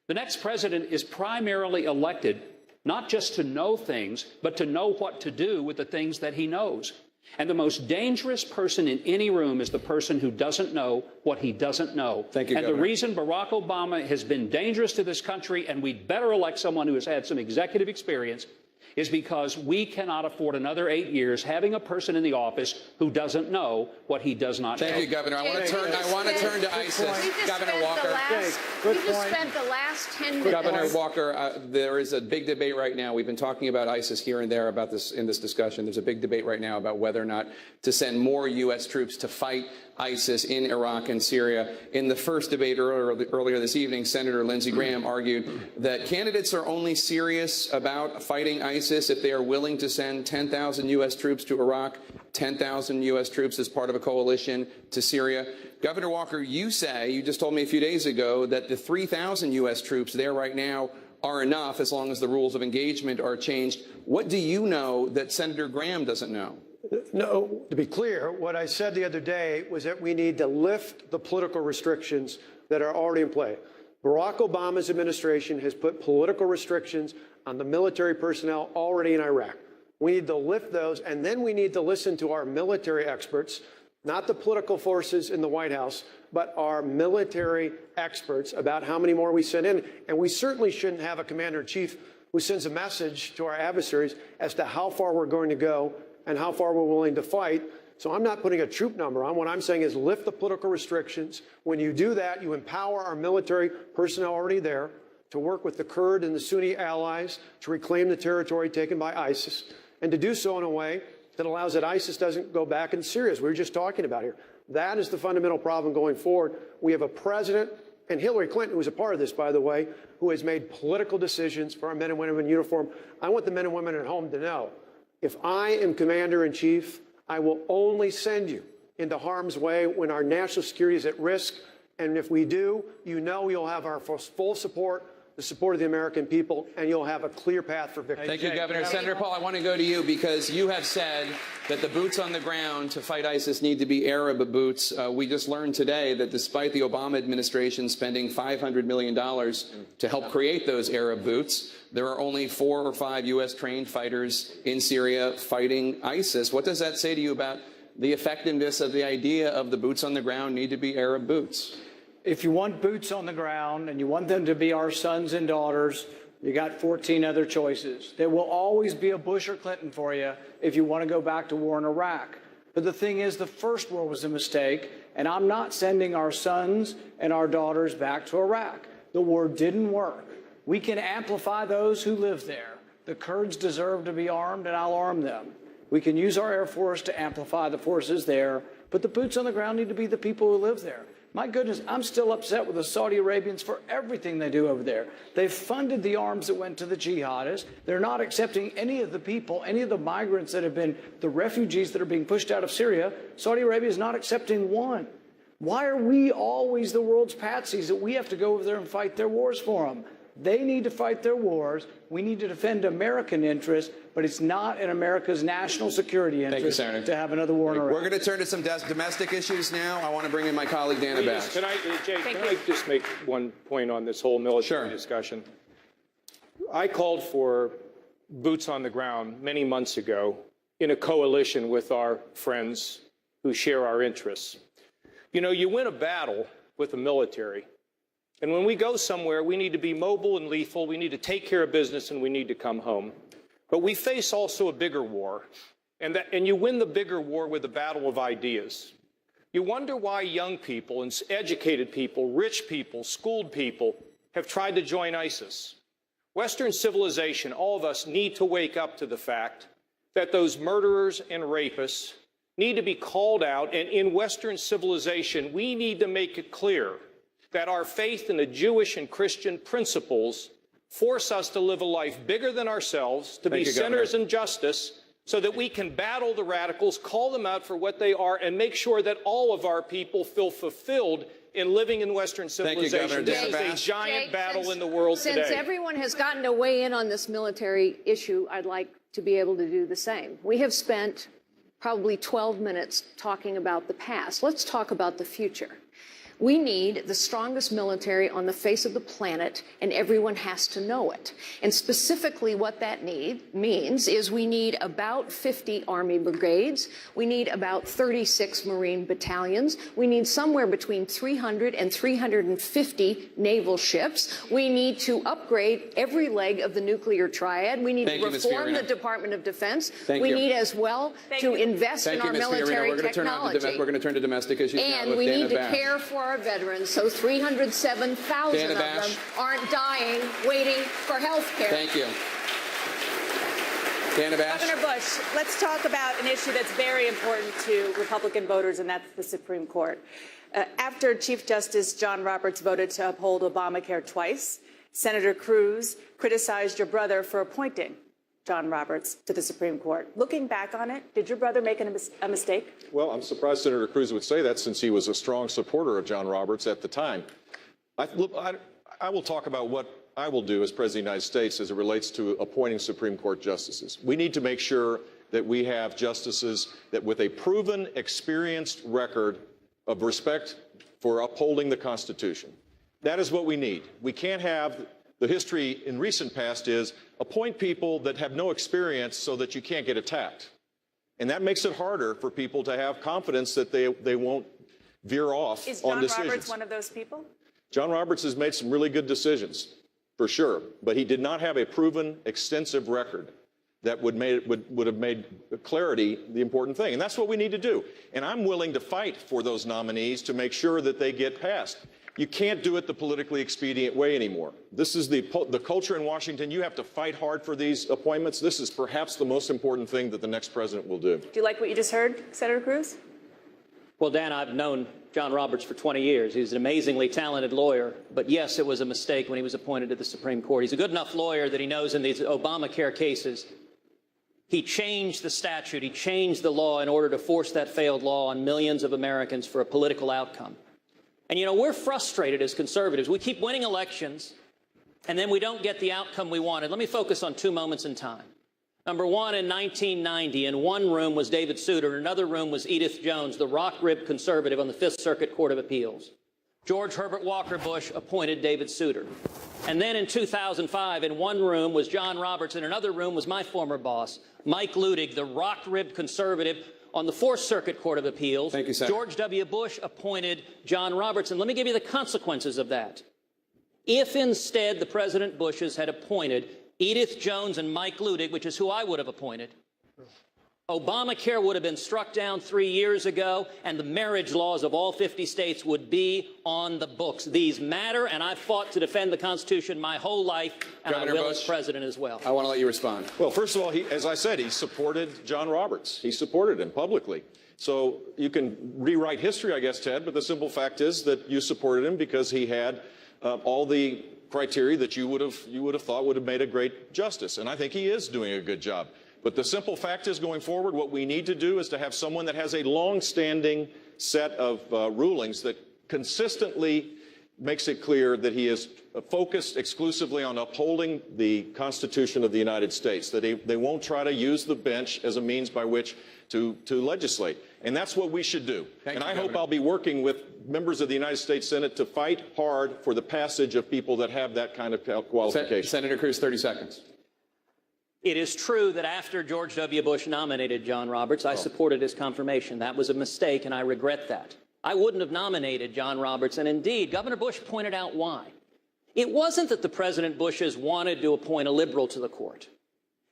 The next president is primarily elected not just to know things, but to know what to do with the things that he knows. And the most dangerous person in any room is the person who doesn't know what he doesn't know. Thank you, and Governor. The reason Barack Obama has been dangerous to this country, and we'd better elect someone who has had some executive experience, is because we cannot afford another 8 years having a person in the office who doesn't know what he does not know. Thank you, Governor. I want to turn to ISIS. Governor Walker. We just spent the last 10 minutes. Governor Walker, there is a big debate right now. We've been talking about ISIS here and there about this in this discussion. There's a big debate right now about whether or not to send more U.S. troops to fight ISIS in Iraq and Syria. In the first debate earlier this evening, Senator Lindsey Graham argued that candidates are only serious about fighting ISIS if they are willing to send 10,000 U.S. troops to Iraq, 10,000 U.S. troops as part of a coalition to Syria. Governor Walker, you just told me a few days ago that the 3,000 U.S. troops there right now are enough as long as the rules of engagement are changed. What do you know that Senator Graham doesn't know? No, to be clear, what I said the other day was that we need to lift the political restrictions that are already in play. Barack Obama's administration has put political restrictions on the military personnel already in Iraq. We need to lift those, and then we need to listen to our military experts, not the political forces in the White House, but our military experts about how many more we send in. And we certainly shouldn't have a commander-in-chief who sends a message to our adversaries as to how far we're going to go and how far we're willing to fight. So I'm not putting a troop number on. What I'm saying is lift the political restrictions. When you do that, you empower our military personnel already there to work with the Kurd and the Sunni allies to reclaim the territory taken by ISIS, and to do so in a way that allows that ISIS doesn't go back in Syria, as we were just talking about here. That is the fundamental problem going forward. We have a president, and Hillary Clinton, who was a part of this, by the way, who has made political decisions for our men and women in uniform. I want the men and women at home to know, if I am commander-in-chief, I will only send you into harm's way when our national security is at risk. And if we do, you know you'll have our full support the support of the American people, and you'll have a clear path for victory. Thank you, Governor. Senator Paul, I want to go to you because you have said that the boots on the ground to fight ISIS need to be Arab boots. We just learned today that despite the Obama administration spending $500 million to help create those Arab boots, there are only 4 or 5 U.S. trained fighters in Syria fighting ISIS. What does that say to you about the effectiveness of the idea of the boots on the ground need to be Arab boots? If you want boots on the ground and you want them to be our sons and daughters, you got 14 other choices. There will always be a Bush or Clinton for you if you want to go back to war in Iraq. But the thing is, the first war was a mistake, and I'm not sending our sons and our daughters back to Iraq. The war didn't work. We can amplify those who live there. The Kurds deserve to be armed, and I'll arm them. We can use our Air Force to amplify the forces there, but the boots on the ground need to be the people who live there. My goodness, I'm still upset with the Saudi Arabians for everything they do over there. They've funded the arms that went to the jihadists. They're not accepting any of the people, any of the migrants that have been the refugees that are being pushed out of Syria. Saudi Arabia is not accepting one. Why are we always the world's patsies that we have to go over there and fight their wars for them? They need to fight their wars. We need to defend American interests, but it's not in America's national security interest to have another war in Iraq. We're going to turn to some domestic issues now. I want to bring in my colleague, Dana Bash. Can I just make one point on this whole military discussion? I called for boots on the ground many months ago in a coalition with our friends who share our interests. You know, you win a battle with the military. And when we go somewhere, we need to be mobile and lethal. We need to take care of business, and we need to come home. But we face also a bigger war, and you win the bigger war with a battle of ideas. You wonder why young people and educated people, rich people, schooled people have tried to join ISIS. Western civilization, all of us need to wake up to the fact that those murderers and rapists need to be called out, and in Western civilization, we need to make it clear that our faith in the Jewish and Christian principles force us to live a life bigger than ourselves, to be sinners in justice, so that we can battle the radicals, call them out for what they are, and make sure that all of our people feel fulfilled in living in Western civilization. This is a giant battle in the world today. Since everyone has gotten to weigh in on this military issue, I'd like to be able to do the same. We have spent probably 12 minutes talking about the past. Let's talk about the future. We need the strongest military on the face of the planet, and everyone has to know it. And specifically what that means is we need about 50 Army brigades. We need about 36 Marine battalions. We need somewhere between 300 and 350 naval ships. We need to upgrade every leg of the nuclear triad. We need to reform the Department of Defense. We need as well to invest in our military technology. We're going to turn to domestic issues now and we need to care for our veterans, so 307,000 of them aren't dying waiting for health care. Thank you. Dana Bash. Governor Bush, let's talk about an issue that's very important to Republican voters, and that's the Supreme Court. After Chief Justice John Roberts voted to uphold Obamacare twice, Senator Cruz criticized your brother for appointing John Roberts to the Supreme Court. Looking back on it, did your brother make a mistake? Well, I'm surprised Senator Cruz would say that, since he was a strong supporter of John Roberts at the time. I will talk about what I will do as President of the United States as it relates to appointing Supreme Court justices. We need to make sure that we have justices that with a proven, experienced record of respect for upholding the Constitution. That is what we need. We can't have the history in recent past is appoint people that have no experience so that you can't get attacked. And that makes it harder for people to have confidence that they won't veer off on decisions. Is John Roberts one of those people? John Roberts has made some really good decisions, for sure, but he did not have a proven, extensive record that would have made clarity the important thing. And that's what we need to do. And I'm willing to fight for those nominees to make sure that they get passed. You can't do it the politically expedient way anymore. This is the culture in Washington. You have to fight hard for these appointments. This is perhaps the most important thing that the next president will do. Do you like what you just heard, Senator Cruz? Well, Dan, I've known John Roberts for 20 years. He's an amazingly talented lawyer. But yes, it was a mistake when he was appointed to the Supreme Court. He's a good enough lawyer that he knows in these Obamacare cases, he changed the statute, he changed the law in order to force that failed law on millions of Americans for a political outcome. And, you know, we're frustrated as conservatives. We keep winning elections, and then we don't get the outcome we wanted. Let me focus on 2 moments in time. Number one, in 1990, in one room was David Souter, in another room was Edith Jones, the rock-ribbed conservative on the Fifth Circuit Court of Appeals. George Herbert Walker Bush appointed David Souter. And then in 2005, in one room was John Roberts, in another room was my former boss, Mike Ludig, the rock-ribbed conservative on the Fourth Circuit Court of Appeals. Thank you, Senator. George W. Bush appointed John Roberts. And let me give you the consequences of that. If instead the President Bushes had appointed Edith Jones and Mike Ludig, which is who I would have appointed, Obamacare would have been struck down 3 years ago, and the marriage laws of all 50 states would be on the books. These matter, and I've fought to defend the Constitution my whole life, and Governor I will Bush, as president as well. I want to let you respond. Well, first of all, as I said, he supported John Roberts. He supported him publicly. So you can rewrite history, I guess, Ted, but the simple fact is that you supported him because he had all the criteria that you would have thought would have made a great justice. And I think he is doing a good job. But the simple fact is, going forward, what we need to do is to have someone that has a long-standing set of rulings that consistently makes it clear that he is focused exclusively on upholding the Constitution of the United States, that they won't try to use the bench as a means by which to legislate. And that's what we should do. And I hope I'll be working with members of the United States Senate to fight hard for the passage of people that have that kind of qualification. Senator Cruz, 30 seconds. It is true that after George W. Bush nominated John Roberts, I supported his confirmation. That was a mistake, and I regret that. I wouldn't have nominated John Roberts, and indeed, Governor Bush pointed out why. It wasn't that the President Bushes wanted to appoint a liberal to the court.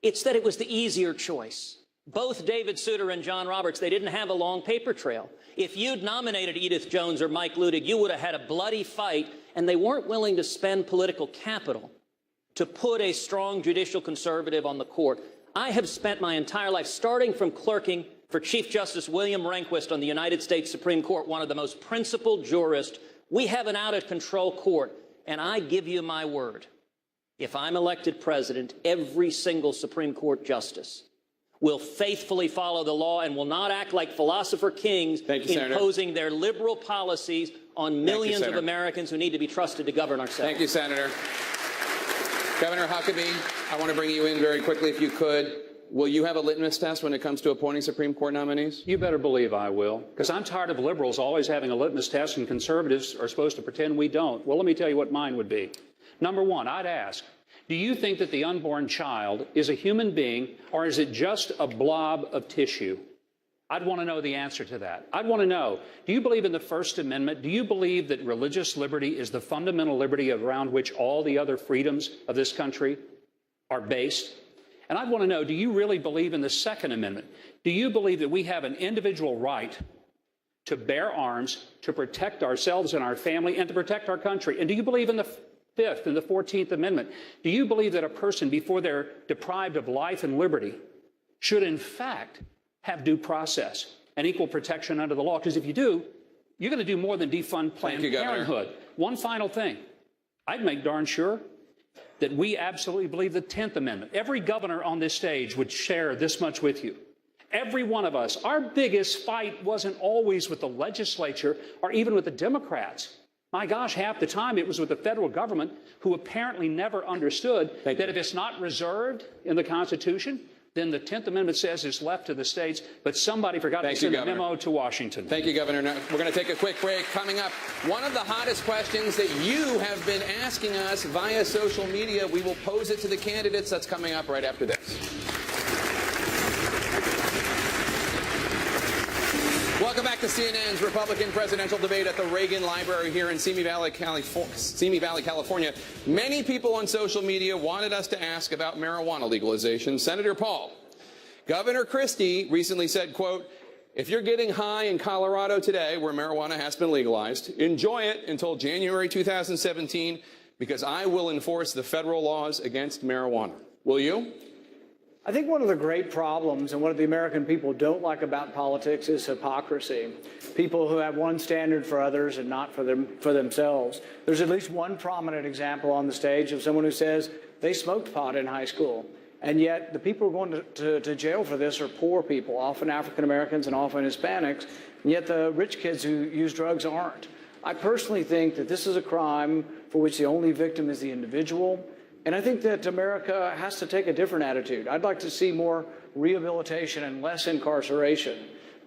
It's that it was the easier choice. Both David Souter and John Roberts, they didn't have a long paper trail. If you'd nominated Edith Jones or Mike Ludig, you would have had a bloody fight, and they weren't willing to spend political capital to put a strong judicial conservative on the court. I have spent my entire life, starting from clerking for Chief Justice William Rehnquist on the United States Supreme Court, one of the most principled jurists. We have an out-of-control court, and I give you my word. If I'm elected president, every single Supreme Court justice will faithfully follow the law and will not act like philosopher kings imposing their liberal policies on millions of Americans who need to be trusted to govern ourselves. Thank you, Senator. Governor Huckabee, I want to bring you in very quickly if you could. Will you have a litmus test when it comes to appointing Supreme Court nominees? You better believe I will, because I'm tired of liberals always having a litmus test and conservatives are supposed to pretend we don't. Well, let me tell you what mine would be. Number one, I'd ask, do you think that the unborn child is a human being, or is it just a blob of tissue? I'd want to know the answer to that. I'd want to know, do you believe in the First Amendment? Do you believe that religious liberty is the fundamental liberty around which all the other freedoms of this country are based? And I'd want to know, do you really believe in the Second Amendment? Do you believe that we have an individual right to bear arms, to protect ourselves and our family, and to protect our country? And do you believe in the Fifth and the 14th Amendment? Do you believe that a person, before they're deprived of life and liberty, should in fact have due process and equal protection under the law? Because if you do, you're going to do more than defund Planned Parenthood. One final thing. I'd make darn sure that we absolutely believe the 10th Amendment. Every governor on this stage would share this much with you. Every one of us. Our biggest fight wasn't always with the legislature or even with the Democrats. My gosh, half the time it was with the federal government, who apparently never understood that if it's not reserved in the Constitution, then the 10th Amendment says it's left to the states, but somebody forgot to send a memo to Washington. Thank you, Governor. Now, we're going to take a quick break. Coming up, one of the hottest questions that you have been asking us via social media. We will pose it to the candidates. That's coming up right after this. Welcome back to CNN's Republican presidential debate at the Reagan Library here in Simi Valley, California. Many people on social media wanted us to ask about marijuana legalization. Senator Paul, Governor Christie recently said, quote, if you're getting high in Colorado today, where marijuana has been legalized, enjoy it until January 2017, because I will enforce the federal laws against marijuana. Will you? I think one of the great problems and what the American people don't like about politics is hypocrisy. People who have one standard for others and not for themselves. There's at least one prominent example on the stage of someone who says they smoked pot in high school. And yet the people who are going to jail for this are poor people, often African Americans and often Hispanics. And yet the rich kids who use drugs aren't. I personally think that this is a crime for which the only victim is the individual. And I think that America has to take a different attitude. I'd like to see more rehabilitation and less incarceration.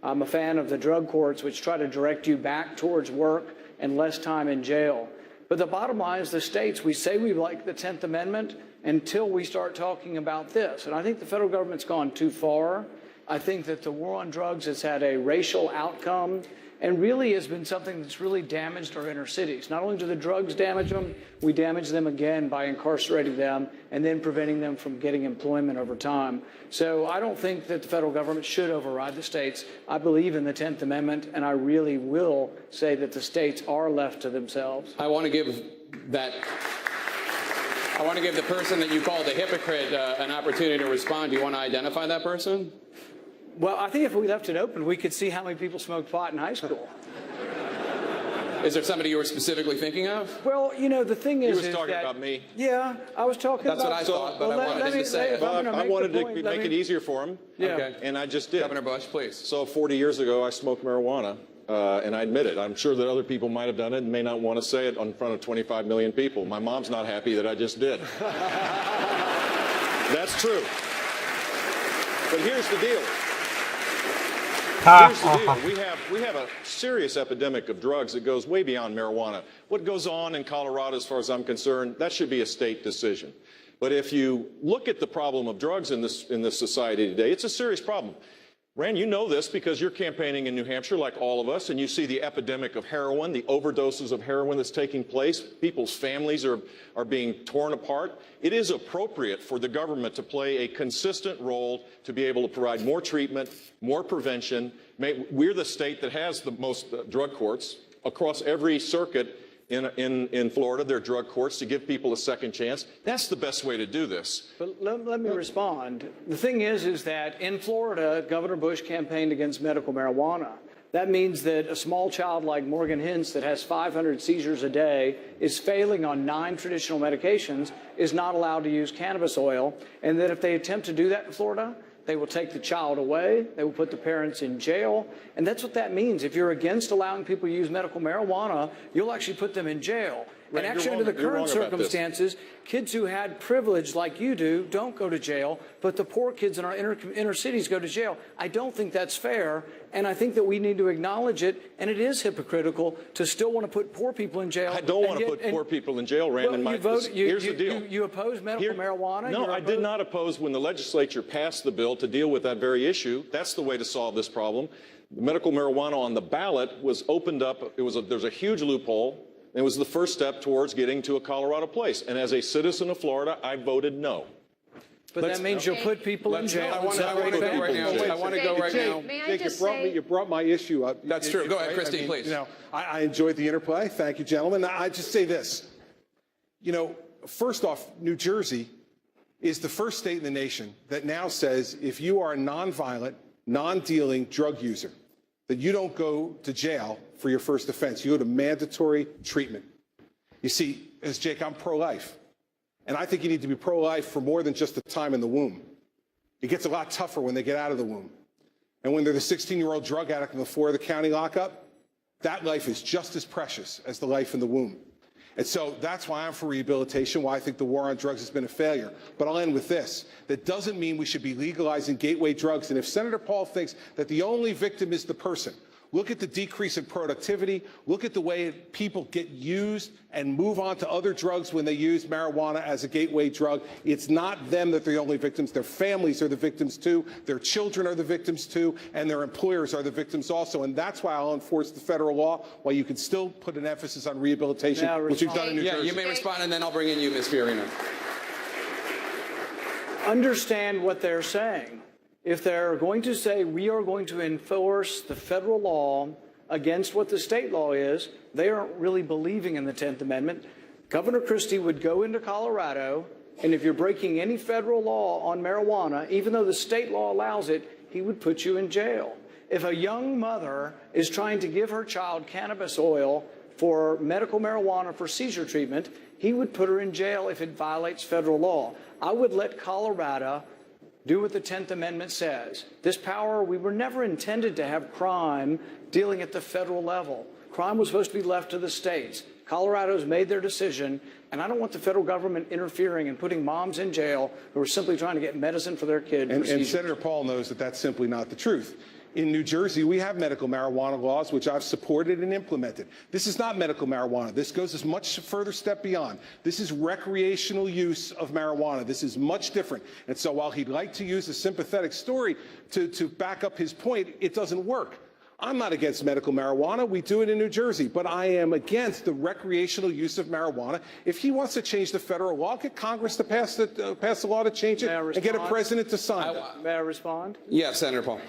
I'm a fan of the drug courts, which try to direct you back towards work and less time in jail. But the bottom line is the states, we say we like the 10th Amendment until we start talking about this. And I think the federal government's gone too far. I think that the war on drugs has had a racial outcome and really has been something that's really damaged our inner cities. Not only do the drugs damage them, we damage them again by incarcerating them and then preventing them from getting employment over time. So I don't think that the federal government should override the states. I believe in the 10th Amendment, and I really will say that the states are left to themselves. I want to give the person that you called a hypocrite an opportunity to respond. Do you want to identify that person? Well, I think if we left it open, we could see how many people smoked pot in high school. Is there somebody you were specifically thinking of? Well, you know, the thing is, He was talking about me. Yeah, I was talking That's about. what I thought, but I wanted him to say it. Well, I wanted to make it easier for him, Okay. and I just did. Governor Bush, please. So 40 years ago, I smoked marijuana, and I admit it. I'm sure that other people might have done it and may not want to say it in front of 25 million people. My mom's not happy that I just did. That's true. But here's the deal. Here's the deal. We have a serious epidemic of drugs that goes way beyond marijuana. What goes on in Colorado, as far as I'm concerned, that should be a state decision. But if you look at the problem of drugs in this society today, it's a serious problem. Rand, you know this because you're campaigning in New Hampshire like all of us, and you see the epidemic of heroin, the overdoses of heroin that's taking place. People's families are being torn apart. It is appropriate for the government to play a consistent role to be able to provide more treatment, more prevention. We're the state that has the most drug courts across every circuit. In Florida, there are drug courts to give people a second chance. That's the best way to do this. But let me respond. The thing is that in Florida, Governor Bush campaigned against medical marijuana. That means that a small child like Morgan Hintz that has 500 seizures a day, is failing on 9 traditional medications, is not allowed to use cannabis oil, and that if they attempt to do that in Florida, they will take the child away. They will put the parents in jail. And that's what that means. If you're against allowing people to use medical marijuana, you'll actually put them in jail. Right, and actually, under the current circumstances, kids who had privilege like you do don't go to jail, but the poor kids in our inner cities go to jail. I don't think that's fair, and I think that we need to acknowledge it, and it is hypocritical to still want to put poor people in jail. I don't want to put poor people in jail, Rand. Well, here's the deal. You oppose medical marijuana? No, I did not oppose when the legislature passed the bill to deal with that very issue. That's the way to solve this problem. Medical marijuana on the ballot was opened up. There's a huge loophole. It was the first step towards getting to a Colorado place. And as a citizen of Florida, I voted no. But that means you'll put people in jail. I want to go right now. I want to go right now. May I just say, you brought my issue up. That's true. Go ahead, Christine, please. You know, I enjoyed the interplay. Thank you, gentlemen. I just say this. You know, first off, New Jersey is the first state in the nation that now says if you are a nonviolent, non-dealing drug user, that you don't go to jail for your first offense. You go to mandatory treatment. You see, as Jake, I'm pro-life. And I think you need to be pro-life for more than just the time in the womb. It gets a lot tougher when they get out of the womb. And when they're the 16-year-old drug addict on the floor of the county lockup, that life is just as precious as the life in the womb. And so that's why I'm for rehabilitation, why I think the war on drugs has been a failure. But I'll end with this. That doesn't mean we should be legalizing gateway drugs. And if Senator Paul thinks that the only victim is the person, look at the decrease in productivity. Look at the way people get used and move on to other drugs when they use marijuana as a gateway drug. It's not them that are the only victims. Their families are the victims too. Their children are the victims too. And their employers are the victims also. And that's why I'll enforce the federal law, while you can still put an emphasis on rehabilitation, which we've done in New Jersey. Yeah, you may respond, and then I'll bring in you, Ms. Fiorina. Understand what they're saying. If they're going to say we are going to enforce the federal law against what the state law is, they aren't really believing in the 10th Amendment. Governor Christie would go into Colorado, and if you're breaking any federal law on marijuana, even though the state law allows it, he would put you in jail. If a young mother is trying to give her child cannabis oil for medical marijuana for seizure treatment, he would put her in jail if it violates federal law. I would let Colorado do what the 10th Amendment says. This power, we were never intended to have crime dealing at the federal level. Crime was supposed to be left to the states. Colorado's made their decision, and I don't want the federal government interfering and putting moms in jail who are simply trying to get medicine for their kid. And Senator Paul knows that that's simply not the truth. In New Jersey, we have medical marijuana laws, which I've supported and implemented. This is not medical marijuana. This goes a much further step beyond. This is recreational use of marijuana. This is much different. And so while he'd like to use a sympathetic story to back up his point, it doesn't work. I'm not against medical marijuana. We do it in New Jersey. But I am against the recreational use of marijuana. If he wants to change the federal law, get Congress to pass the law to change it and get a president to sign it. May I respond? Yes, Senator Paul.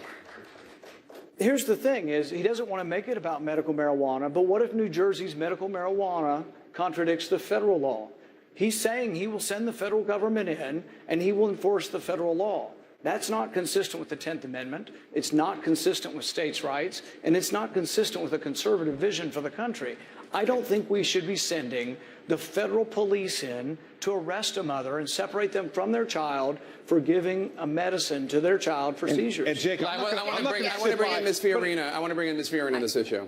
Here's the thing is he doesn't want to make it about medical marijuana, but what if New Jersey's medical marijuana contradicts the federal law? He's saying he will send the federal government in and he will enforce the federal law. That's not consistent with the 10th Amendment. It's not consistent with states' rights, and it's not consistent with a conservative vision for the country. I don't think we should be sending the federal police in to arrest a mother and separate them from their child for giving a medicine to their child for seizures. And Jake, I want to bring in Ms. Fiorina. I want to bring in Ms. Fiorina on this issue.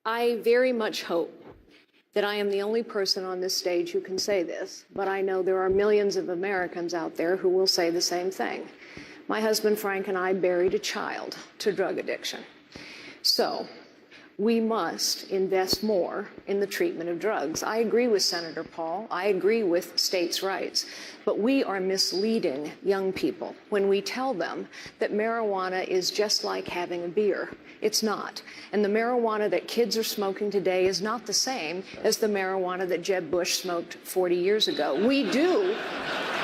I very much hope that I am the only person on this stage who can say this, but I know there are millions of Americans out there who will say the same thing. My husband Frank and I buried a child to drug addiction. So we must invest more in the treatment of drugs. I agree with Senator Paul. I agree with states' rights. But we are misleading young people when we tell them that marijuana is just like having a beer. It's not. And the marijuana that kids are smoking today is not the same as the marijuana that Jeb Bush smoked 40 years ago. We do.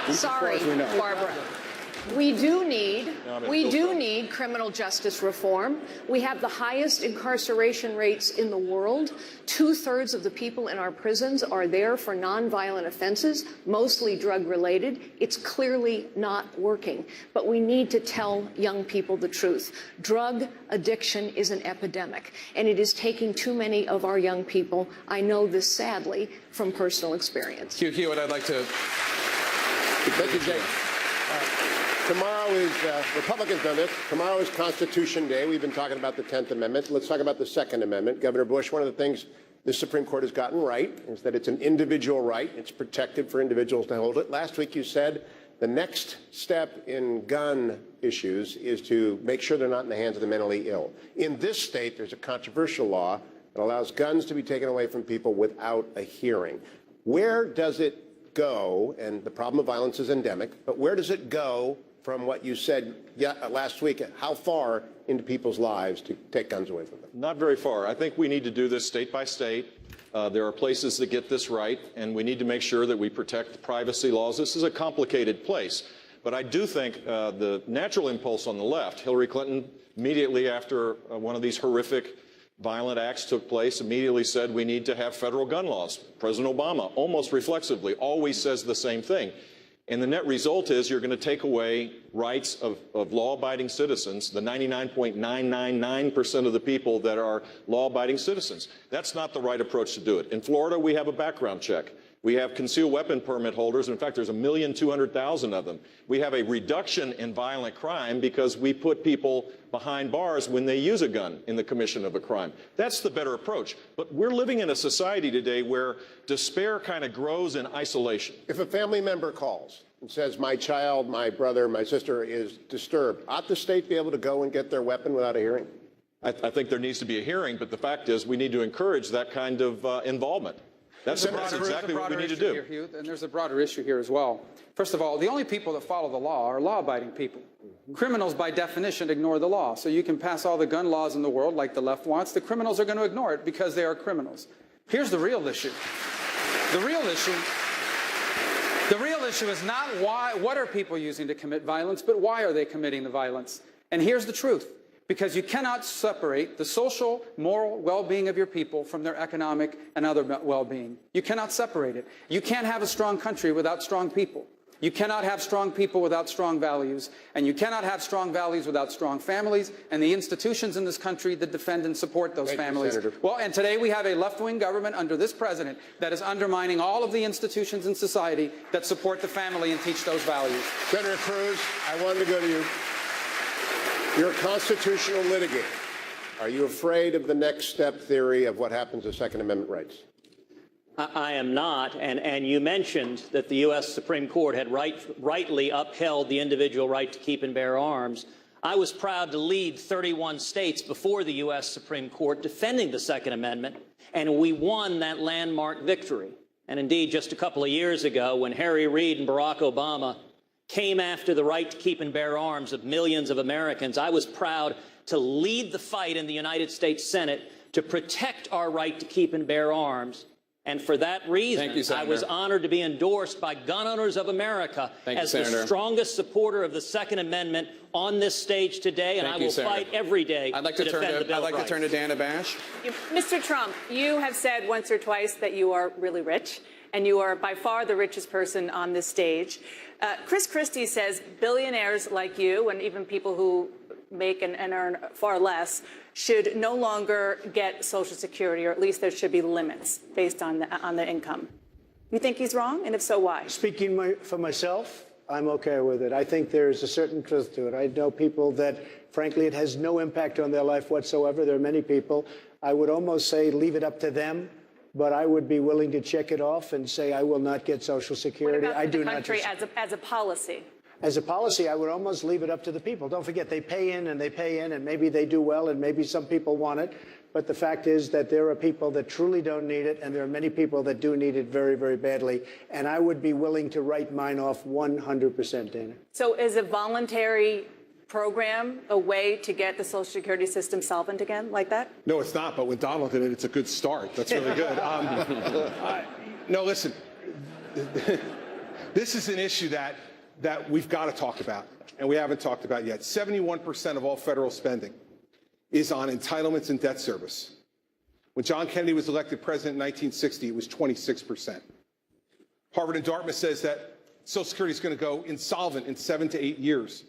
Sorry, Barbara. We do need criminal justice reform. We have the highest incarceration rates in the world. 2/3 of the people in our prisons are there for nonviolent offenses, mostly drug-related. It's clearly not working. But we need to tell young people the truth. Drug addiction is an epidemic, and it is taking too many of our young people. I know this sadly from personal experience. Hugh Hewitt, I'd like to... Thank you, Jake. Tomorrow is, Republicans know this, tomorrow is Constitution Day. We've been talking about the 10th Amendment. Let's talk about the Second Amendment. Governor Bush, one of the things the Supreme Court has gotten right is that it's an individual right. It's protected for individuals to hold it. Last week you said the next step in gun issues is to make sure they're not in the hands of the mentally ill. In this state, there's a controversial law that allows guns to be taken away from people without a hearing. Where does it go? And the problem of violence is endemic, but where does it go from what you said last week? How far into people's lives to take guns away from them? Not very far. I think we need to do this state by state. There are places that get this right, and we need to make sure that we protect privacy laws. This is a complicated place. But I do think the natural impulse on the left, Hillary Clinton, immediately after one of these horrific violent acts took place, immediately said we need to have federal gun laws. President Obama, almost reflexively, always says the same thing. And the net result is you're going to take away rights of law-abiding citizens, the 99.999% of the people that are law-abiding citizens. That's not the right approach to do it. In Florida, we have a background check. We have concealed weapon permit holders. In fact, there's 1,200,000 of them. We have a reduction in violent crime because we put people behind bars when they use a gun in the commission of a crime. That's the better approach. But we're living in a society today where despair kind of grows in isolation. If a family member calls and says, my child, my brother, my sister is disturbed, ought the state be able to go and get their weapon without a hearing? I think there needs to be a hearing, but the fact is we need to encourage that kind of involvement. That's exactly what we need to do. Here, and there's a broader issue here as well. First of all, the only people that follow the law are law-abiding people. Criminals, by definition, ignore the law. So you can pass all the gun laws in the world like the left wants. The criminals are going to ignore it because they are criminals. Here's the real issue. The real issue is not what are people using to commit violence, but why are they committing the violence? And here's the truth. Because you cannot separate the social, moral well-being of your people from their economic and other well-being. You cannot separate it. You can't have a strong country without strong people. You cannot have strong people without strong values. And you cannot have strong values without strong families and the institutions in this country that defend and support those families. Well, and today we have a left-wing government under this president that is undermining all of the institutions in society that support the family and teach those values. Senator Cruz, I wanted to go to you. You're a constitutional litigator. Are you afraid of the next step theory of what happens to Second Amendment rights? I am not, and you mentioned that the U.S. Supreme Court had rightly upheld the individual right to keep and bear arms. I was proud to lead 31 states before the U.S. Supreme Court defending the Second Amendment, and we won that landmark victory. And indeed, just a couple of years ago, when Harry Reid and Barack Obama came after the right to keep and bear arms of millions of Americans, I was proud to lead the fight in the United States Senate to protect our right to keep and bear arms. And for that reason, I was honored to be endorsed by gun owners of America as the strongest supporter of the Second Amendment on this stage today, and I will fight every day to defend the Bill of Rights. I'd like to turn to Dana Bash. Mr. Trump, you have said once or twice that you are really rich, and you are by far the richest person on this stage. Chris Christie says billionaires like you, and even people who make and earn far less, should no longer get Social Security, or at least there should be limits based on the income. You think he's wrong? And if so, why? Speaking for myself, I'm okay with it. I think there's a certain truth to it. I know people that, frankly, it has no impact on their life whatsoever. There are many people. I would almost say leave it up to them, but I would be willing to check it off and say I will not get Social Security. What about the country as a policy? As a policy, I would almost leave it up to the people. Don't forget, they pay in, and maybe they do well, and maybe some people want it. But the fact is that there are people that truly don't need it, and there are many people that do need it very, very badly. And I would be willing to write mine off 100%, Dana. So is a voluntary program a way to get the Social Security system solvent again, like that? No, it's not. But with Donald did it, it's a good start. That's really good. No, listen. This is an issue that we've got to talk about, and we haven't talked about yet. 71% of all federal spending is on entitlements and debt service. When John Kennedy was elected president in 1960, it was 26%. Harvard and Dartmouth says that Social Security is going to go insolvent in 7 to 8 years.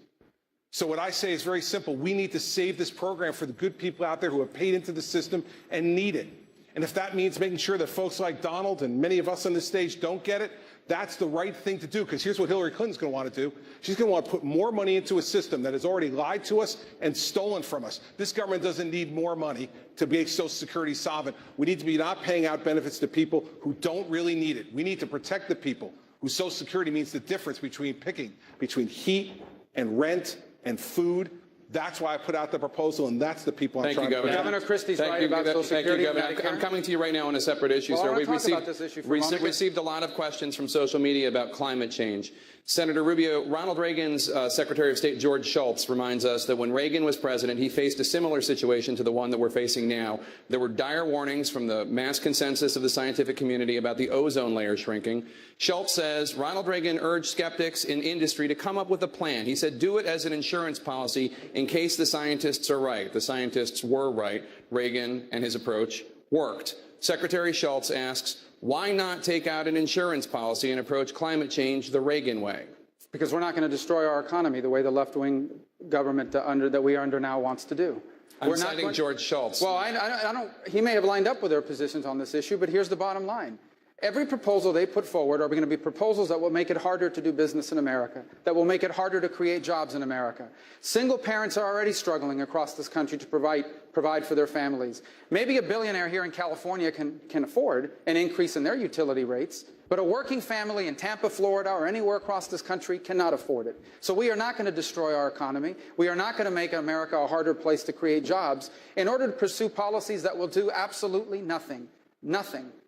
So what I say is very simple. We need to save this program for the good people out there who have paid into the system and need it. And if that means making sure that folks like Donald and many of us on this stage don't get it, that's the right thing to do, because here's what Hillary Clinton's going to want to do. She's going to want to put more money into a system that has already lied to us and stolen from us. This government doesn't need more money to make Social Security solvent. We need to be not paying out benefits to people who don't really need it. We need to protect the people whose Social Security means the difference between picking between heat and rent and food. That's why I put out the proposal, and that's the people I'm trying to protect. Governor Christie's right about Social Security. Thank you, Governor. I'm coming to you right now on a separate issue, sir. We've received a lot of questions from social media about climate change. Senator Rubio, Ronald Reagan's Secretary of State George Shultz reminds us that when Reagan was president, he faced a similar situation to the one that we're facing now. There were dire warnings from the mass consensus of the scientific community about the ozone layer shrinking. Shultz says Ronald Reagan urged skeptics in industry to come up with a plan. He said, do it as an insurance policy in case the scientists are right. The scientists were right. Reagan and his approach worked. Secretary Shultz asks, why not take out an insurance policy and approach climate change the Reagan way? Because we're not going to destroy our economy the way the left-wing government that we are under now wants to do. I'm citing George Shultz. Well, I don't. He may have lined up with their positions on this issue, but here's the bottom line. Every proposal they put forward are going to be proposals that will make it harder to do business in America, that will make it harder to create jobs in America. Single parents are already struggling across this country to provide for their families. Maybe a billionaire here in California can afford an increase in their utility rates, but a working family in Tampa, Florida, or anywhere across this country cannot afford it. So we are not going to destroy our economy. We are not going to make America a harder place to create jobs in order to pursue policies that will do absolutely nothing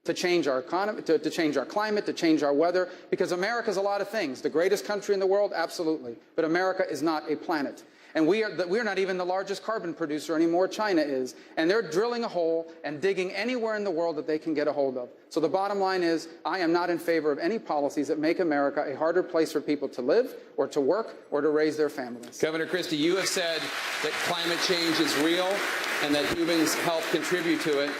to change our economy, to change our climate, to change our weather, because America is a lot of things. The greatest country in the world, absolutely. But America is not a planet. And we are not even the largest carbon producer anymore. China is. And they're drilling a hole and digging anywhere in the world that they can get a hold of. So the bottom line is, I am not in favor of any policies that make America a harder place for people to live or to work or to raise their families. Governor Christie, you have said that climate change is real and that humans help contribute to it.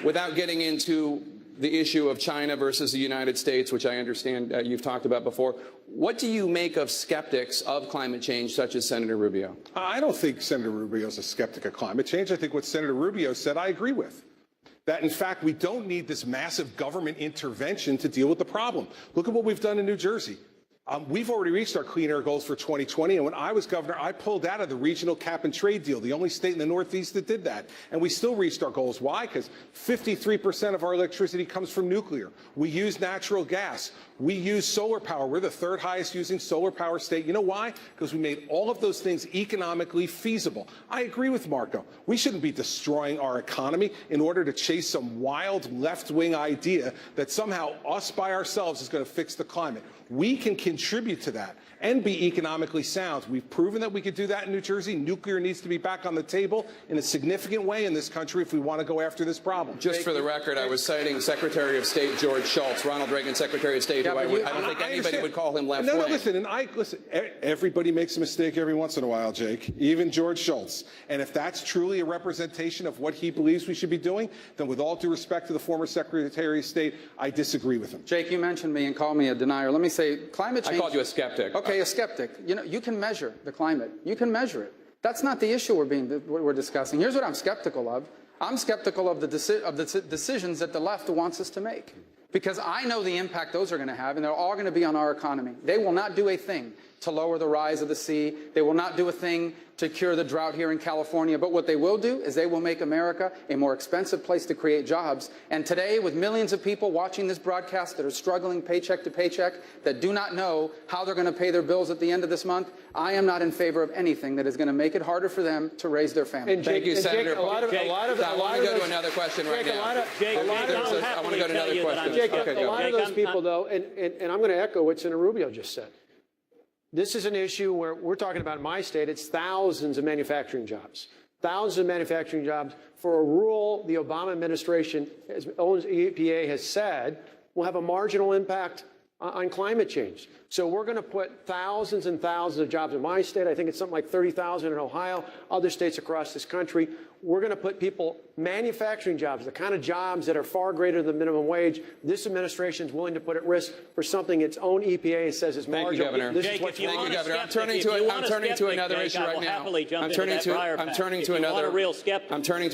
Without getting into the issue of China versus the United States, which I understand you've talked about before, what do you make of skeptics of climate change, such as Senator Rubio? I don't think Senator Rubio is a skeptic of climate change. I think what Senator Rubio said, I agree with. That, in fact, we don't need this massive government intervention to deal with the problem. Look at what we've done in New Jersey. We've already reached our clean air goals for 2020, and when I was governor, I pulled out of the regional cap and trade deal, the only state in the Northeast that did that. And we still reached our goals. Why? Because 53% of our electricity comes from nuclear. We use natural gas. We use solar power. We're the third highest using solar power state. You know why? Because we made all of those things economically feasible. I agree with Marco. We shouldn't be destroying our economy in order to chase some wild left-wing idea that somehow us by ourselves is going to fix the climate. We can contribute to that and be economically sound. We've proven that we could do that in New Jersey. Nuclear needs to be back on the table in a significant way in this country if we want to go after this problem. Just for the record, I was citing Secretary of State George Shultz, Ronald Reagan's Secretary of State, who I don't think anybody would call him left-wing. No, listen, everybody makes a mistake every once in a while, Jake, even George Shultz. And if that's truly a representation of what he believes we should be doing, then with all due respect to the former Secretary of State, I disagree with him. Jake, you mentioned me and called me a denier. Let me say, climate change... I called you a skeptic. Okay, a skeptic. You know, you can measure the climate. You can measure it. That's not the issue we're discussing. Here's what I'm skeptical of. I'm skeptical of the decisions that the left wants us to make. Because I know the impact those are going to have, and they're all going to be on our economy. They will not do a thing to lower the rise of the sea. They will not do a thing to cure the drought here in California. But what they will do is they will make America a more expensive place to create jobs. And today, with millions of people watching this broadcast that are struggling paycheck to paycheck, that do not know how they're going to pay their bills at the end of this month, I am not in favor of anything that is going to make it harder for them to raise their family. And Thank you, Senator. I want to go to another question right now. I want to go to another question. Jake, a lot of those people, though, and I'm going to echo what Senator Rubio just said. This is an issue where we're talking about in my state, it's thousands of manufacturing jobs. Thousands of manufacturing jobs for a rule the Obama administration, as EPA has said, will have a marginal impact on climate change. So we're going to put thousands and thousands of jobs in my state. I think it's something like 30,000 in Ohio, other states across this country. We're going to put people, manufacturing jobs, the kind of jobs that are far greater than minimum wage. This administration is willing to put at risk for something its own EPA says is marginal. Thank you, Governor. This is what's Thank you, Governor. I'm turning to another issue right now. I'm turning to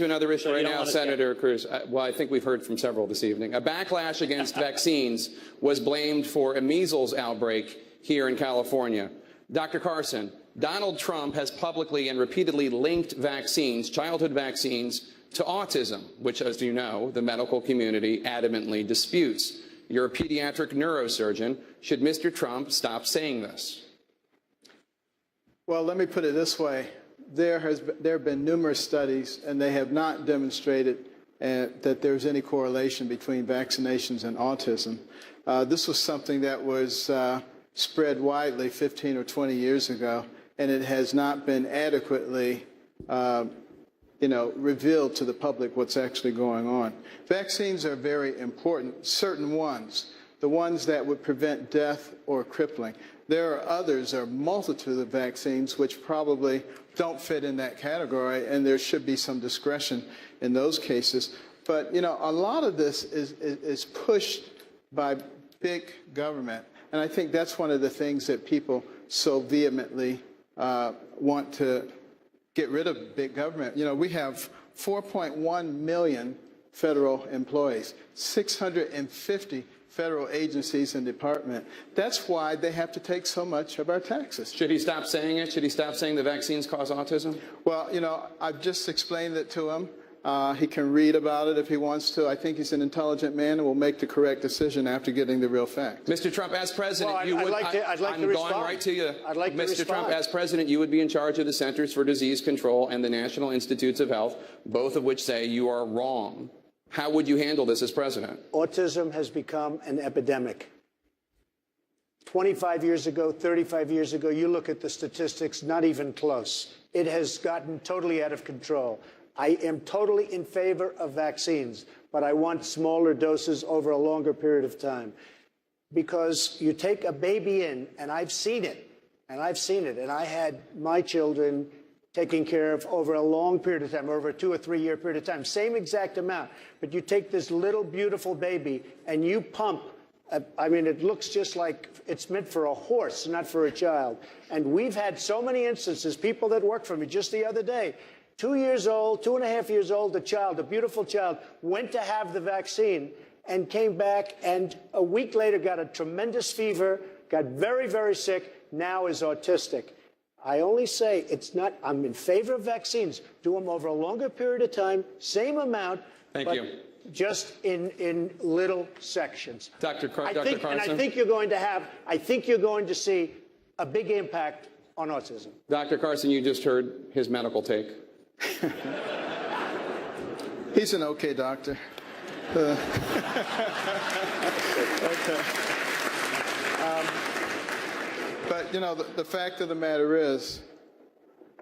another issue right now, Senator Cruz. Well, I think we've heard from several this evening. A backlash against vaccines was blamed for a measles outbreak here in California. Dr. Carson, Donald Trump has publicly and repeatedly linked vaccines, childhood vaccines, to autism, which, as you know, the medical community adamantly disputes. You're a pediatric neurosurgeon. Should Mr. Trump stop saying this? Well, let me put it this way. There have been numerous studies, and they have not demonstrated that there's any correlation between vaccinations and autism. This was something that was spread widely 15 or 20 years ago, and it has not been adequately revealed to the public what's actually going on. Vaccines are very important, certain ones, the ones that would prevent death or crippling. There are others, or a multitude of vaccines, which probably don't fit in that category, and there should be some discretion in those cases. But, you know, a lot of this is pushed by big government, and I think that's one of the things that people so vehemently want to get rid of big government. You know, we have 4.1 million federal employees, 650 federal agencies and departments. That's why they have to take so much of our taxes. Should he stop saying it? Should he stop saying the vaccines cause autism? Well, you know, I've just explained it to him. He can read about it if he wants to. I think he's an intelligent man and will make the correct decision after getting the real facts. Mr. Trump, as president, Well, you would. I'd like I'm to going respond. right to you. I'd like to Mr. Trump, respond. as president, you would be in charge of the Centers for Disease Control and the National Institutes of Health, both of which say you are wrong. How would you handle this as president? Autism has become an epidemic. 25 years ago, 35 years ago, you look at the statistics, not even close. It has gotten totally out of control. I am totally in favor of vaccines, but I want smaller doses over a longer period of time. Because you take a baby in, and I've seen it, and I had my children taken care of over a long period of time, over a 2 or 3 year period of time, same exact amount. But you take this little beautiful baby and you pump, I mean, it looks just like it's meant for a horse, not for a child. And we've had so many instances, people that worked for me just the other day, 2 years old, 2.5 years old, a child, a beautiful child, went to have the vaccine and came back and a week later got a tremendous fever, got very, very sick, now is autistic. I only say I'm in favor of vaccines. Do them over a longer period of time, same amount. Thank you. Just in little sections. Dr. Carson. And I think you're going to see a big impact on autism. Dr. Carson, you just heard his medical take. He's an okay doctor. Okay. But, you know, the fact of the matter is,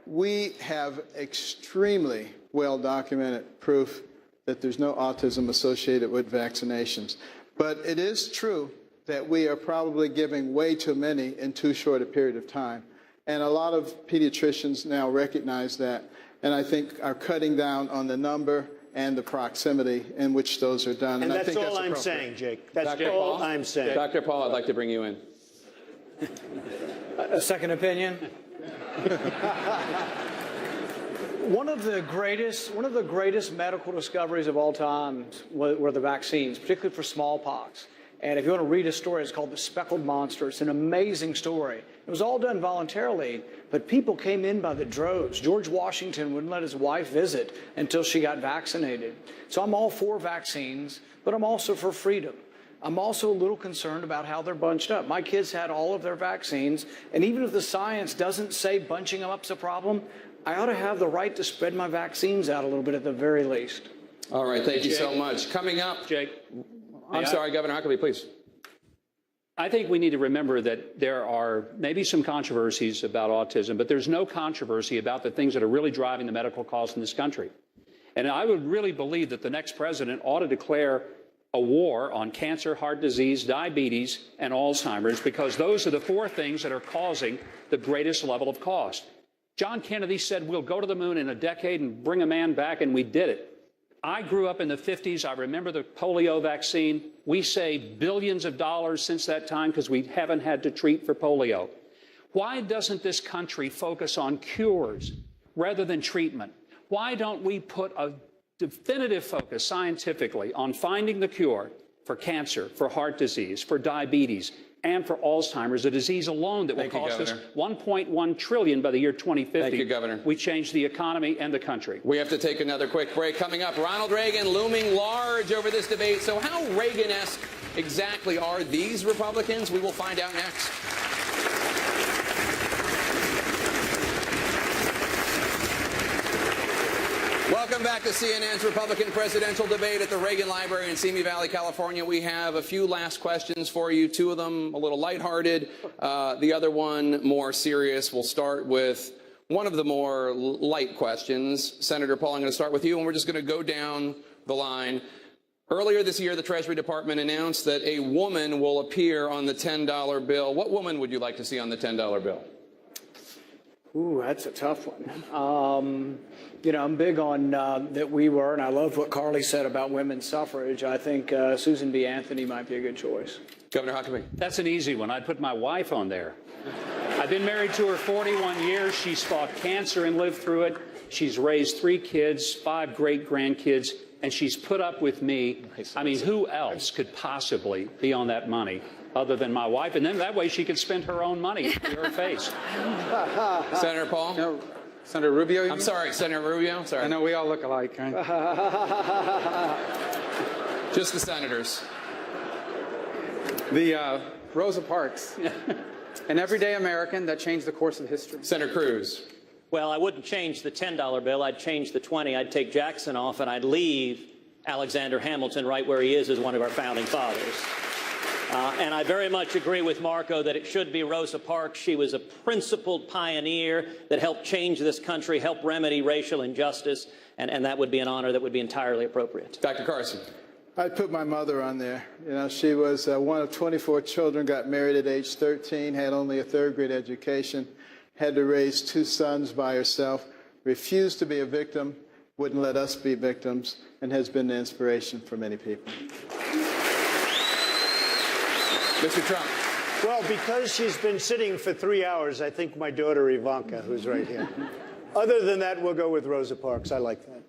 we have extremely well-documented proof that there's no autism associated with vaccinations. But it is true that we are probably giving way too many in too short a period of time. And a lot of pediatricians now recognize that, and I think are cutting down on the number and the proximity in which those are done. And I that's think all I'm saying, Jake. That's all I'm saying. Dr. Paul, I'd like to bring you in. A second opinion. One of the greatest medical discoveries of all time were the vaccines, particularly for smallpox. And if you want to read a story, it's called The Speckled Monster. It's an amazing story. It was all done voluntarily, but people came in by the droves. George Washington wouldn't let his wife visit until she got vaccinated. So I'm all for vaccines, but I'm also for freedom. I'm also a little concerned about how they're bunched up. My kids had all of their vaccines, and even if the science doesn't say bunching them up's a problem, I ought to have the right to spread my vaccines out a little bit at the very least. All right, thank you so much. Coming up, Jake. I'm sorry, Governor Huckabee, please. I think we need to remember that there are maybe some controversies about autism, but there's no controversy about the things that are really driving the medical costs in this country. And I would really believe that the next president ought to declare a war on cancer, heart disease, diabetes, and Alzheimer's, because those are the four things that are causing the greatest level of cost. John Kennedy said we'll go to the moon in a decade and bring a man back, and we did it. I grew up in the 50s. I remember the polio vaccine. We saved billions of dollars since that time because we haven't had to treat for polio. Why doesn't this country focus on cures rather than treatment? Why don't we put a definitive focus scientifically on finding the cure for cancer, for heart disease, for diabetes, and for Alzheimer's, a disease alone that will cost us $1.1 trillion by the year 2050. Thank you, Governor. We change the economy and the country. We have to take another quick break. Coming up, Ronald Reagan looming large over this debate. So how Reagan-esque exactly are these Republicans? We will find out next. Welcome back to CNN's Republican presidential debate at the Reagan Library in Simi Valley, California. We have a few last questions for you, two of them a little lighthearted, the other one more serious. We'll start with one of the more light questions. Senator Paul, I'm going to start with you, and we're just going to go down the line. Earlier this year, the Treasury Department announced that a woman will appear on the $10 bill. What woman would you like to see on the $10 bill? Ooh, that's a tough one. You know, I'm big on that we were, and I love what Carly said about women's suffrage. I think Susan B. Anthony might be a good choice. Governor Huckabee. That's an easy one. I'd put my wife on there. I've been married to her 41 years. She's fought cancer and lived through it. She's raised 3 kids, 5 great-grandkids, and she's put up with me. I mean, who else could possibly be on that money other than my wife? And then that way she could spend her own money to her face. Senator Paul? No, Senator Rubio? I'm sorry, Senator Rubio? Sorry. I know we all look alike, right? Just the senators. The Rosa Parks, an everyday American that changed the course of history. Senator Cruz. Well, I wouldn't change the $10 bill. I'd change the 20. I'd take Jackson off, and I'd leave Alexander Hamilton right where he is as one of our founding fathers. And I very much agree with Marco that it should be Rosa Parks. She was a principled pioneer that helped change this country, helped remedy racial injustice, and that would be an honor that would be entirely appropriate. Dr. Carson. I'd put my mother on there. You know, she was one of 24 children, got married at age 13, had only a 3rd grade education, had to raise 2 sons by herself, refused to be a victim, wouldn't let us be victims, and has been the inspiration for many people. Mr. Trump. Well, because she's been sitting for 3 hours, I think my daughter Ivanka, who's right here. Other than that, we'll go with Rosa Parks. I like that.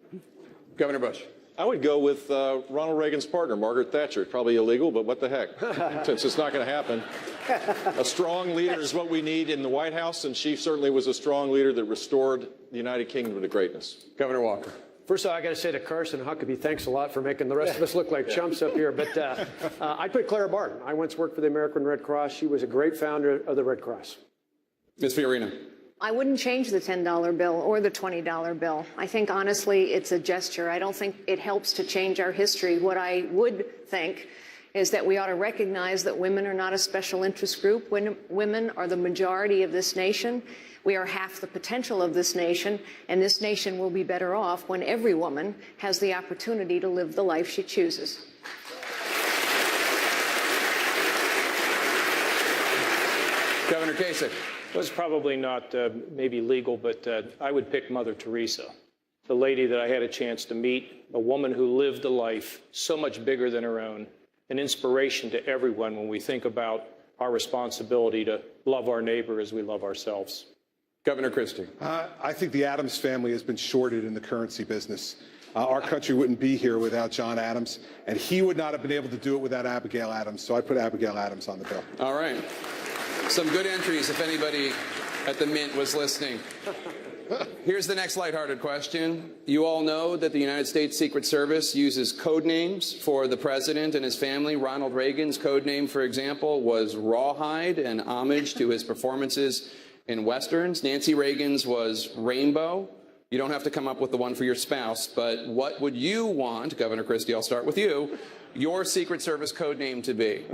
Governor Bush. I would go with Ronald Reagan's partner, Margaret Thatcher. Probably illegal, but what the heck? Since it's not going to happen. A strong leader is what we need in the White House, and she certainly was a strong leader that restored the United Kingdom to greatness. Governor Walker. First of all, I got to say to Carson Huckabee, thanks a lot for making the rest of us look like chumps up here. But I put Clara Barton. I once worked for the American Red Cross. She was a great founder of the Red Cross. Ms. Fiorina. I wouldn't change the $10 bill or the $20 bill. I think, honestly, it's a gesture. I don't think it helps to change our history. What I would think is that we ought to recognize that women are not a special interest group. Women are the majority of this nation. We are half the potential of this nation, and this nation will be better off when every woman has the opportunity to live the life she chooses. Governor Kasich. Was probably not maybe legal, but I would pick Mother Teresa, the lady that I had a chance to meet, a woman who lived a life so much bigger than her own, an inspiration to everyone when we think about our responsibility to love our neighbor as we love ourselves. Governor Christie. I think the Adams family has been shorted in the currency business. Our country wouldn't be here without John Adams, and he would not have been able to do it without Abigail Adams. So I put Abigail Adams on the bill. All right. Some good entries if anybody at the Mint was listening. Here's the next lighthearted question. You all know that the United States Secret Service uses code names for the president and his family. Ronald Reagan's code name, for example, was Rawhide, an homage to his performances in Westerns. Nancy Reagan's was Rainbow. You don't have to come up with the one for your spouse, but what would you want, Governor Christie, I'll start with you, your Secret Service code name to be?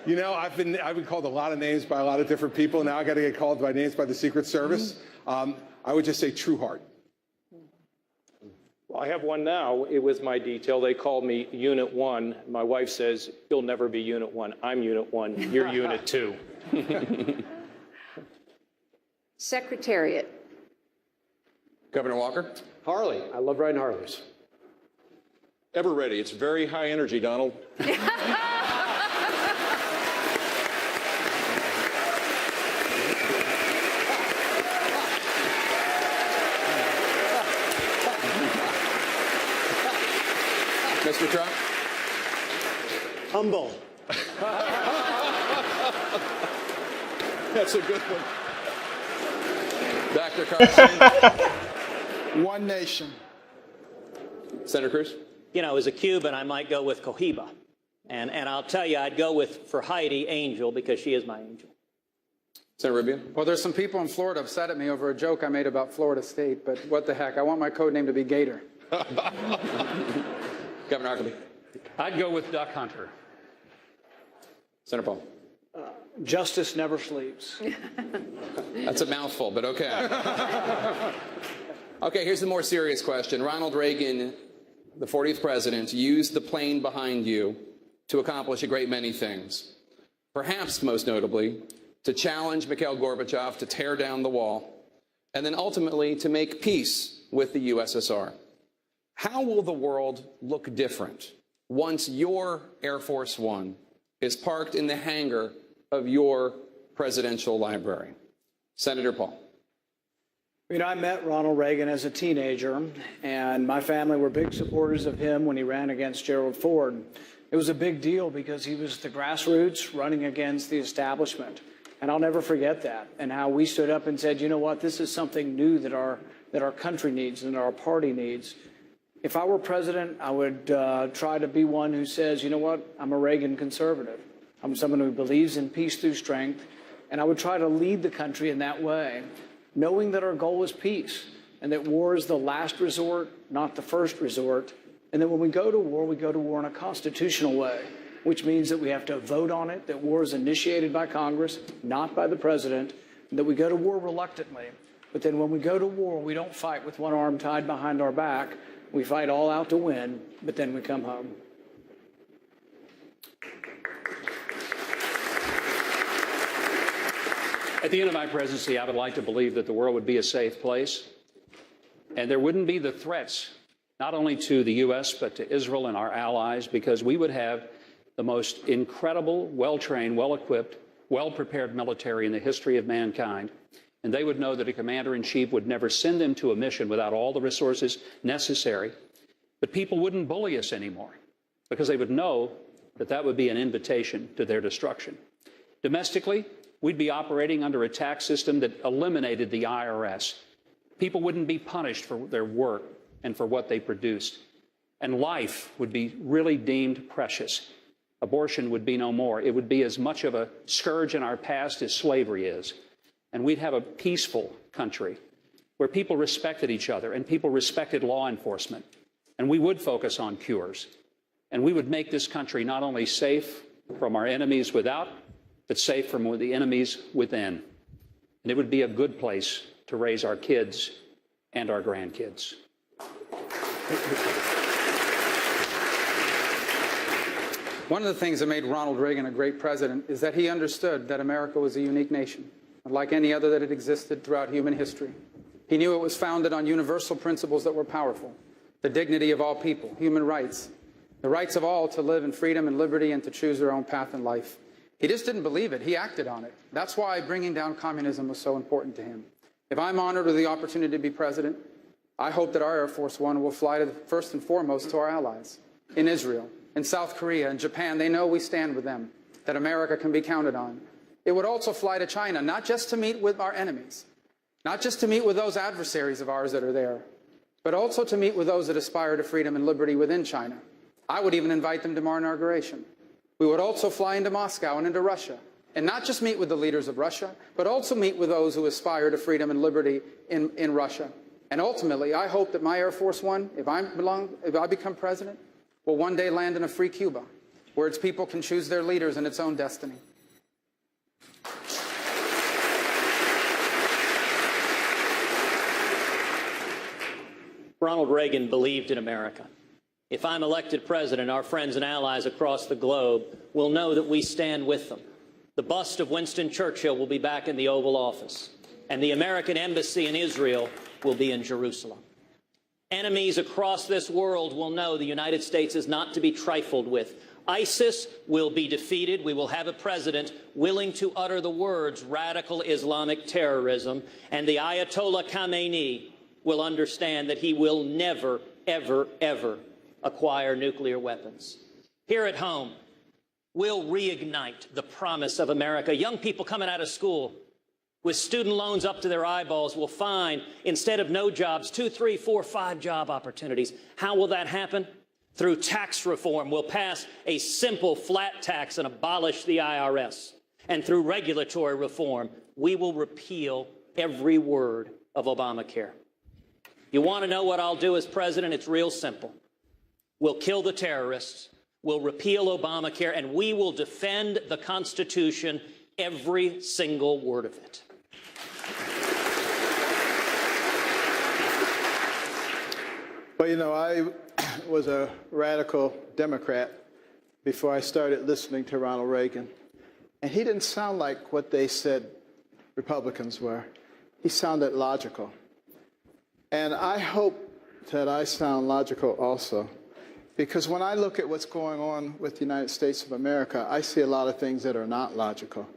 You know, I've been called a lot of names by a lot of different people. Now I got to get called by names by the Secret Service. I would just say True Heart. Well, I have one now with my detail. They call me Unit 1. My wife says, you'll never be Unit 1. I'm Unit 1. You're Unit 2. Secretariat. Governor Walker. Harley. I love riding Harleys. Ever ready. It's very high energy, Donald. Mr. Trump. Humble. That's a good one. Dr. Carson. One nation. Senator Cruz. You know, as a Cuban, I might go with Cohiba. And I'll tell you, I'd go for Heidi, Angel, because she is my angel. Senator Rubio. Well, there's some people in Florida upset at me over a joke I made about Florida State, but what the heck? I want my code name to be Gator. Governor Huckabee. I'd go with Duck Hunter. Senator Paul. Justice never sleeps. That's a mouthful, but okay. Okay, here's the more serious question. Ronald Reagan, the 40th president, used the plane behind you to accomplish a great many things. Perhaps most notably, to challenge Mikhail Gorbachev to tear down the wall, and then ultimately to make peace with the USSR. How will the world look different once your Air Force One is parked in the hangar of your presidential library? Senator Paul. You know, I met Ronald Reagan as a teenager, and my family were big supporters of him when he ran against Gerald Ford. It was a big deal because he was the grassroots running against the establishment. And I'll never forget that, and how we stood up and said, you know what, this is something new that our country needs and our party needs. If I were president, I would try to be one who says, you know what, I'm a Reagan conservative. I'm someone who believes in peace through strength, and I would try to lead the country in that way, knowing that our goal is peace and that war is the last resort, not the first resort, and that when we go to war in a constitutional way, which means that we have to vote on it, that war is initiated by Congress, not by the president, and that we go to war reluctantly. But then when we go to war, we don't fight with one arm tied behind our back. We fight all out to win, but then we come home. At the end of my presidency, I would like to believe that the world would be a safe place, and there wouldn't be the threats, not only to the U.S., but to Israel and our allies, because we would have the most incredible, well-trained, well-equipped, well-prepared military in the history of mankind. and they would know that a commander-in-chief would never send them to a mission without all the resources necessary. But people wouldn't bully us anymore because they would know that that would be an invitation to their destruction. Domestically, we'd be operating under a tax system that eliminated the IRS. People wouldn't be punished for their work and for what they produced. And life would be really deemed precious. Abortion would be no more. It would be as much of a scourge in our past as slavery is. And we'd have a peaceful country where people respected each other and people respected law enforcement. And we would focus on cures. And we would make this country not only safe from our enemies without, but safe from the enemies within. And it would be a good place to raise our kids and our grandkids. One of the things that made Ronald Reagan a great president is that he understood that America was a unique nation, unlike any other that had existed throughout human history. He knew it was founded on universal principles that were powerful: the dignity of all people, human rights, the rights of all to live in freedom and liberty and to choose their own path in life. He just didn't believe it. He acted on it. That's why bringing down communism was so important to him. If I'm honored with the opportunity to be president, I hope that our Air Force One will fly first and foremost to our allies in Israel, in South Korea, and Japan. They know we stand with them, that America can be counted on. It would also fly to China, not just to meet with our enemies, not just to meet with those adversaries of ours that are there, but also to meet with those that aspire to freedom and liberty within China. I would even invite them to our inauguration. We would also fly into Moscow and into Russia, and not just meet with the leaders of Russia, but also meet with those who aspire to freedom and liberty in Russia. And ultimately, I hope that my Air Force One, if I become president, will one day land in a free Cuba, where its people can choose their leaders and its own destiny. Ronald Reagan believed in America. If I'm elected president, our friends and allies across the globe will know that we stand with them. The bust of Winston Churchill will be back in the Oval Office, and the American embassy in Israel will be in Jerusalem. Enemies across this world will know the United States is not to be trifled with. ISIS will be defeated. We will have a president willing to utter the words radical Islamic terrorism, and the Ayatollah Khamenei will understand that he will never, ever, ever acquire nuclear weapons. Here at home, we'll reignite the promise of America. Young people coming out of school with student loans up to their eyeballs will find, instead of no jobs, 2, 3, 4, 5 job opportunities. How will that happen? Through tax reform. We'll pass a simple flat tax and abolish the IRS. And through regulatory reform, we will repeal every word of Obamacare. You want to know what I'll do as president? It's real simple. We'll kill the terrorists, we'll repeal Obamacare, and we will defend the Constitution, every single word of it. Well, you know, I was a radical Democrat before I started listening to Ronald Reagan. And he didn't sound like what they said Republicans were. He sounded logical. And I hope that I sound logical also. Because when I look at what's going on with the United States of America, I see a lot of things that are not logical.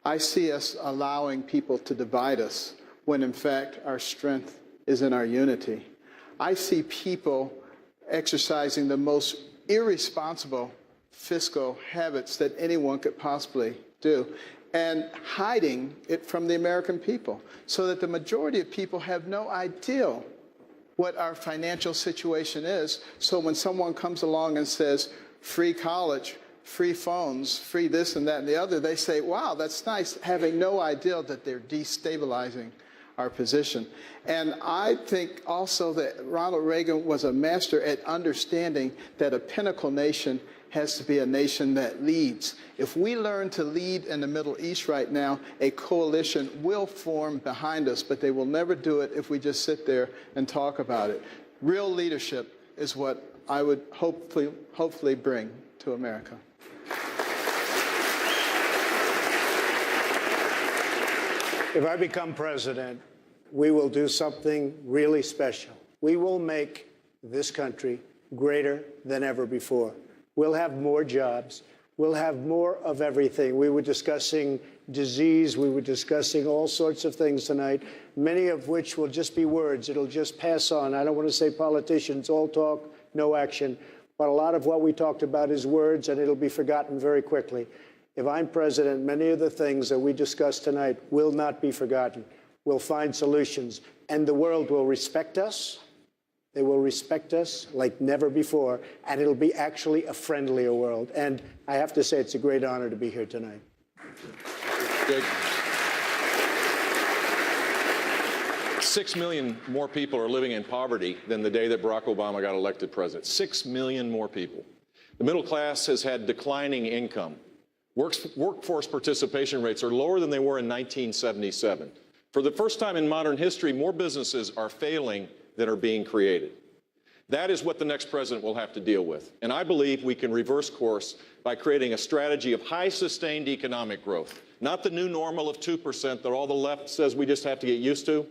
I see us allowing people to divide us when, in fact, our strength is in our unity. I see people exercising the most irresponsible fiscal habits that anyone could possibly do and hiding it from the American people so that the majority of people have no idea what our financial situation is. So when someone comes along and says, free college, free phones, free this and that and the other, they say, wow, that's nice, having no idea that they're destabilizing our position. And I think also that Ronald Reagan was a master at understanding that a pinnacle nation has to be a nation that leads. If we learn to lead in the Middle East right now, a coalition will form behind us, but they will never do it if we just sit there and talk about it. Real leadership is what I would hopefully bring to America. If I become president, we will do something really special. We will make this country greater than ever before. We'll have more jobs. we'll have more of everything. We were discussing disease. We were discussing all sorts of things tonight, many of which will just be words. It'll just pass on. I don't want to say politicians, all talk, no action. But a lot of what we talked about is words, and it'll be forgotten very quickly. If I'm president, many of the things that we discussed tonight will not be forgotten. We'll find solutions, and the world will respect us. They will respect us like never before, and it'll be actually a friendlier world. And I have to say, it's a great honor to be here tonight. Jake. 6 million more people are living in poverty than the day that Barack Obama got elected president. 6 million more people. The middle class has had declining income. Workforce participation rates are lower than they were in 1977. For the first time in modern history, more businesses are failing than are being created. That is what the next president will have to deal with. And I believe we can reverse course by creating a strategy of high sustained economic growth, not the new normal of 2% that all the left says we just have to get used to,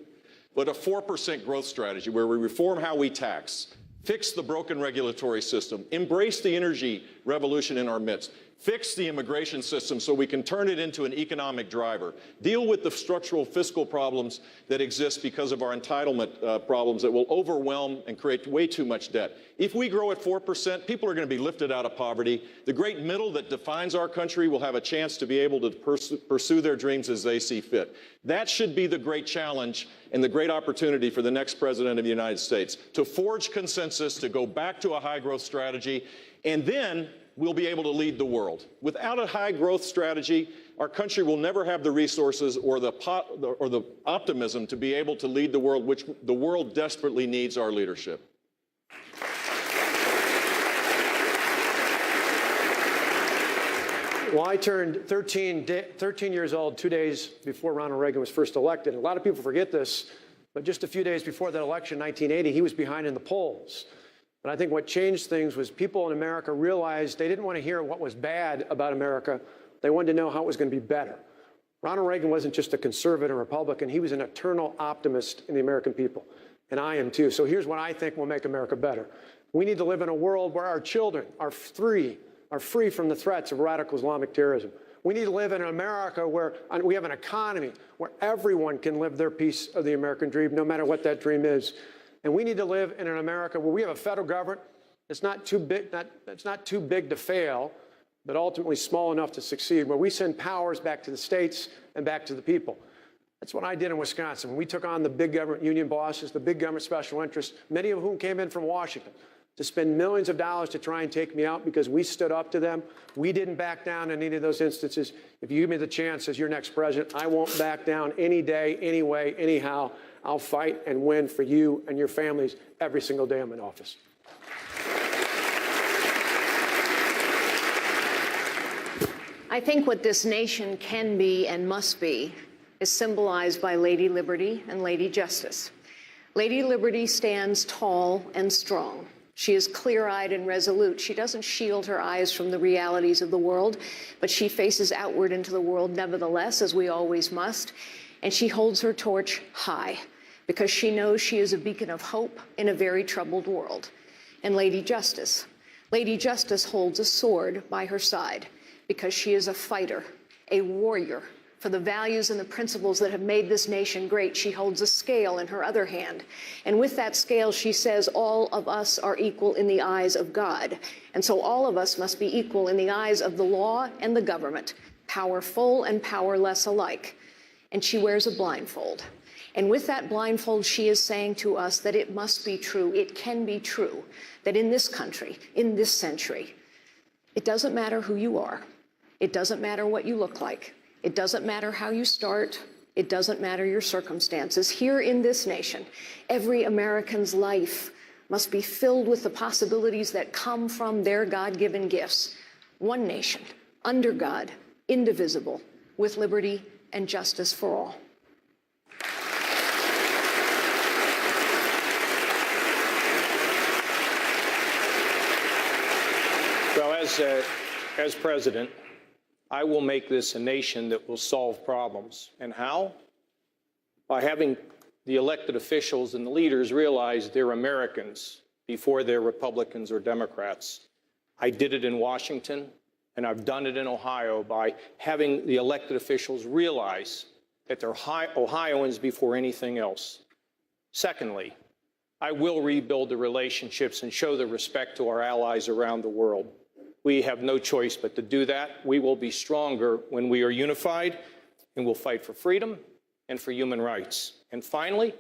but a 4% growth strategy where we reform how we tax, fix the broken regulatory system, embrace the energy revolution in our midst, fix the immigration system so we can turn it into an economic driver, deal with the structural fiscal problems that exist because of our entitlement problems that will overwhelm and create way too much debt. If we grow at 4%, people are going to be lifted out of poverty. The great middle that defines our country will have a chance to be able to pursue their dreams as they see fit. That should be the great challenge and the great opportunity for the next president of the United States, to forge consensus, to go back to a high growth strategy, and then we'll be able to lead the world. Without a high growth strategy, our country will never have the resources or the optimism to be able to lead the world, which the world desperately needs our leadership. Well, I turned 13 years old 2 days before Ronald Reagan was first elected. A lot of people forget this, but just a few days before that election, 1980, he was behind in the polls. But I think what changed things was people in America realized they didn't want to hear what was bad about America. They wanted to know how it was going to be better. Ronald Reagan wasn't just a conservative Republican. He was an eternal optimist in the American people. And I am too. So here's what I think will make America better. We need to live in a world where our children are free from the threats of radical Islamic terrorism. We need to live in an America where we have an economy where everyone can live their piece of the American dream, no matter what that dream is. And we need to live in an America where we have a federal government that's not too big to fail, but ultimately small enough to succeed, where we send powers back to the states and back to the people. That's what I did in Wisconsin. When we took on the big government union bosses, the big government special interests, many of whom came in from Washington to spend millions of dollars to try and take me out because we stood up to them. We didn't back down in any of those instances. If you give me the chance as your next president, I won't back down any day, any way, anyhow. I'll fight and win for you and your families every single day I'm in office. I think what this nation can be and must be is symbolized by Lady Liberty and Lady Justice. Lady Liberty stands tall and strong. She is clear-eyed and resolute. She doesn't shield her eyes from the realities of the world, but she faces outward into the world nevertheless, as we always must, and she holds her torch high, because she knows she is a beacon of hope in a very troubled world. And Lady Justice holds a sword by her side because she is a fighter, a warrior for the values and the principles that have made this nation great. She holds a scale in her other hand. And with that scale, she says, all of us are equal in the eyes of God. And so all of us must be equal in the eyes of the law and the government, powerful and powerless alike. And she wears a blindfold. And with that blindfold, she is saying to us that it must be true, it can be true, that in this country, in this century, it doesn't matter who you are. It doesn't matter what you look like. It doesn't matter how you start. It doesn't matter your circumstances. Here in this nation, every American's life must be filled with the possibilities that come from their God-given gifts. One nation, under God, indivisible, with liberty and justice for all. Well, as president, I will make this a nation that will solve problems. And how? By having the elected officials and the leaders realize they're Americans before they're Republicans or Democrats. I did it in Washington. and I've done it in Ohio by having the elected officials realize that they're Ohioans before anything else. Secondly, I will rebuild the relationships and show the respect to our allies around the world. We have no choice but to do that. We will be stronger when we are unified, and we'll fight for freedom and for human rights. And finally,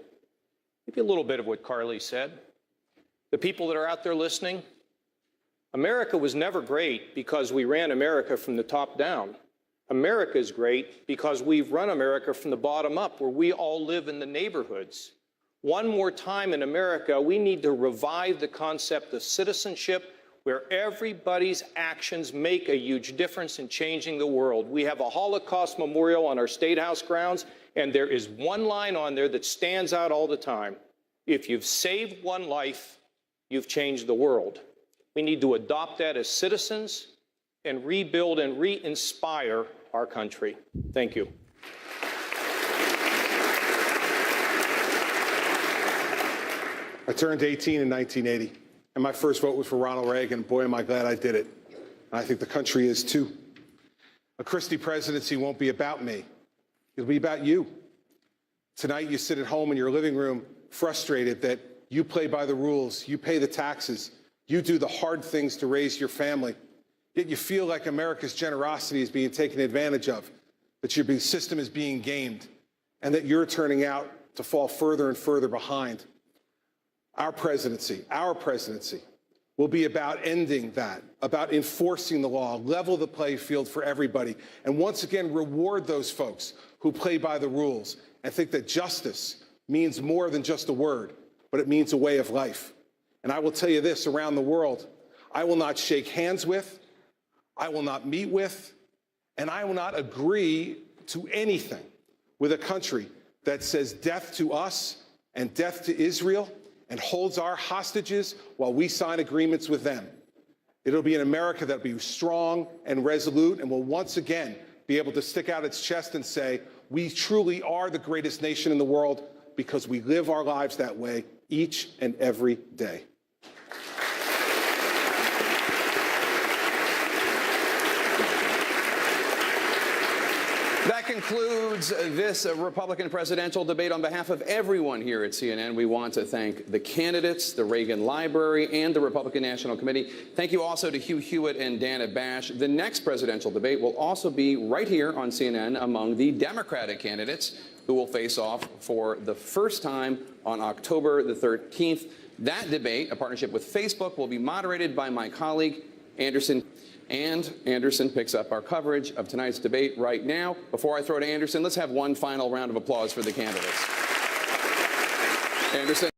maybe a little bit of what Carly said. The people that are out there listening, America was never great because we ran America from the top down. America is great because we've run America from the bottom up, where we all live in the neighborhoods. One more time in America, we need to revive the concept of citizenship, where everybody's actions make a huge difference in changing the world. We have a Holocaust memorial on our State House grounds, and there is one line on there that stands out all the time. If you've saved one life, you've changed the world. We need to adopt that as citizens and rebuild and re-inspire our country. Thank you. I turned 18 in 1980, and my first vote was for Ronald Reagan. Boy, am I glad I did it. And I think the country is too. A Christie presidency won't be about me. It'll be about you. Tonight, you sit at home in your living room frustrated that you play by the rules, you pay the taxes, you do the hard things to raise your family, yet you feel like America's generosity is being taken advantage of, that your system is being gamed, and that you're turning out to fall further and further behind. Our presidency will be about ending that, about enforcing the law, level the playing field for everybody, and once again reward those folks who play by the rules and think that justice means more than just a word, but it means a way of life. And I will tell you this, around the world, I will not shake hands with, I will not meet with, and I will not agree to anything with a country that says death to us and death to Israel and holds our hostages while we sign agreements with them. It'll be an America that'll be strong and resolute and will once again be able to stick out its chest and say, we truly are the greatest nation in the world because we live our lives that way each and every day. That concludes this Republican presidential debate. On behalf of everyone here at CNN, we want to thank the candidates, the Reagan Library, and the Republican National Committee. Thank you also to Hugh Hewitt and Dana Bash. The next presidential debate will also be right here on CNN among the Democratic candidates who will face off for the first time on October the 13th. That debate, a partnership with Facebook, will be moderated by my colleague, Anderson. And Anderson picks up our coverage of tonight's debate right now. Before I throw to Anderson, let's have one final round of applause for the candidates. Anderson.